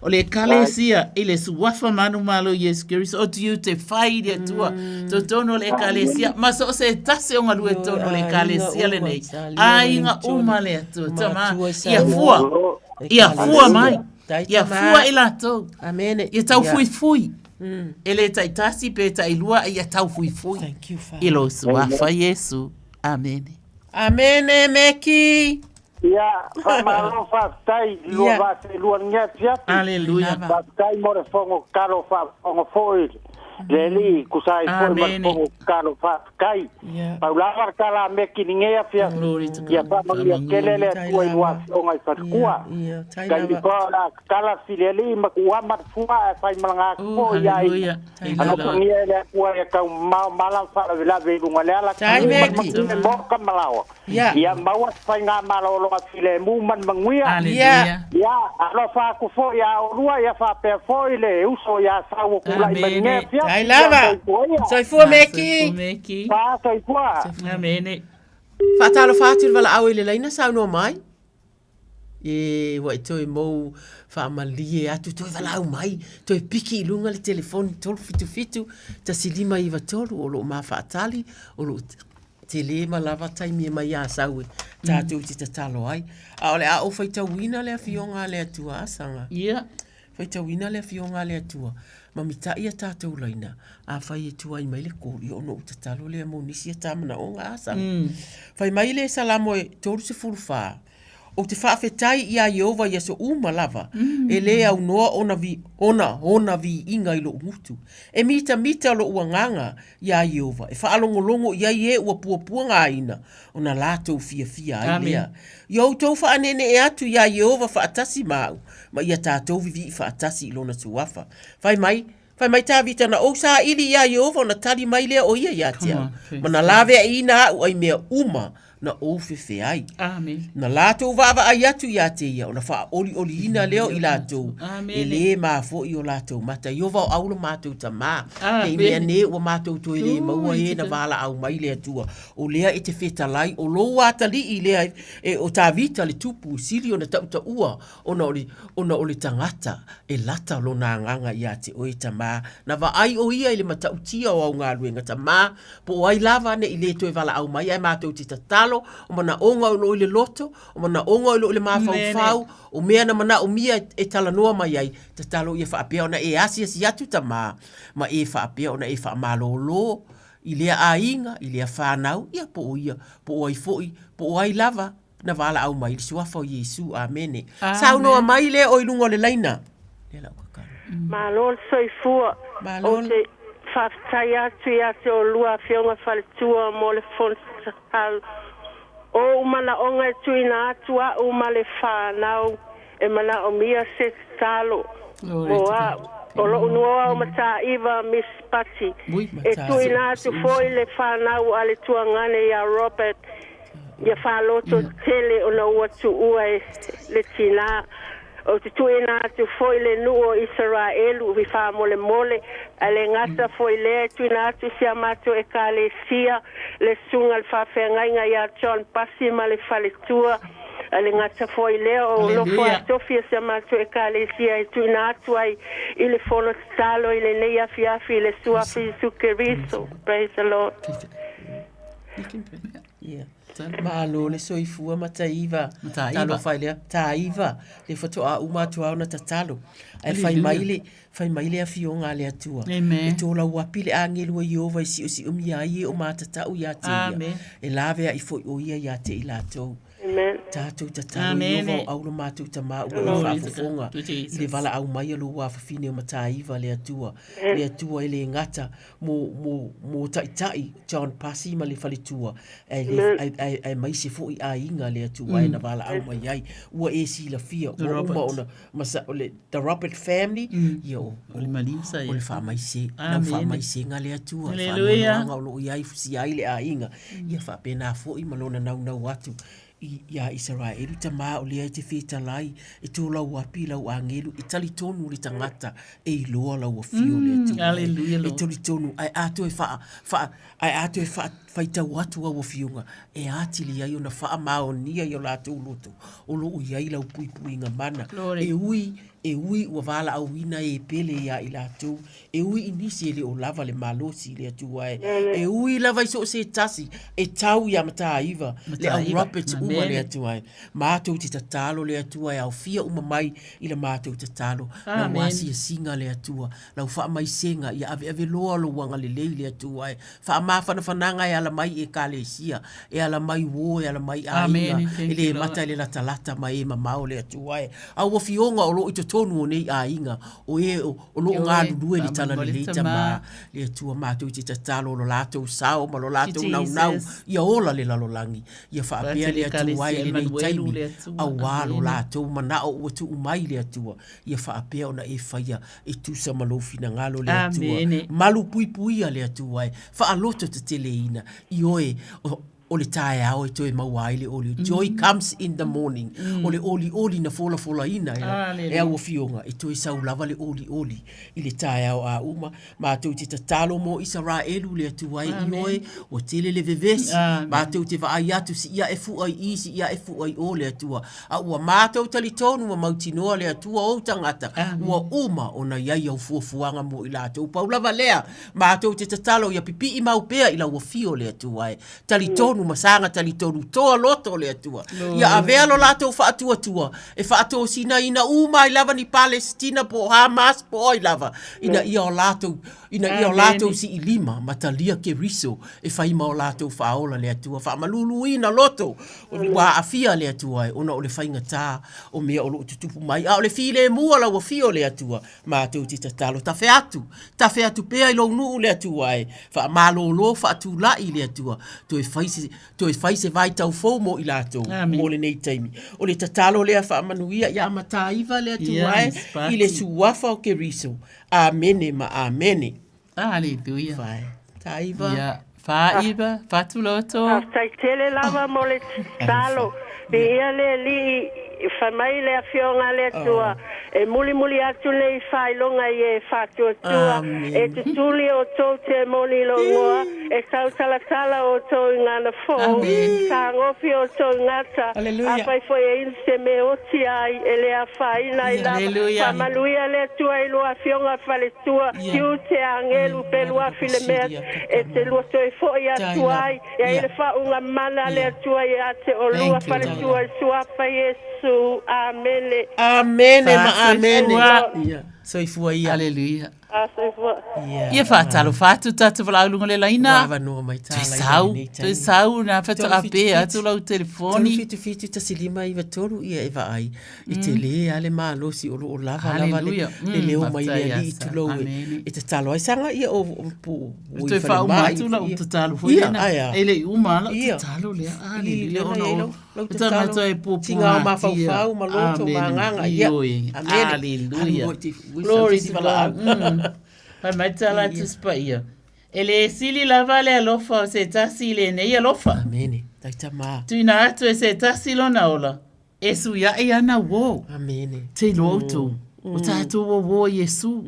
O le kalesia I le suwafa manu malo Yesu Kiriso. O tu te whai dia tua. To tono le kalesia. Maso o se tase o ngalue tono le kalesia le nei. Ainga uma le atua. Tama. Ia fua mai. Ia fua I lato. Ia tau fui. Ele taitasi pe tailua ia tau fui. Thank you, Father. Ilo suafa Yesu. Amen. Amen, Meki. Ia, whamaro whaftai, lua vate lua ngia tiati. Aleluia. Whaftai more whongo karo whongo foil. Leli, kusai foil more whongo karo whafkai. Paulawar kala meki ningea fia. Ia whamangia kelele tua inua onga I whatkua. Kai kola kala fileli makuamat fua e whai malanga kua iai. Anokangia ele kua e kau malam whala vila veilunga leala. Tai meki. Moka malawa. Ia maua whai ngā malolonga file muman manguia. Ia, alo whaku fo ia orua ia whapea fo ile uso ia sawo kula I maningea fia. Tai lava. Soifua Meki. Soifua. Amene. Whatalo whāturu wala au ele leina sauno mai. E wai toi mou whaamalie atu toi wala au mai. Toi piki I lunga le telefoni tolu fitu. Ta silima I watolu o lo ma whaatali. O lo te le malava taimi e mai a saue. Tātou ti tatalo ai. A ole a o whaitawina le fionga le atua asanga. Whaitawina le fionga le atua. Mamita ia tātou laina. A whai e tua I mai le kōri ono tatalo le amonisi a tāmana o ngā asanga. Whai mai le salamo e tōru se furufaa. O te whaafetai ia Yehova ia so umalava. E le au noa ona vi inga I lo umutu. E mita lo uanganga ia Yehova. E whaalongolongo ia ie ua puapua ngā ina. Ona lātou fia ai lea. Iau tau whaanene e atu ia Yehova whaatasi mau. Ma ia tātou vivi whaatasi I lona tuafa. Whai mai tā vita na o sa ili ia Yehova na tali mai lea o ia ia tia. Mana lawe ina au ai mea uma. na o fe ai. Amen. Na lato vava ai atu ia te ia, ona wha oli ina leo i lato. E le ma fo i o lato mata, i o vau aula mato ta ma. Te mea ne ua mato to ele maua e na vala au mai le atua. O lea e te feta lai, o lo ata li i lea e o ta vita le tupu, sili o na tauta ua, ona o le tangata, e lata lo na nganga ia te oe ta ma. Na va ai o ia i le mata utia o au ngā luenga ta ma, po o ai lava ne i le to e vala au mai, ai mato ti ta talo, o mana onga o lo i le loto, o mana onga o lo i le mawhau, o mea na mana o mia e tala noa mai ai, ta talo ia whaapea ona e asia si atu ta ma e whaapea ona e whaamalo i lea a inga, i lea whanau, ia po o ia, po o ai foi, po o ai lava, na vala au mai, suafa o Yesu, amene. Sau noa mai le o ilungo le laina. Malol soifua, o te whaftai atu ia te o lua whionga whaletua mo le fontal. O umana onga e tuina atua umale whanau e mana o mia se talo. Moa, o lo unua o mata iwa Miss Patti. E tuina atu foi le whanau ale tua ngane ia Robert. Ia whaloto tele o na uatu ua e le tina. O te tuina atu foi le nuo Israelu vi wha mole mole. Ale ngata foi le tuina atu sia mato e ka le sia. Le sunga le whawhengainga ia John Passi ma le whaletua. Ale ngata foi le o lo foi Sofia sia mato e ka le sia e tuina atu ai i le fono talo i le neia fiafi le suafi sukeriso. Praise the Lord. Yeah. Malo le soifua mataiva. Talo fai lea. Taiva. Le fatoa umatu au na tatalo. Ai fai maile a fionga le atua. E tola wapile a ngelu i ova i si umi ai o matatau ia te ia. E lave a i foi o ia ia te i latou. Tātou tatalo i ova o aula mātou ta maa ua i whaafafonga. I le vala au mai alo ua whawhine o mataiva le atua. Le atua i le ngata mo taitai John Passi ma le whaletua. Ai mai se foi a inga le atua e na vala au mai ai. Ua e si la fia. Ua uma ona the Robert family. Ia o le malimsa ia. O le wha mai se. Na wha mai se nga le atua. Wha noanga o lo iai fusi ai le a inga. Ia wha pena foi malona nau atu. Ia Israel ta ma o le te feta lai e to la wapi la angelu i tali tonu le tangata e loa la wafio le tu haleluya e tali tonu ai ato e fa ai ato e fa faita watu wa wafiunga e atili ai ona fa maonia yo la tu luto o lo ia la pui nga mana e ui ua vala au ina e pele ia i lātou. E ui inisi ele o lava le malosi le atu ai. E ui lava iso se tasi. E tau ia mata iwa. Le au Robert uma le atu ai. Mātou te tatalo le atu ai. Au fia uma mai i le mātou tatalo. Na wasi e singa le atua. Lau wha mai senga. Ia ave loa lo wanga le lei le atu ai. Wha mawhana whananga e ala mai e kale sia. E ala mai wo e ala mai ainga. E le mata le lata mai e mamao le atu ai. Au wafionga o lo ito tonu nei a inga o lo ngā lulue li tala li leita ma le tua mātou te tatalo lo lātou sao ma lo lātou nau ia ola le lalolangi ia whaapea le atu ai le nei taimi a wālo lātou mana o watu umai le atua ia whaapea ona e whaia e tusa malofina ngalo le atua malu pui le atua ai whaaloto te teleina i oe o le tae au e toi mauaile o le joy comes in the morning o le oli na fola ina e au fionga e toi sau lava le oli i le tae au a uma mātou te tatalo mo Israelu le atuai i oe o tele le vevesi mātou te vaai atu si ia e fuai i si ia e fuai o le atua a ua mātou talitonu ma mautinoa le atua o tangata ua uma o na iai au fuafuanga mo i lātou paulava lea mātou te tatalo ia pipi i maupea i la ua fio le atuai talitonu masanga talitonu toa loto le atua. Ia avea lo lato whaatua. E whaatua sina ina uma i lava ni Palestina po Hamas po oi lava. Ina ia o lato si i lima matalia ke riso e whaima o lato whaola le atua. Whaamalulu ina loto. Wa afia le atua. Ona o le whainga tā o mea o lo tutupu mai. A o le file mua la wafio le atua. Mātou te tatalo. Ta wheatu pea i lo nuu le atua. Whaamalolo whaatu lai le atua. To e faise vai tau fou mo i lato mo le nei taimi. O le tatalo lea whaamanuia ia mataiva lea tuae i le suafa o ke riso. Amene ma amene. Aleluia. Taiva. Ia Faiba, fatuloto. Tai tele lava mo le talo. Pe ia le li famai le afionga le tua. E muli atu le failonga e fatu tua. E te tuli o tau te moni lo ngoa. E tau tala o tau ngana fo. Sa ngofi o tau ngata. Apai foi e inse me oti ai. Ele a faina i lava. Famaluia le tua i lua afionga fale tua. Tiu te angelu pe lua file mea. E te lua toi fo i atu ai. E ele fa unga mana le tua i ate o lua fale tua i suafa Yesu. Amene. Amene ma amene. So i fua ia. Hallelujah. So i fua. Ia whātalo whātu tātu walaulunga le laina. Wava noa mai tāla. Toi sau na whatu a pē atu lau telefoni. Fitu tasilima i watoru ia e ai. I te le ale mālosi o lo lava Hallelujah. Le leo mai le ali i tu lau e te talo ai sanga ia o pu. Toi whau matu lau te talo fo ina. E le uma lau te talo lea. Hallelujah. Tana toi pōpū tinga ma fau ma loto ma nganga ia. Hallelujah. Glory to God. Pai mai tala tu spaia. Ele sili lava le alofa o se tasi le nei alofa. Amene. Taita ma. Tuina atu e se tasi lona ola. E su ia e ana wo. Amene. Te loto. O tātou wo Yesu.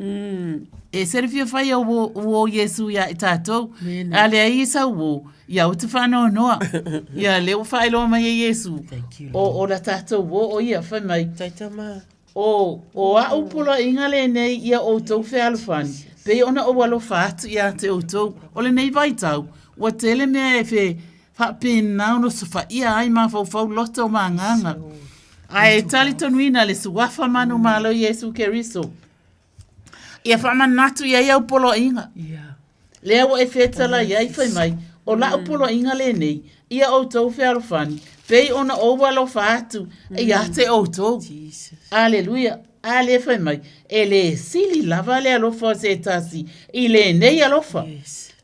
E serifia fai o wo Yesu ia e tātou. Ale ai sa wo. Ia o te whanau noa. Ia leo whai loa mai e Yesu. O la tātou wo o ia whai mai. Taita ma. O a upula ingale nei ia o tau whi alufani. Pei ona o walo whaatu ia te o tau. O le nei vai tau. Wa tele mea e whi whapena no sa ia ai ma fau lota o ma nganga. Ai tali tonuina le suwafa manu malo Yesu Keriso. Ia whamanatu ia iau polo inga. Lea o e whetala iai whai mai. O la upolo inga le nei. Ia o tau whi alufani. Pei ona o walo whaatu. Ia te o tau. Aleluia. Ale whai mai. E le sili lava le alofa se tasi. I le nei alofa.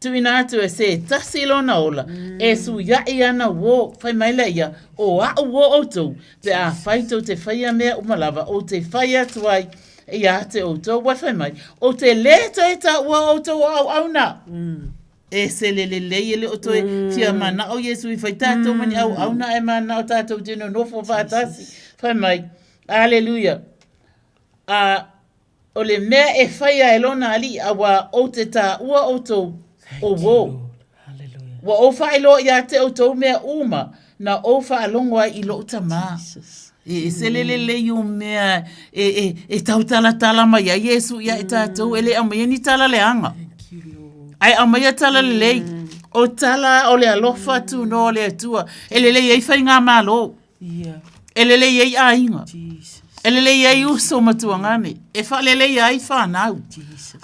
Tuina atu e se tasi lona ola. E su ia i ana wo. Whai mai la ia. O a wo o tau. Pe a whaito te whaia mea umalava. O te whaia tuai. Ia te o tau. Wai mai. O te leta e ta ua o tau au na. E se le ele o toe fia mana o Yesu I whai tātou mani au na e mana o tātou tino nofo whātasi. Whai mai. Aleluia. O le mea e whaia e lona ali a wa o te tā ua o tau o wo. Wa o whai lo ia te o tau mea uma na o wha alongwa I lo utama. E se le o mea e tau tala mai a Yesu ia e tātou ele amai ni tala le anga. Ai amai tala le lei. O tala o le alofa tu no le atua. Ele le ei whai ngā malo. Ele le ei a inga. Ele le ei uso matua ngane. E wha le le ei whanau.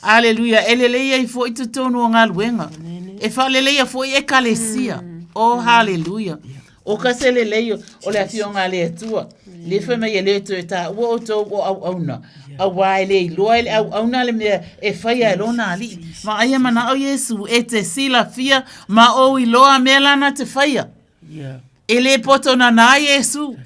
Aleluia. Ele le ei fo I tutonu o ngā luenga. E wha le le fo I kalesia. Oh, hallelujah. O ka se le le o le afionga le atua. Le whai mai e le tu e tā ua o tau o au auna. A wai le loa le au auna le mea e whai e lona ali. Ma aia mana o Yesu e te sila fia ma o I loa mea lana te whaia. E le poto na na Yesu.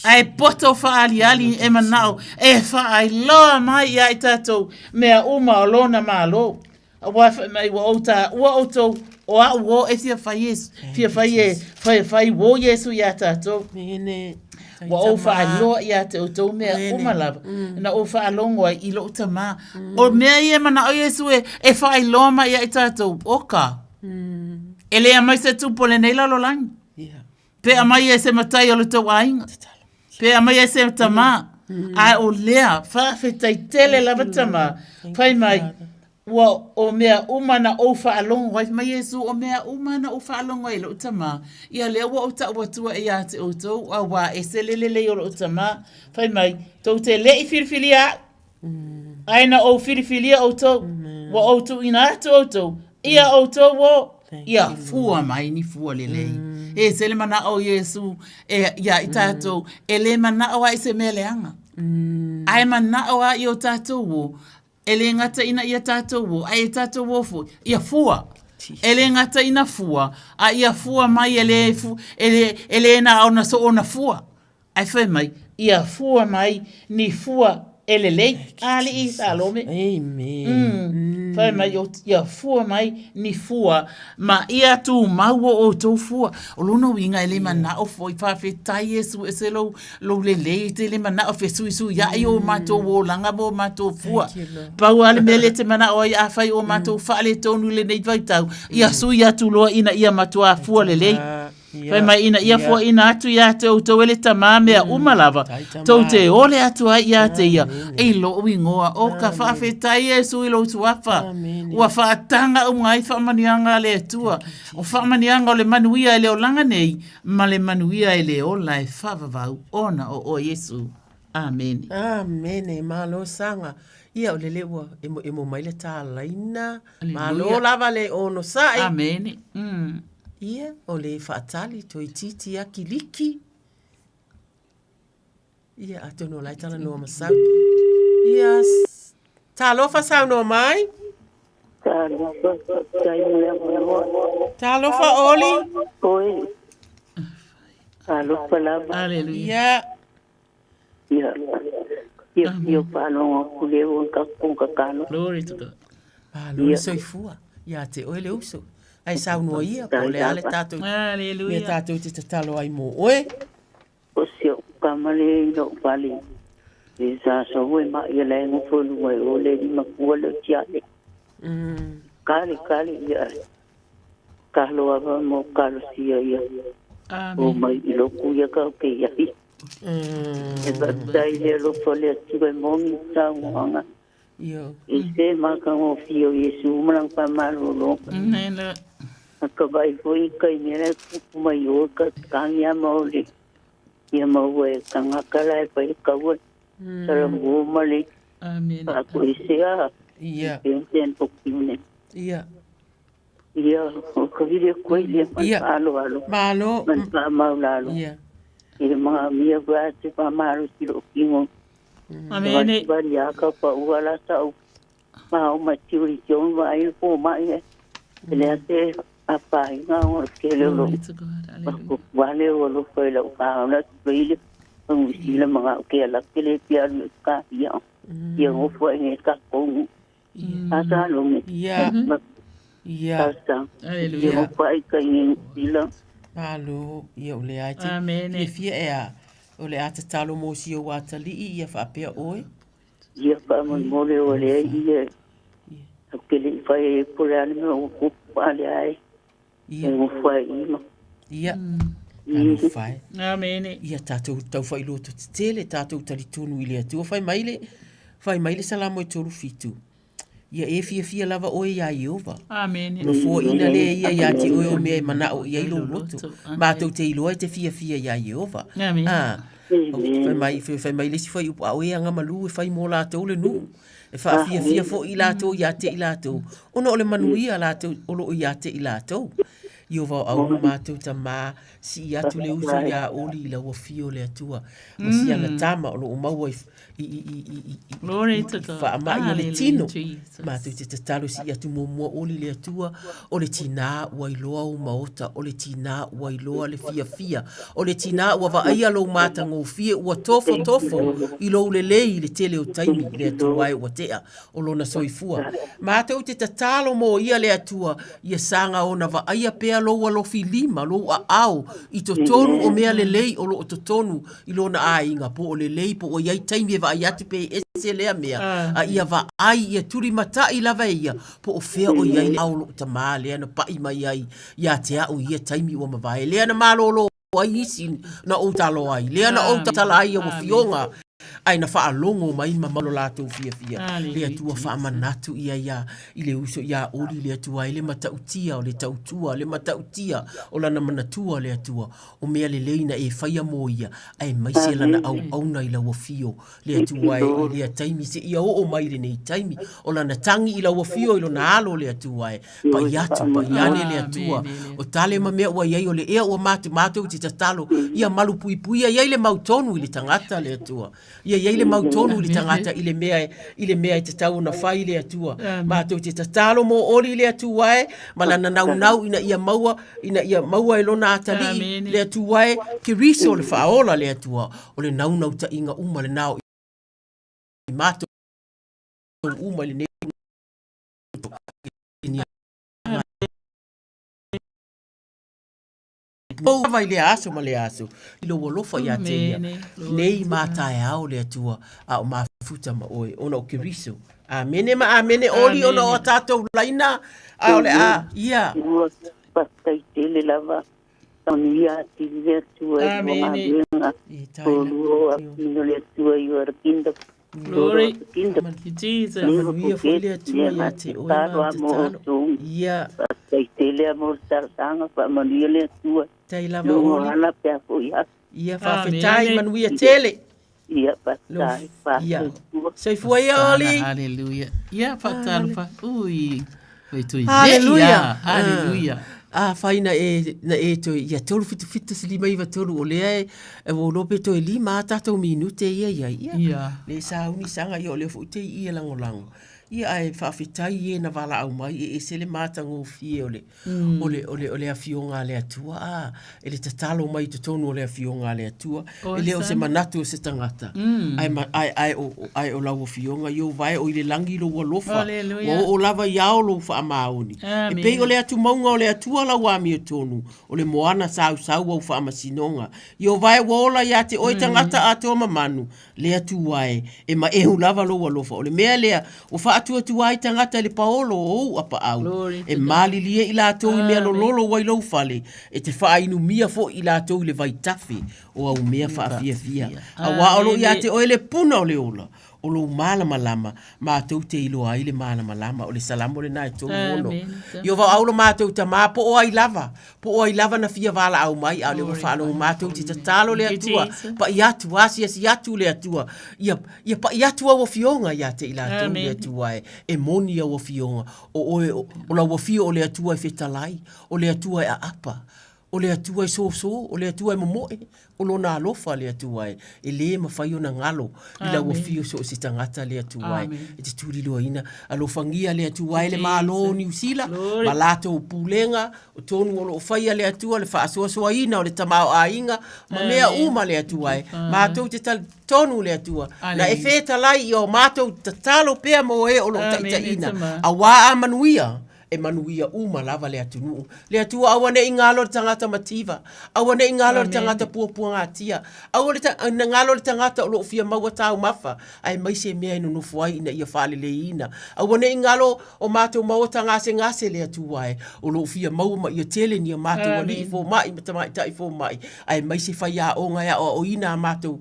Ai poto whaali ali e manao. E whaai loa mai ai tātou mea uma o lona ma lo. A wai mai wa o tā ua o tau o a uo e fia whai Yesu. Fia whai wo Yesu ia tātou. Wa o wha loa ia te o tau mea umalava. Na o wha alongo ai I lo utama. O mea ia mana o Yesu e wha loa mai ia I tātou oka. E lea mai se tupole nei lalo langi. Pe a mai e se matai o le tau ainga. Pe a mai e se tama. A o lea wha whetai tele lava tama. Whai mai. Wa o mea umana o wha alongo ai mai Yesu o mea umana o wha alongo ai lo utama. Ia lea wa o ta watua e a te o tau. A wa e se lelele o lo utama. Whai mai. Tau te le I whiriwhiria. Aina o whiriwhiria o tau. Wa o tu ina atu o tau. Ia o tau wo. Ia fua mai ni fua lelei. E se le mana o Yesu. Ia I tātou. E le mana o ai se mea leanga. Ai mana o ai o tātou wo. Ele ngata ina ia tātou wo, ai tātou wo fu, ia fua. Ele ngata ina fua, a ia fua mai ele na au na so ona fua. Ai whai mai, ia fua mai, ni fua ele lei, ali I salome. Amen. Fai mai o ia fua mai ni fua ma ia tu mau o tō fua. O lono winga ele mana o foi whawhetai e su e se lo le te le mana o whesu ia i o mato o langa mo mato fua. Pau ale mele te mana o ia whai o mato whaale tonu le nei vaitau. Ia su ia tu loa ina ia mato a fua le lei. Fai mai ina ia fua ina atu ia te o tau ele tamā mea umalava. Tau te ole atu ai ia te ia. Ei lo wingoa o ka whawhetai e su i lo tuafa. Ua whaatanga o ngai whamanianga le atua. O whamanianga o le manuia e leo langa nei. Ma le manuia e leo lai whavavau ona o Yesu. Amen. Amen. Malo sanga. Ia o le lewa e mo mai le tā laina. Malo lava le ono sai. Amen. Ia, o le whaatali, toi titi a kiliki. Ia, ato no lai tala noa masau. Ia, tā lofa sau noa mai? Tā lofa oli? Oi. Tā lofa lava. Aleluia. Ia. Ia whanonga kuleo on kakunga kano. Glory to God. Lua soifua. Ia te oe le uso. Ai sau noa ia, po le ale tātou. Aleluia. Mea tātou te tatalo ai mo oe. O sio kamale i no pali. E sa so we ma ia le ngofonu mai o le di makua le tiale. Kali ia. Kahlo ava mo kalo sia ia. O mai i lo kuia ka ke ia. E batai le lo fole atu e momi sa nganga. I se maka o fio Yesu marang pamarolo. Nela. Ka vai foi kai mera ku mai o ka kanya mauli. Ia mau e kanga kala e pai ka wo. Sara mo mali. Amen. Ka ko isia. Ia. Pensen pokine. Ia. Ia o ka vire ko ia. Alo. Malo. Man pa maulalo. Ia. Ia mga mia ba te pa maru tiro kingo. Amen. Bari aka pa uala tau. Ma o maturi jon va il po mai. Ele ate apa nga o kele lo. Wale o lo foi lo ka na bile. Ang sila mga kela kele pia ka ia. Ia o foi ni ka ko. Asa lo me. Ia. Ia. Aleluia. Ia pai ka ni sila. Alo, ia o le ai te. Amen. Ia fia ea. O le ata talo mo si o watali ia whaapea oe. Ia whaamon mole o le ia. Kele whai e pule ane me o kupu ale ai. Ia. E mo whai ima. Ia. Anu whai. Amen. Ia tātou tau whai loto te tele, tātou tali tonu i le atua. Whai maile salamo e tolu fitu. Ia e fia lava oe ia Iova. Amen. No fo ina le ia te oe o mea mana o ia ilo loto. Mātou te iloa te fia ia Iova. Amen. Whai mai lesi whai upa oe anga malu e whai mō lātou le nu. E wha fia fo i lātou ia te i lātou. Ono o le manuia lātou olo ia te i lātou. Iova au mātou ta mā si atu le uso ia oli i laua fio le atua. Ma si ana tama o lo o maua Glory to God. Wha ama i le tino. Mātou te tatalo si atu mua oli le atua. O le tina ua iloa o maota. O le tina ua iloa le fia. O le tina ua vaia lo mata ngō fia. Ua tofo. I lo le lei le tele o taimi le atua e ua tea. O lona soifua. Mātou te tatalo mo ia le atua. Ia sanga o na vaia pea lo ua lo filima. Lo a au. I to tonu o mea le lei o lo o to tonu. I lona a inga po o le lei po o iai taimi e vai atu pe ese lea mea. A ia va ai ia turi mata i lava ia. Po o fea o iai le aulo ta maa lea na pai mai ai. Ia te au ia taimi o mawai. Lea na malolo ai isi na o talo ai. Lea na o tala ai o fionga. Ai na wha longo mai mamalo lātou fia. Lea tua wha manatu ia i le uso ia ori lea tua i le matautia o le tautua, le matautia o lana manatua lea tua. O mea le leina e whaia mo ia, ai maise lana au na i laua fio. Lea tua e lea taimi se ia o mai le nei taimi. O lana tangi i laua fio i lona alo lea tua e. Pai atu, pai ane lea tua. O tale ma mea ua iai o le ea ua mātou te tatalo. Ia malu pui iai le mautonu i le tangata lea tua. Ia le mautonu li tangata i le mea i te tau na whai le atua. Mātou te tatalo mo ori le atua e, malana nau ina ia maua e lona atali le atua e, ki riso le whaola le atua, o le nau ta inga uma le nao i mātou uma le ne O vai le aso ma le aso. Ilo wolofa ia te ia. Nei mātai au le atua a o mafuta ma oe. Ona o kiriso. Amene ma amene oli ona o tātou laina. A ole a. Ia. Pastai tele lava. Ia ti le atua. Amene. Olu a pino le atua i o rakinda. Glory. Thank you, Jesus. Ia fole atua ia te oe ma te talo. Ia. Pastai tele amor sartanga pa manuia le atua. Tai lava oli. Ia whawhetai manuia tele. Ia pastai. Ia. Sei fua ia oli. Hallelujah. Ia whatalu wha. Ui. Hallelujah. Hallelujah. Whaina na e toi. Ia tolu fitu si lima iwa tolu o lea e wolope toi lima tatou minute ia. Ia. Le sauni sanga i o leo fute ia lango. Ia ai whawhetai e na wala au mai e sele mātango fie ole a fionga le atua. E le tatalo mai te tonu ole a fionga le atua. E leo se manatu o se tangata. Ai o lau o fionga i o vai o ile langi lo walofa. O lava iao lo wha amaoni. E pei ole atu maunga ole atua lau ami o tonu. Ole moana sau au wha amasinonga. I o vai wola ia te oi tangata ato mamanu. Le atu wae. E ma ehu lava lo walofa. Ole mea lea o wha atu ai tangata le paolo o apa au. E malilie i lātou i mea lolo wai lau fale. E te whainu mia fo i lātou i le vai tafe o au mea whaafia. A waolo ia te oe le puna o le ola. O lo malama mātou te ilo ai le malama o le salamo le nai tō ono. I o aulo mātou ta mā po o ai lava. Po o ai lava na fia wala au mai au le wafano mātou te tatalo le atua. Pa i atu asi atu le atua. Ia pa i atu au fionga ia te ila tō le atua e moni au fionga. O la wafio o le atua e fetalai. O le atua e a apa. O le atua e so, o le atua e momoe. O lona alofa le atua e le mawhai o na ngalo. I la wafio so si tangata le atua e te turi loa ina. Alofangia le atua e le malo ni usila. Ma lato o pulenga. O tonu o lo whaia le atua le whaasoa ina o le tamao a inga. Ma mea uma le atua e. Mātou te tonu le atua. Na e wheta lai i o mātou tatalo pea mo e o lo taita ina. A wā a manuia. E manuia uma lava le atunu. Le atua awane i ngalo le tangata mativa. Awane i ngalo le tangata puapua ngatia. Awane i ngalo le tangata o lo fia maua tau mafa. Ai maise mea inu nufuai ina ia whale le ina. Awane i ngalo o mātou maua ngase le atua e. O lo fia maua ma ia tele ni a mātou wali i fō mai, matamai ta i fō mai. Ai maise whai a o ngai o ina a mātou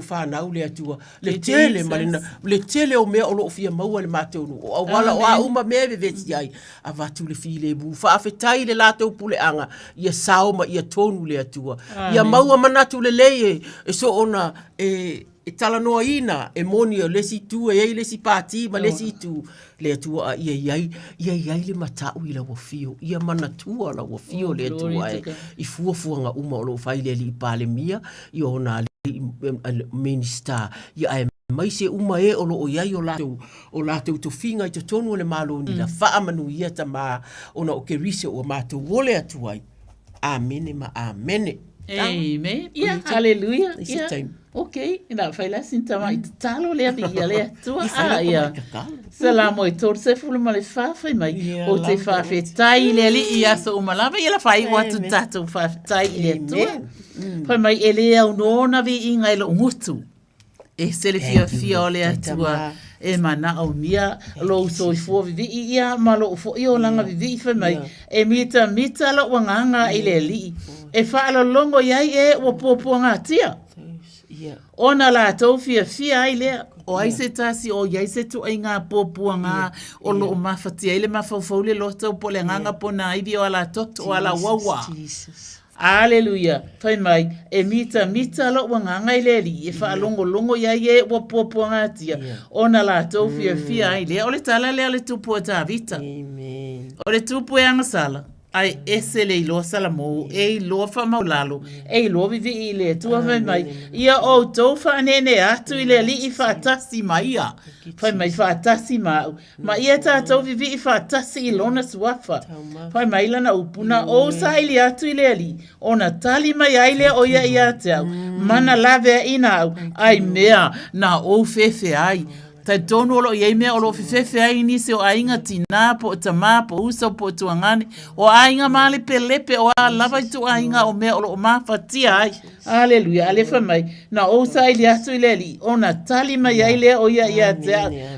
whanau le atua. Le tele malina. Le tele o mea o lo fia maua le mātou nu. O wala o a uma mea veveti ai. A vatu le file bu whaafetai le lātou pule anga ia saoma ia tonu le atua ia maua manatu le leie e so ona e talanoa ina e moni o lesi tu e ei lesi pāti ma lesi tu le atua ia iai le matau i la wafio ia manatua la wafio le atua i fuafuanga uma o lo whai le li pāle mia i ona minister ia mai se uma e o lo o iai o lātou to finga i te tonu o le malo ni la wha manu ia ta mā ona o ke rise o mātou wole atuai. Amene ma amene. Amen. Ia, hallelujah. Ia, ok. Ina whaila sinta mai te talo lea vi ia lea tua. Ia. Salamo i tōru se fulu ma le whawhai mai. O te whawhetai lea li ia so umalawa. Ia la whai watu tātou whawhetai lea tua. Whai mai e lea unona vi inga ilo ngutu. E sele fia o le atua e mana au mia lo so i fo vi ia ma lo fo i o langa vi fa mai e mita lo wanganga i le li e fa lo longo iai e o popo ngatia ona la to fia ai le o ai se tasi o iai se tu ai nga popo nga o lo mafati ai le mafau le lo to po le nganga pona i vi o la tot o la wawa Hallelujah. Fai mai, e mita lo wanganga i le li, e wha longo ia e wa popo ngatia. Ona la tau fia ai le, o le tala le ale tupu a tā vita. Amen. O le tupu e angasala. Ai ese le ilo sala mo, e ilo wha maulalo, e ilo vivi i le tua fai mai. Ia o tau wha anene atu i le li i wha atasi mai ia. Fai mai wha atasi mau. Ma ia tā tau vivi i wha atasi i lona suafa. Fai mai lana upuna o sa ili atu i le li. Ona tali mai aile o ia ia te au. Mana lave ina au. Ai mea na o fefe ai. Tai tonu olo iei mea olo fefefe ai nisi o ainga tina po tama po usa po tuangani. O ainga mali pelepe o a lava tu ainga o mea olo o mafatia ai. Aleluia, alefa mai. Na o sa ili atu ileli. O na tali mai ai lea o ia te.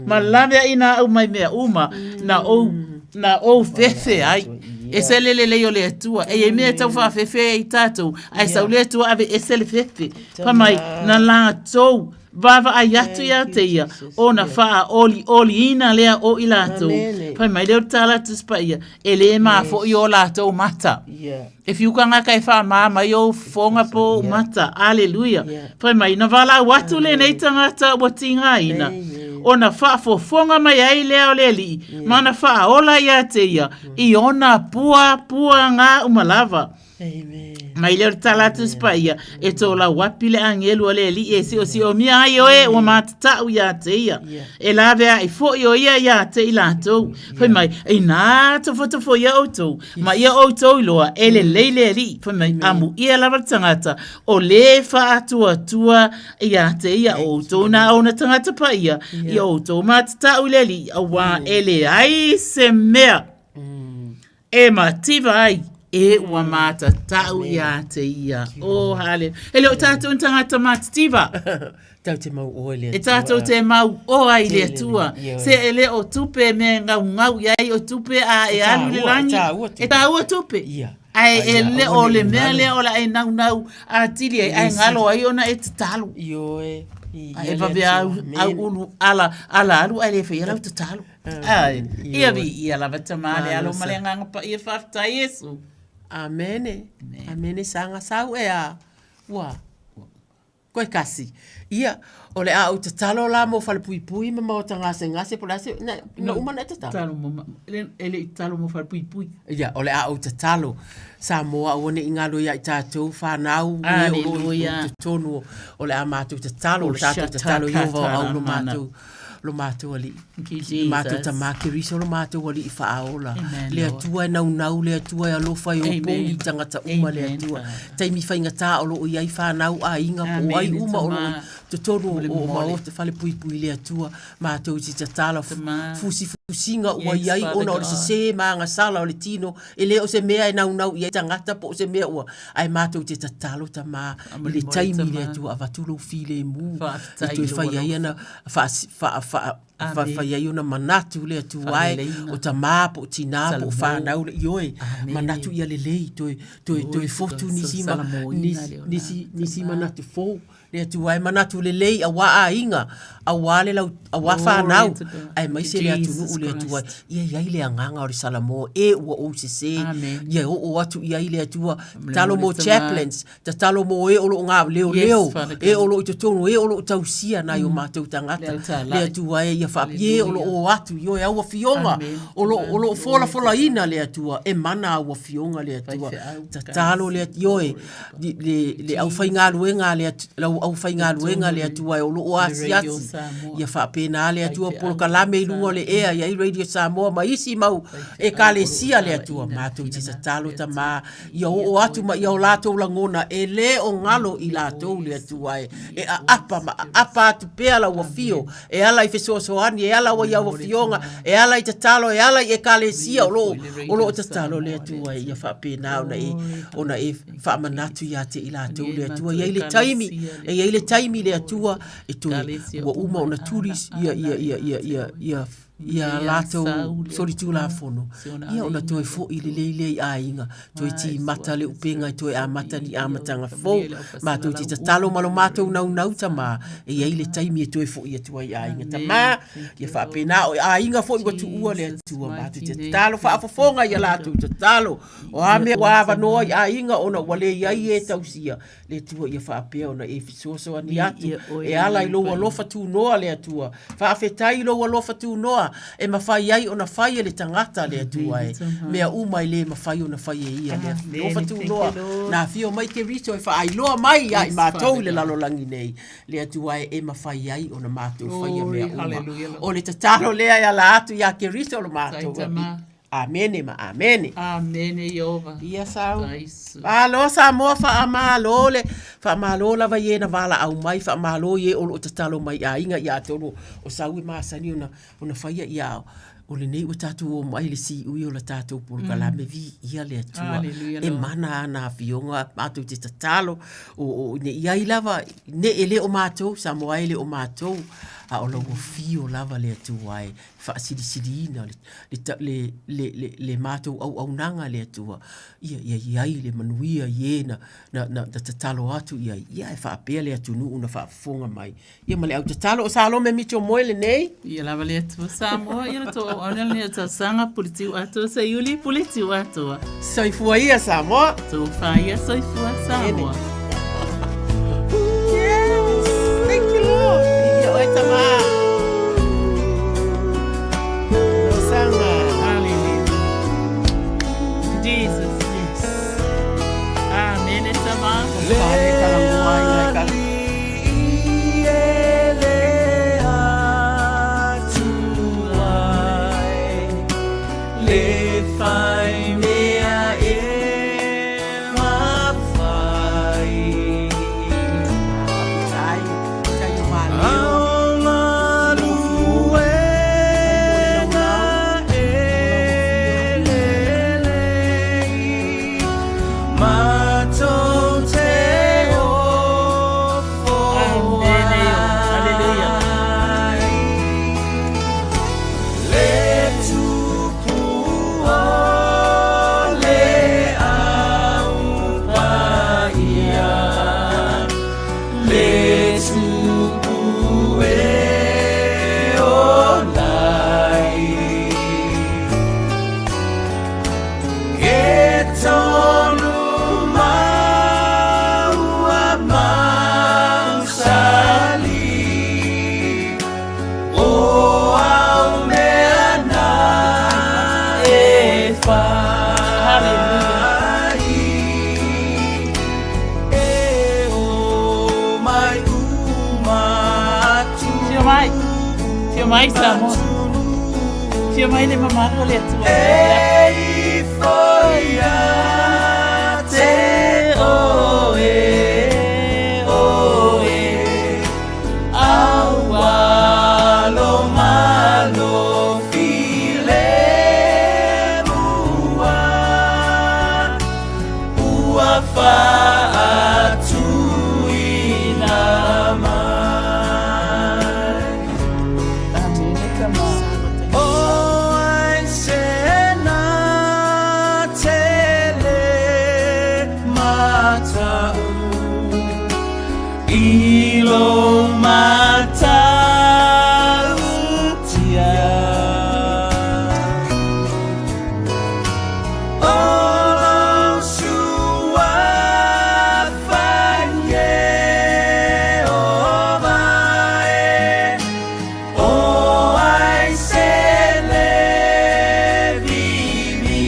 Ma lave ina au mai mea uma. Na o fefe ai. E se lele leo le atua. E e mea tau wha fefe i tātou. Ai sau le atua ave e se le fefe. Pa mai, na la tou. Vava ai atu ia te ia. O na wha oli ina lea o i lātou. Pa mai leo tala tu spaia. E le maa fo i o lātou mata. E fiukanga kai wha mama i o fonga po mata. Aleluia. Pa mai, na wala watu le nei tangata wa tinga ina. O na wha fonga mai ai leo le li. Ma na wha ola ia te ia. I ona pua ngā umalava. Amen. Mai leo talatu spaia. E tō la wapile angelu o le li. E si o mia ai oe o mātatau ia te ia. E la vea i fo i o ia te i lātou. Fai mai, e nā tofo ia outou. Ma ia outou i loa. E le leile li. Fai mai, amu ia lava tangata. O le wha atua ia te ia. Outou na au na tangata pa ia. I outou mātatau le li. Awa e le ai se mea. E mativa ai. E ua mata tau ia te ia. O hale. E leo tātou tangata mātiva. Tau te mau o ele. E tātou te mau o ai le atua. Se e le o tupe me ngau iai o tupe a e alu le langi. E tā ua tupe. Ai e le o le mea le o la e nau a tili ai ngalo ai ona e te talo. Ioe. E pape au ulu ala alu ai le whaia lau te talo. Ai, ia vi ia lava tamale alo malenganga pa ia whafta Yesu. Amene. Amene sanga sau e a. Ua. Koe kasi. Ia, o le au te talo la mo fale pui ma o tangase ngase po lase. Na umana e te talo. Talo mo, ele talo mo fale pui. Ia, o le au te talo. Sa moa o ne ingalo ia i tātou whanau. Aleluia. Tonu o le a mātou te talo. O le tātou te talo i o au lo mātou. Lo mātou ali. Mātou ta mākiriso lo mātou ali i whaaola. Le atua e nau, le atua e alofa e o pōni tangata uma le atua. Taimi whainga tā o lo o iai whanau a inga po ai uma o lo te tonu o mao te whale pui le atua. Mātou ti te tala fusinga ua iai ona o le se maanga sala o le tino. E le o se mea e nau iai tangata po o se mea ua. Ai mātou te talo ta mā. Le taimi le atua a watulo file mu. E toi whaiai ana fa ia una manatu le tuai o ta mapo tina po fa na ioe manatu ia le lei toi fotu nisi manatu fo le tuai manatu le lei a wa ainga a wale la a wa fa na ai mai se le atu le tuai ia le nganga o salamo e o se ia o atu ia le tua talo mo chaplains ta talo mo e o lo nga leo e o lo te tonu e o lo tausia na yo matou tangata le tuai ia fa ye o atu yo e au fionga o lo fola ina le atua e mana au fionga le atua talo le yo le au fainga luenga le au fainga luenga le atua o lo asiati ia fa pena le atua por kalame lungo le e ia radio Samoa ma isi mau e kalesia le atua matu ti talo ta ma yo o atu ma yo lato langona e le o ngalo i lato le atua e apa tu pe ala o fio e ala i feso soani e ala wa ia o fionga e ala i te talo e ala i e kalesia o lo te talo le atua ia fa pena ona e fa manatu ia te ila te le atua ia le taimi le atua e tu wa uma ona turis ia lato solitu la fono ia ona toi fo i le ainga toi ti mata le upenga toi a mata ni a matanga fo ma toi ti talo malo mato nau tama ia le taimi toi fo ia toi ainga tama ia fa pena o ainga fo i tu ua le tua ma toi ti talo fa fofonga ia lato ti talo o ame wa va no ainga ona wale ia e tausia le tua ia fa pe ona e fisoso ani atu e ala i lo fa tu no le tua fa fetai lo fa tu no e mawhai ai o na whai le tangata le atua e. Mea umai le mawhai o na whai e ia. Lo fatu loa. Nā whio mai ke rito e whaai loa mai ai mātou le lalolangi nei. Le atua e mawhai ai o na mātou whai a mea uma. O le tataro lea ia la atu ia ke rito o na mātou. Amene ma amene. Amene Jehova. Ia sau. Alo sa mo fa amalo le fa amalo la va yena vala au mai fa amalo ye o tatalo mai a inga ia tonu o sawi masani ona faia ia o le nei o tatu o mai le si ui o la tatu por kala me vi ia le atua e mana na fionga atu te tatalo o ne ia i lava ne ele o matou sa mo ele o matou a o longo fio lava le atua e fa sidi na le matou au nanga le atua ia le manuia ie na tatalo atu ia e fa apea le atu una fa fonga mai ia male au tatalo o sa lo me mito moile nei ia lava le atua sa mo ia to ona le sanga politiu atu sa yuli politiu atu soifua ia sa mo to fa ia soifua sa mo yes thank you Lord ia o tama no sanga hallelujah Jesus yes amen tama pare kalangua ia kala mai samo fio mai le mamma con le tue ei foi a te oe awalo malo file mua uafa Ilo mata utia Olo sua fanye ovae O ai sele vivi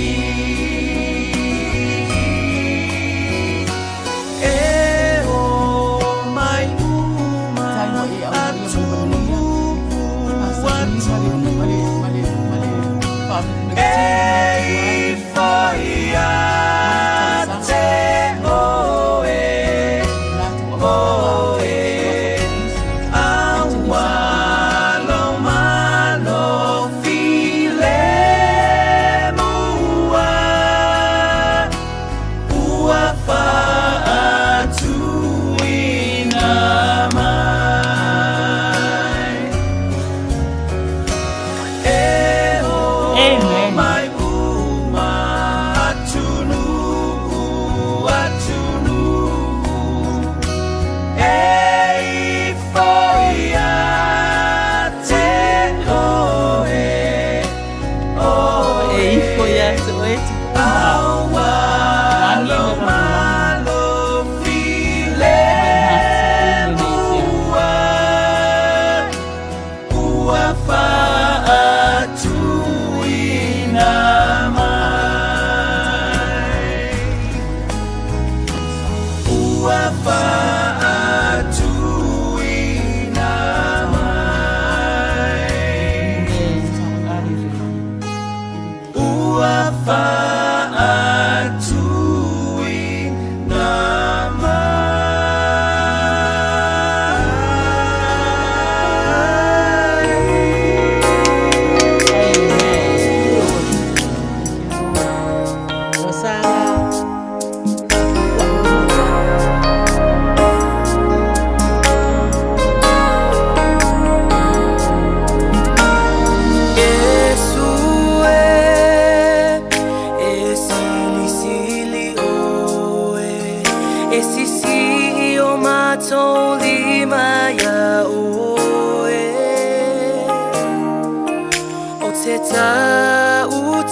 te tau o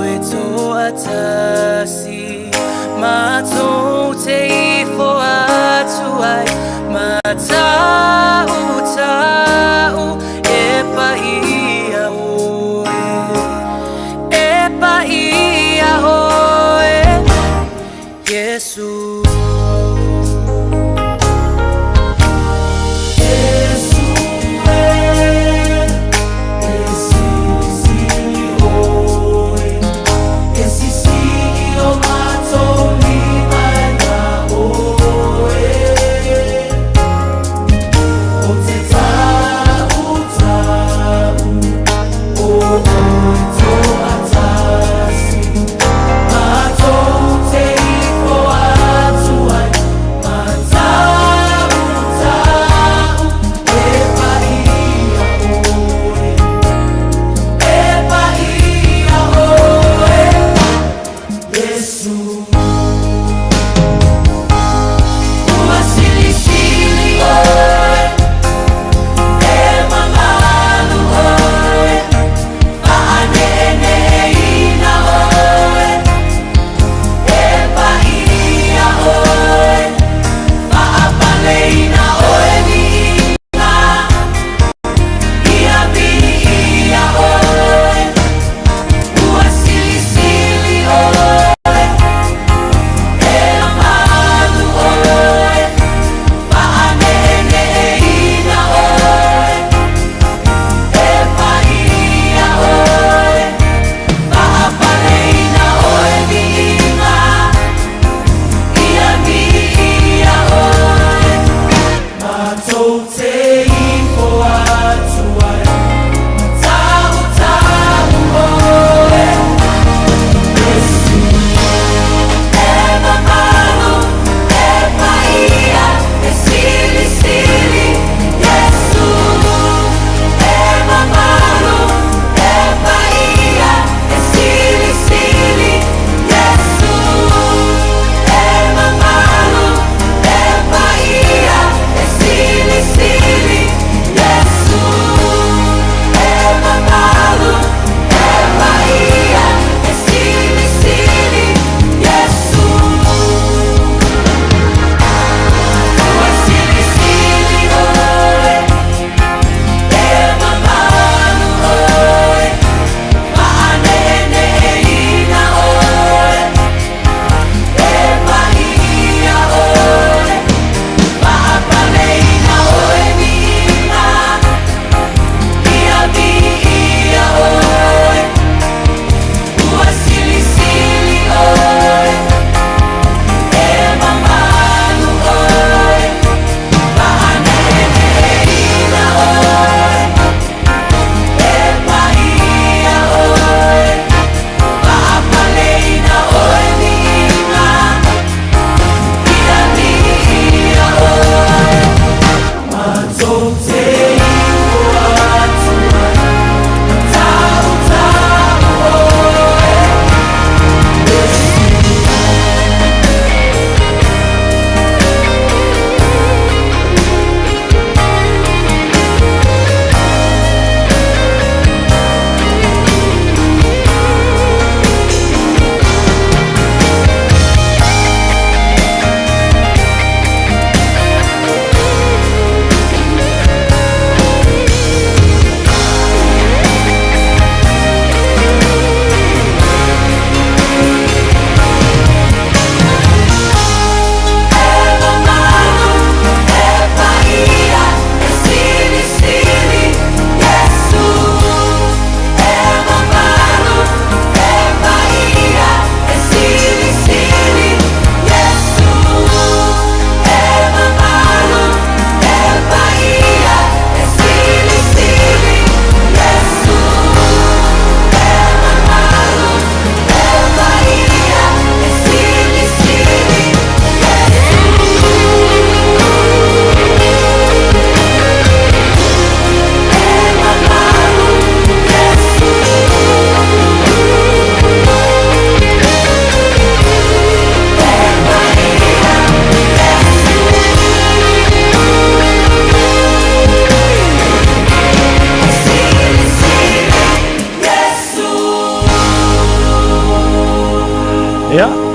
e toa tasi mātou te ifo atu ai tau e pa ia oe Yesu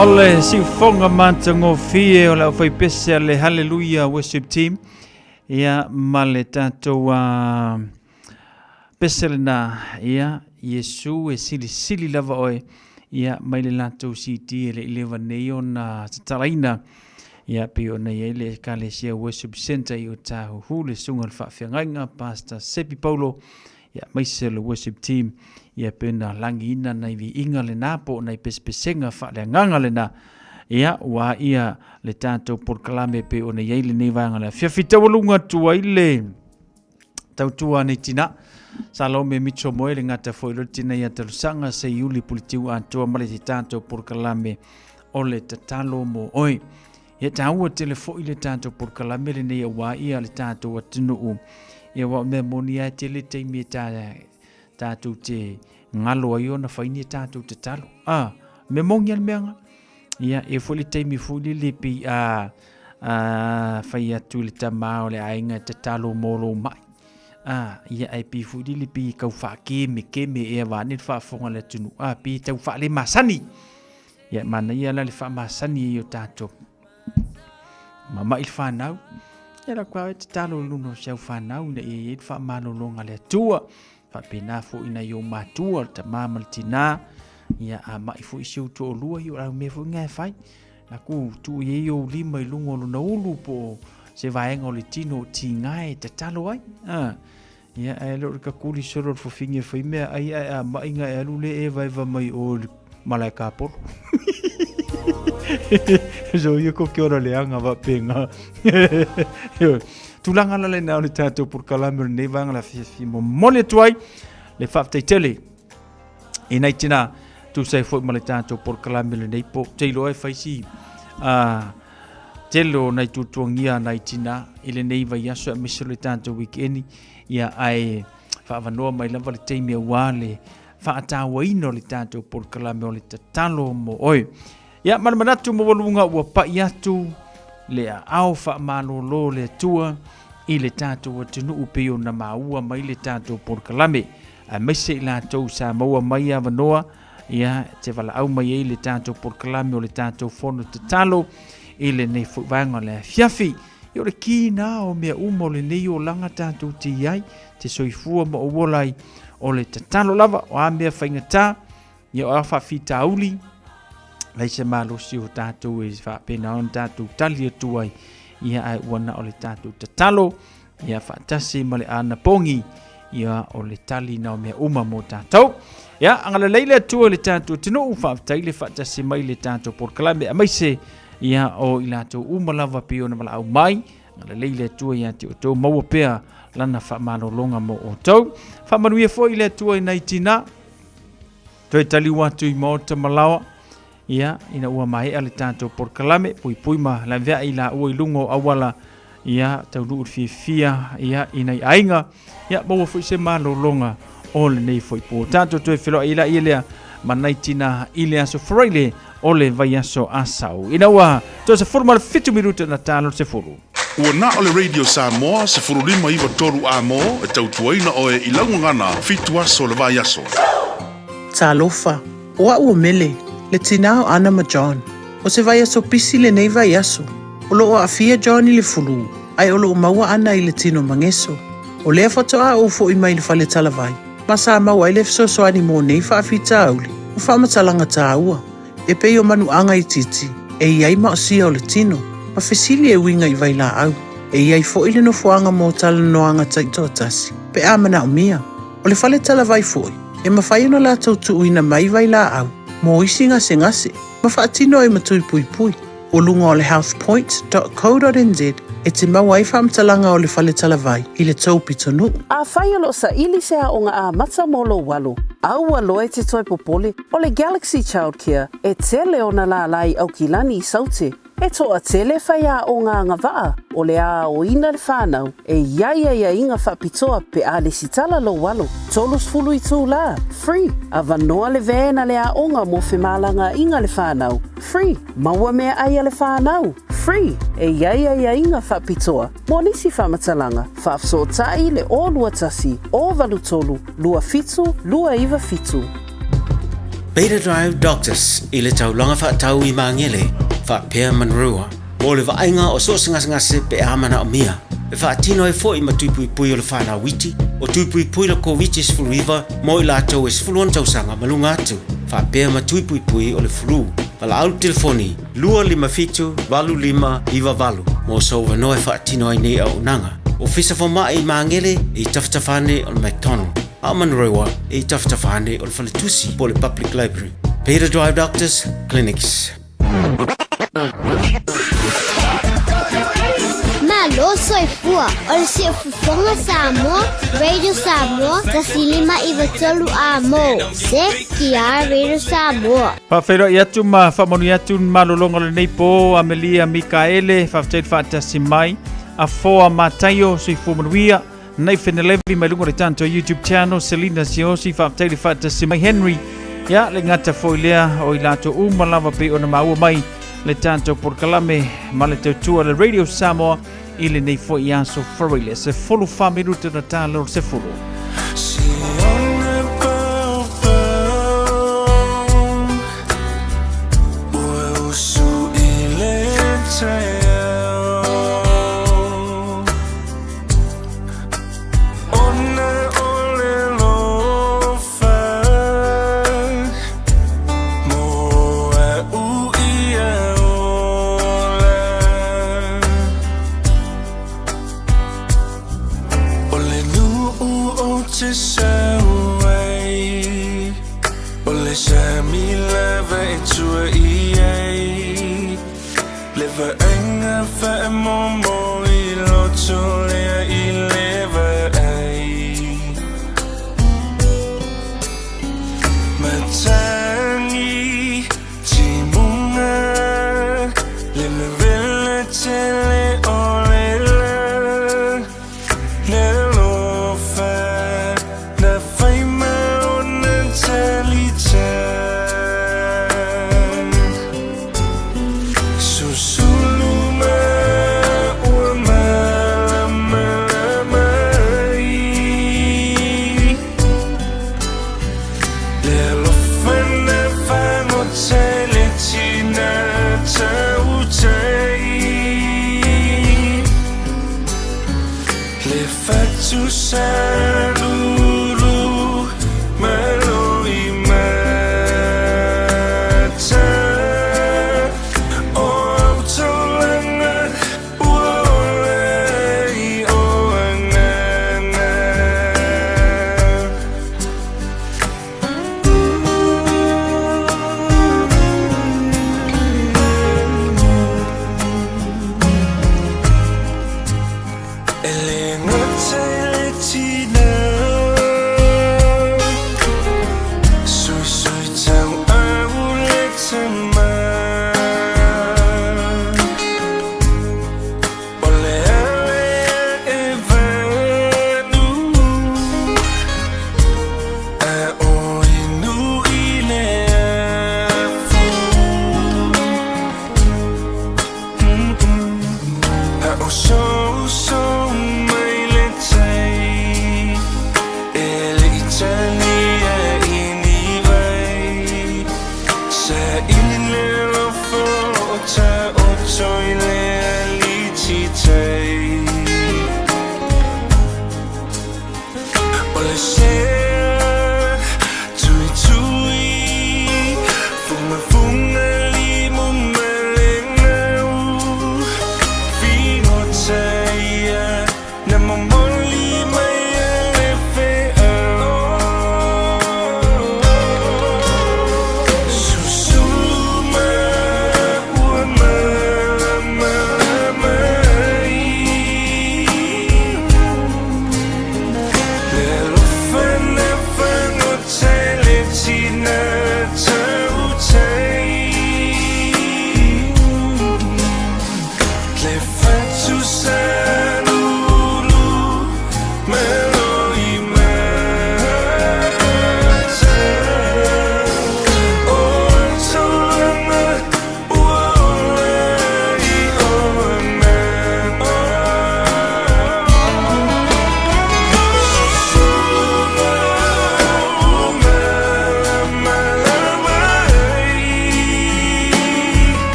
Ole si fonga mantango fie o la fai pese le Hallelujah Worship Team. Ia male tatou pese na ia Yesu e sili lava oe. Ia mai le latou siti e le ilewa neio na tataraina. Ia pe o na ele Kalesia Worship Center i o tahu le sunga le whawhiangainga Pastor Sepi Paulo. Ia mai se le Worship Team. Ia pena langi ina na iwi inga le napo na i pespesenga whale nganga le na. Ia wa ia le tātou porkalame pe o na iaile nei vanga le whiawhita walunga tua ile tautua nei tina. Salome Mitro Moe le ngata foilo tina ia talusanga se iuli politiu antua male te tātou porkalame o le tatalo mo oi. Ia taua telefo i le tātou porkalame le nei wa ia le tātou atinu u. Ia wa me monia te le teimi tātou te ngalo ai ona whaini tātou te talo. Me mongi al meanga. Ia, e fuli teimi fuli lipi whai atu le tamao le ainga te talo molo mai. Ia, ai pi fuli lipi kau wha keme ea wani whaafonga le tunu. Pi tau wha le masani. Ia, mana ia la le wha masani i o tātou. Mama il whanau. Ia la kwa te talo luno siau whanau na i wha malolonga le atua. Whapena fo ina i o matua ta mamal tina. Ia a mai fo i siu to lua i o rau me fo ngai whai. Na ku tu i o lima i lungo luna ulu po se vaenga o le tino ti ngai te talo ai. Ia e lor ka kuli soror fo finge fo i mea ai a mai ngai alu le e vaiva mai o malai kapolo. So ia ko ke ora le anga wa penga. Tulanga la le nao le tātou porkalame nei vanga la fi mo mole tuai le whaftai tele. E nei tina tu sai fo ma le tātou porkalame le nei po teilo e whaisi telo nei tutuangia nei tina ile nei vai aso a miso le tātou weekendi ia ai whaavanoa mai lava le teimia wale whaatawa ino le tātou porkalame o le tatalo mo oi. Ia manamanatu mo walunga ua pai atu le au wha malolo le tua i le tātou atinu upeo na maua mai le tātou porkalame. Mai se i lātou sa maua mai a wanoa ia te wala au mai i le tātou porkalame o le tātou fono te talo i le nei fuwanga le fiafi. I o le ki nā o mea umo le nei o langa tātou ti iai te soifua mo o wolai o le tatalo lava o a mea whaingata i o awha fita auli. Lai se malosi o tātou e whapena on tātou tali atuai ia ai wana o le tātou tatalo ia whaatasi ma le ana pongi ia o le tali na o mea uma mo tātou. Ia angala leile atua le tātou tino u whaatai le whaatasi mai le tātou porkalame a maise ia o i lātou uma lava pio na mala au mai angala leile atua ia te o tau maua pea lana whamanolonga mo o tau. Whamanuia fo i le atua i nei tina toi tali watu i maota malawa. Ia, ina ua mai ale tātou porkalame, pui ma la vea i la ua i lungo awala, ia, tau nuu fia, ia, ina i ainga, ia, maua fui se malolonga, ole nei fui po. Tātou toi whiloa ila i lea, manai tina i lea so freile, ole vai aso asau. Ina ua, toi se furu mara 5 minuta na tālo se furu. Ua na ole Radio Samoa, se furu 5 iwa toru a mo, e tau tuaina oe i laungangana, fitu aso le vai aso. Talofa, oa ua mele. Le tinao ana ma John. O se vai aso pisi le nei vai aso. O lo o afia John i le fulu. Ai o lo o maua ana i le tino mangeso. O lea fatoa o fo i mai le fale tala vai. Ma sa maua i le fisoso ani mo nei fa afita auli. O fa matalanga ta ua. E pei o manu anga i titi. E iai ma o sia o le tino. Ma fesili e winga i vai la au. E iai fo i le no fuanga mo tala no anga taito tasi. Pe amana o mia. O le fale tala vai foi. E ma fai ona la tautu uina mai vai la au. Mo isi ngase, ma whaatino e matui pui. O lunga o le healthpoint.co.nz e te mawai whaamtalanga o le whale talavai i le taupi tonu. A whai alo sa ili sea o ngā a mata molo walo. Au alo e te toi popole o le Galaxy Childcare e tele o na la lai au kilani i saute. E toa tele whai a o ngā ngawaa o le a o ina le whanau e ia inga whapitoa pe a le sitala lo walo. Tolus fulu i tū la. Free. A vanoa le vena le a onga mo whemalanga inga le whanau. Free. Maua mea aia le whanau. Free. E ia inga whapitoa. Mo nisi whamatalanga. Whafso tai le o lua tasi. O valu tolu. Lua fitu. Lua iwa fitu. Beta Drive Doctors ile tau longa fa tau I mangele fa pea manrua o le vainga o so ngase pe amana o mia e fa tino e foi ma tupui o le fana witi o tupui le COVID is fluiva mo I lato is fluon tau sanga malunga atu fa pea ma tupui o le flu pala au telefoni lua lima fitu valu lima iwa valu mo so no e fa tino nei au nanga o fisa fo mai mangele I taftafane o McDonald Aman Rewa e taftafane o le Faletusi po le Public Library. Beta Drive Doctors Clinics. Malo soy fua, o si fufonga Samoa, Radio Samoa, tasilima iwatolu amo, se kia Radio Samoa. Whawhero I atu ma whamonu atu malolonga le neipo Amelia Mikaele, whawhteit whaatasimai, a foa mataio sui fumanuia, Nei Fenelevi mai lunga le tanto YouTube channel Selina Siosi whaapteile whaatasimai Henry ya le ngata foilea o I lato umalawa pe ona maua mai le tanto porkalame ma le tautua le Radio Samoa I le nei fo I aso whareile se fulu whamiruta na tā lor se fulu.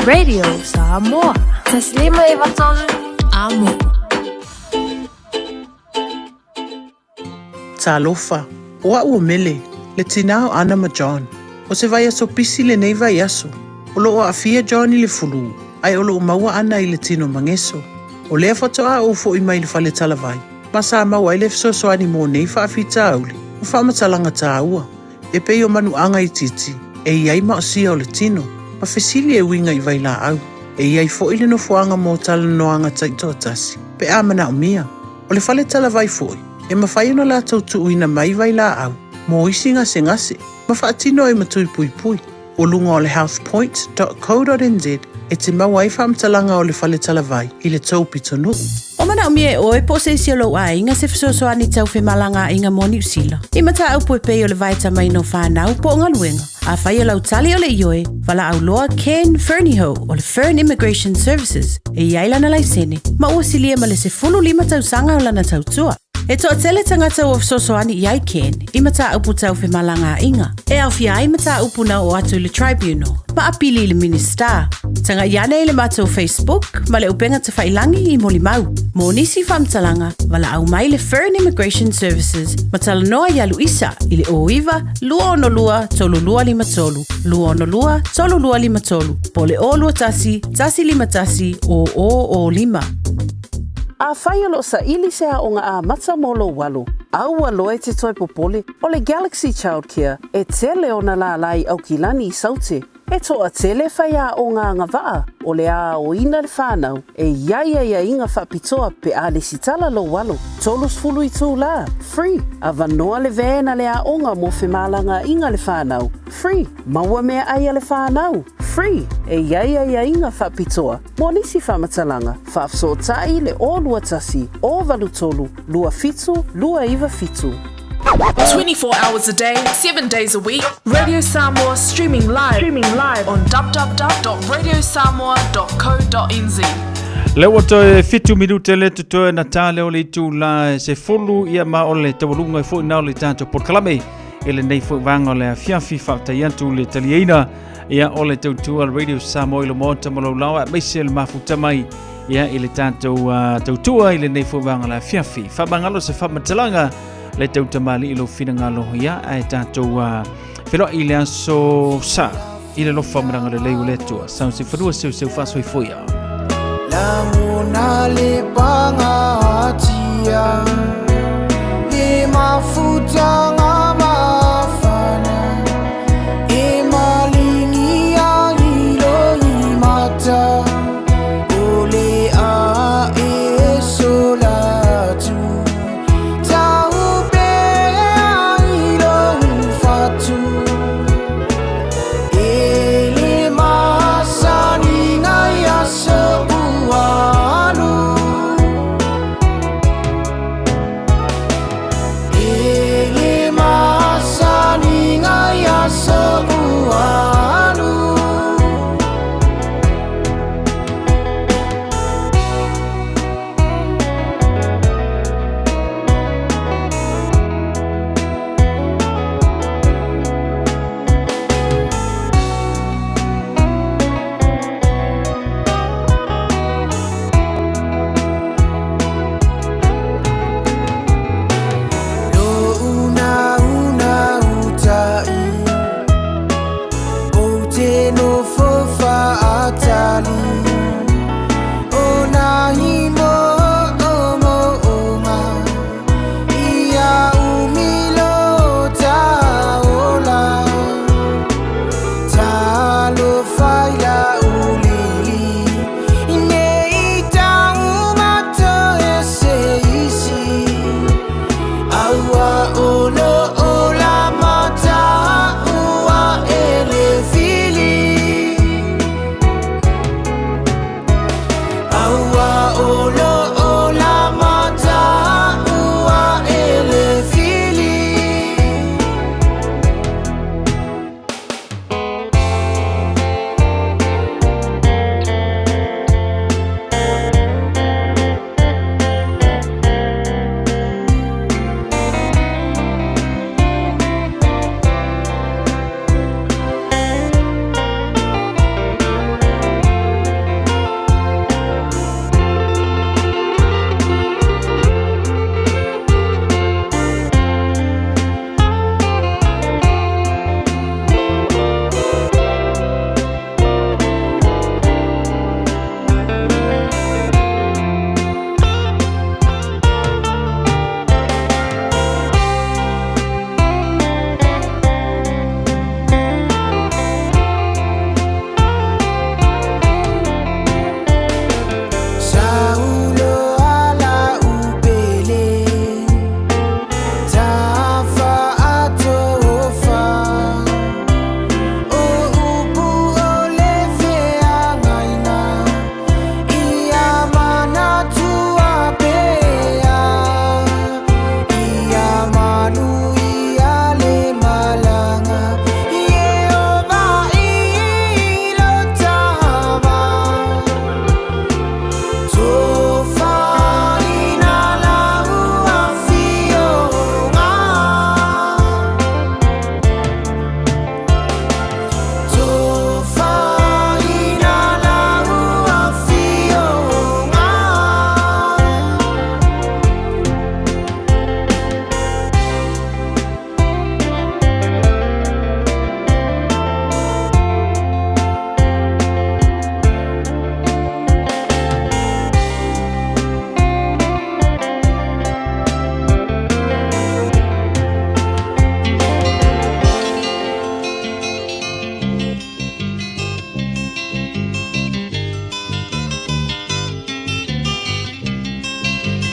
Radio Samoa. Taslima Ivatol Amo. Talofa, oa ua mele, le tinao ana ma John. O se vai aso pisi le nei vai aso. O lo o afia John I le fulu, ai o lo maua ana I le tino mangeso. O lea fatoa o fo I mai le fale talavai. Masa maua I le fisosoani mo nei fa afita auli. O fa matalanga ta ua. E pei o manu anga I titi. E iai maosia o le tino. Ma fesili e winga I vai la au. E iai fo I le no fuanga mo tala noanga taito tasi. Pe amana o mia. O le fale talavai foi. E mawhai ona la tautu uina mai vai la au. Mo isi ngase ngase. Mawhaatino e matui pui pui. O lunga o le healthpoint.co.nz e te mawai whamtalanga o le fale talavai I le taupi tonu. O mana o mie o e po se isi lo a inga se fisoso ani tau whemalanga inga mo New Zealand. I mata au po e pei o le vaita mai no whanau po ngā luenga. A whai o lau tali o le ioe, wala au loa Ken Ferniho o le Fern Immigration Services e iailana lai sene. Ma ua silia ma le se fulu 5 tau sanga o lana tau tua. E toa tele tangata o fisosoani iai Ken, I mata upu tau whemalanga inga. E au fia ai mata upu na o atu le tribunal, ma apili le minister. Tanga iane I le mata o Facebook, ma le upenga te whailangi I moli mau. Mo nisi whamtalanga, wala au mai le Fern Immigration Services, ma tala noa ialu isa, I le oiva, lua ono lua, tolu lua lima tolu. Lua ono lua, tolu lua lima tolu. Po le o lua tasi, tasi lima tasi, o lima. A whai alo sa ili sea o ngā a mata molo walo. Au aloe te toi popole o le Galaxy Childcare e tele o na la lai au kilani I saute. E toa tele whai a o ngā ngawaa o le a o ina le whanau e iaia inga whapitoa pe a le sitala lo walo. Tolus fulu I tū la, free. A vanoa le vēna le a onga mo whemalanga inga le whanau, free. Maua mea aia le whanau, free. E iaia inga whapitoa. Mo nisi whamatalanga, whafsotai le o lua tasi, o valu tolu, lua fitu, lua iwa fitu. 24 hours a day, 7 days a week. Radio Samoa streaming live on www.radiosamoa.co.nz. Le wato e fitu minute le tutoe na tale o le tu la se fulu ia ma o le tawalunga e fo na o le tanto por kalame ele nei fo vanga o le fiafi falta yantu le taliena ia o le tautua Radio Samoa lo monta mo lo lawa mesel mafuta mai ia ele tanto tautua ele nei fo vanga la fiafi fa bangalo se fa matalanga le tauta mali ilo finanga lo ia ai tanto felo ile aso sa ile lo famranga le leu le tua sa se fadua se fa so foia la mona le banga tia e mafuta